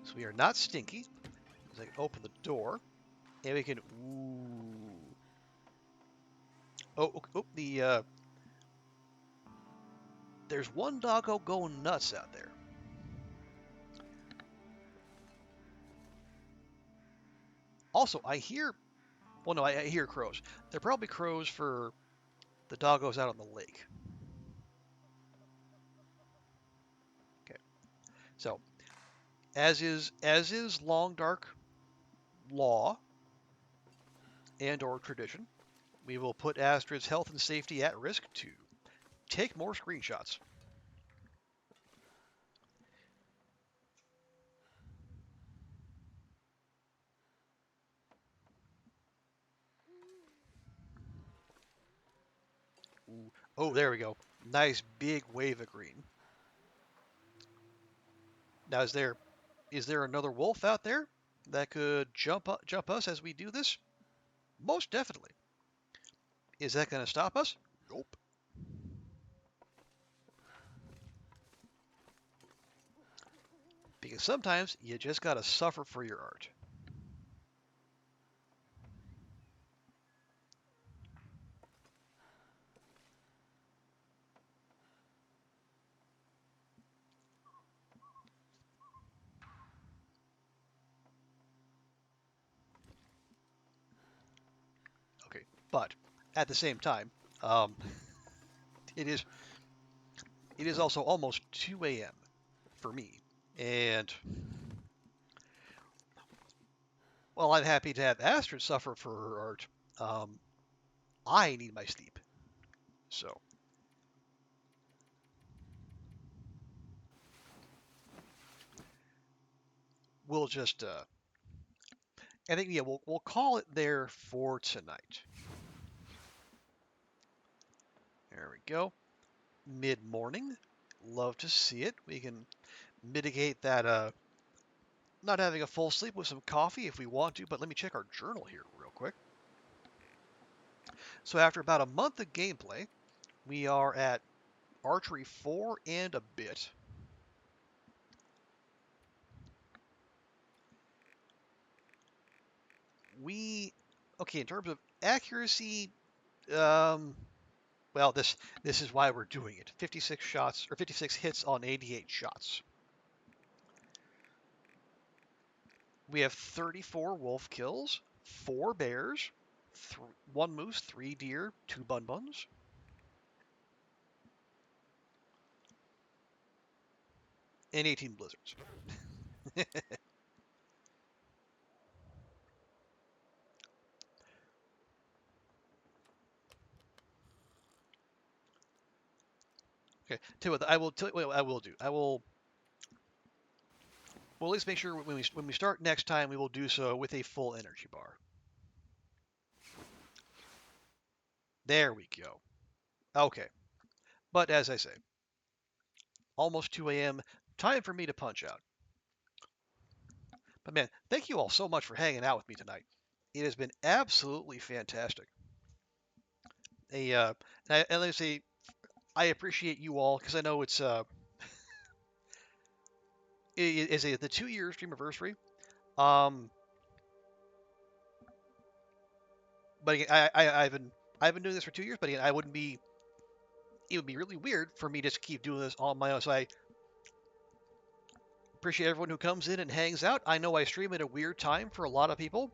So we are not stinky. So I can open the door, and we can. Ooh. Oh, there's one doggo going nuts out there. Also, I hear. Well, no, I hear crows. They're probably crows for the doggos out on the lake. Okay. So, as is long dark law and/or tradition, we will put Astrid's health and safety at risk to take more screenshots. Ooh. Oh, there we go. Nice big wave of green. Now, is there another wolf out there that could jump us as we do this? Most definitely. Is that going to stop us? Nope. Because sometimes you just got to suffer for your art. Okay, but at the same time, it is also almost 2 a.m. for me, and while I'm happy to have Astrid suffer for her art, I need my sleep. So we'll just, I think, yeah, we'll call it there for tonight. There we go. Mid-morning. Love to see it. We can mitigate that not having a full sleep with some coffee if we want to, but let me check our journal here real quick. So after about a month of gameplay, we are at Archery 4 and a bit. Okay, in terms of accuracy, well, this is why we're doing it. 56 shots, or 56 hits on 88 shots. We have 34 wolf kills, 4 bears, 1 moose, 3 deer, 2 bun buns. And 18 blizzards. Okay, tell you what, I will tell you what I will do. We'll at least make sure when we start next time, we will do so with a full energy bar. There we go. Okay. But as I say, almost 2 a.m., time for me to punch out. But man, thank you all so much for hanging out with me tonight. It has been absolutely fantastic. And let me say, I appreciate you all because I know it's the 2-year stream anniversary. But again, I've been doing this for 2 years. But again, it would be really weird for me to just keep doing this on my own. So I appreciate everyone who comes in and hangs out. I know I stream at a weird time for a lot of people.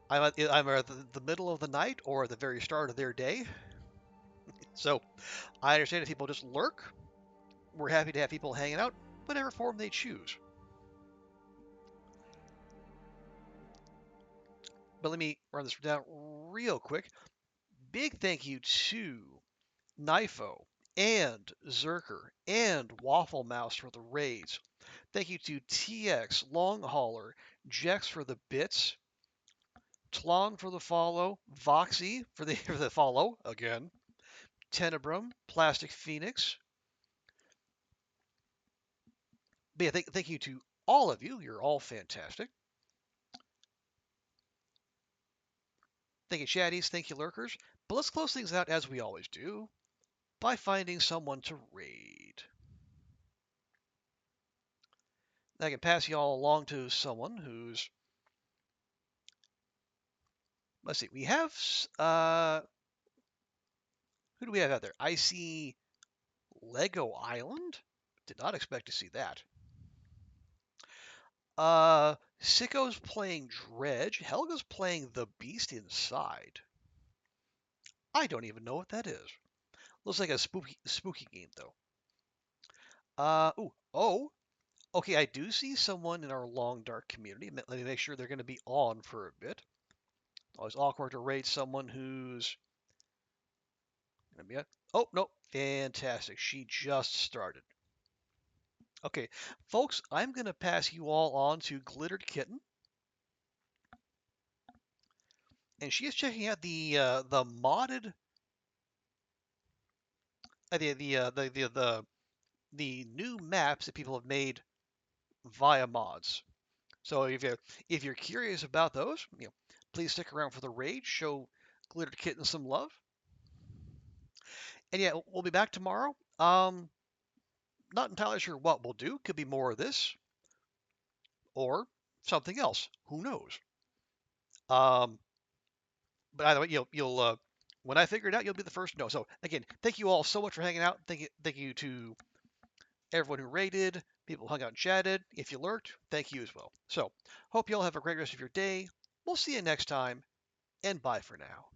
I'm at the middle of the night or at the very start of their day. So I understand if people just lurk. We're happy to have people hanging out, whatever form they choose. But let me run this down real quick. Big thank you to Knifo and Zerker and Waffle Mouse for the raids. Thank you to TX, Long Hauler, Jex for the bits, Tlon for the follow, Voxy for the, for the follow again, Tenebrum, Plastic Phoenix. But yeah, thank you to all of you. You're all fantastic. Thank you, chatties. Thank you, lurkers. But let's close things out as we always do by finding someone to raid. I can pass you all along to someone who's. Let's see. We have. Who do we have out there? I see Lego Island. Did not expect to see that. Sicko's playing Dredge. Helga's playing The Beast Inside. I don't even know what that is. Looks like a spooky game though. Okay, I do see someone in our long dark community. Let me make sure they're going to be on for a bit. Always awkward to raid someone who's going to be on. Oh, no, fantastic. She just started. Okay, folks, I'm going to pass you all on to Glittered Kitten. And she is checking out the modded the new maps that people have made via mods. So if you're curious about those, please stick around for the raid. Show Glittered Kitten some love. And yeah, we'll be back tomorrow. Not entirely sure what we'll do. Could be more of this or something else. Who knows? But either way, you'll when I figure it out, you'll be the first to know. So again, thank you all so much for hanging out. Thank you to everyone who raided, people who hung out and chatted. If you lurked, thank you as well. So hope you all have a great rest of your day. We'll see you next time, and bye for now.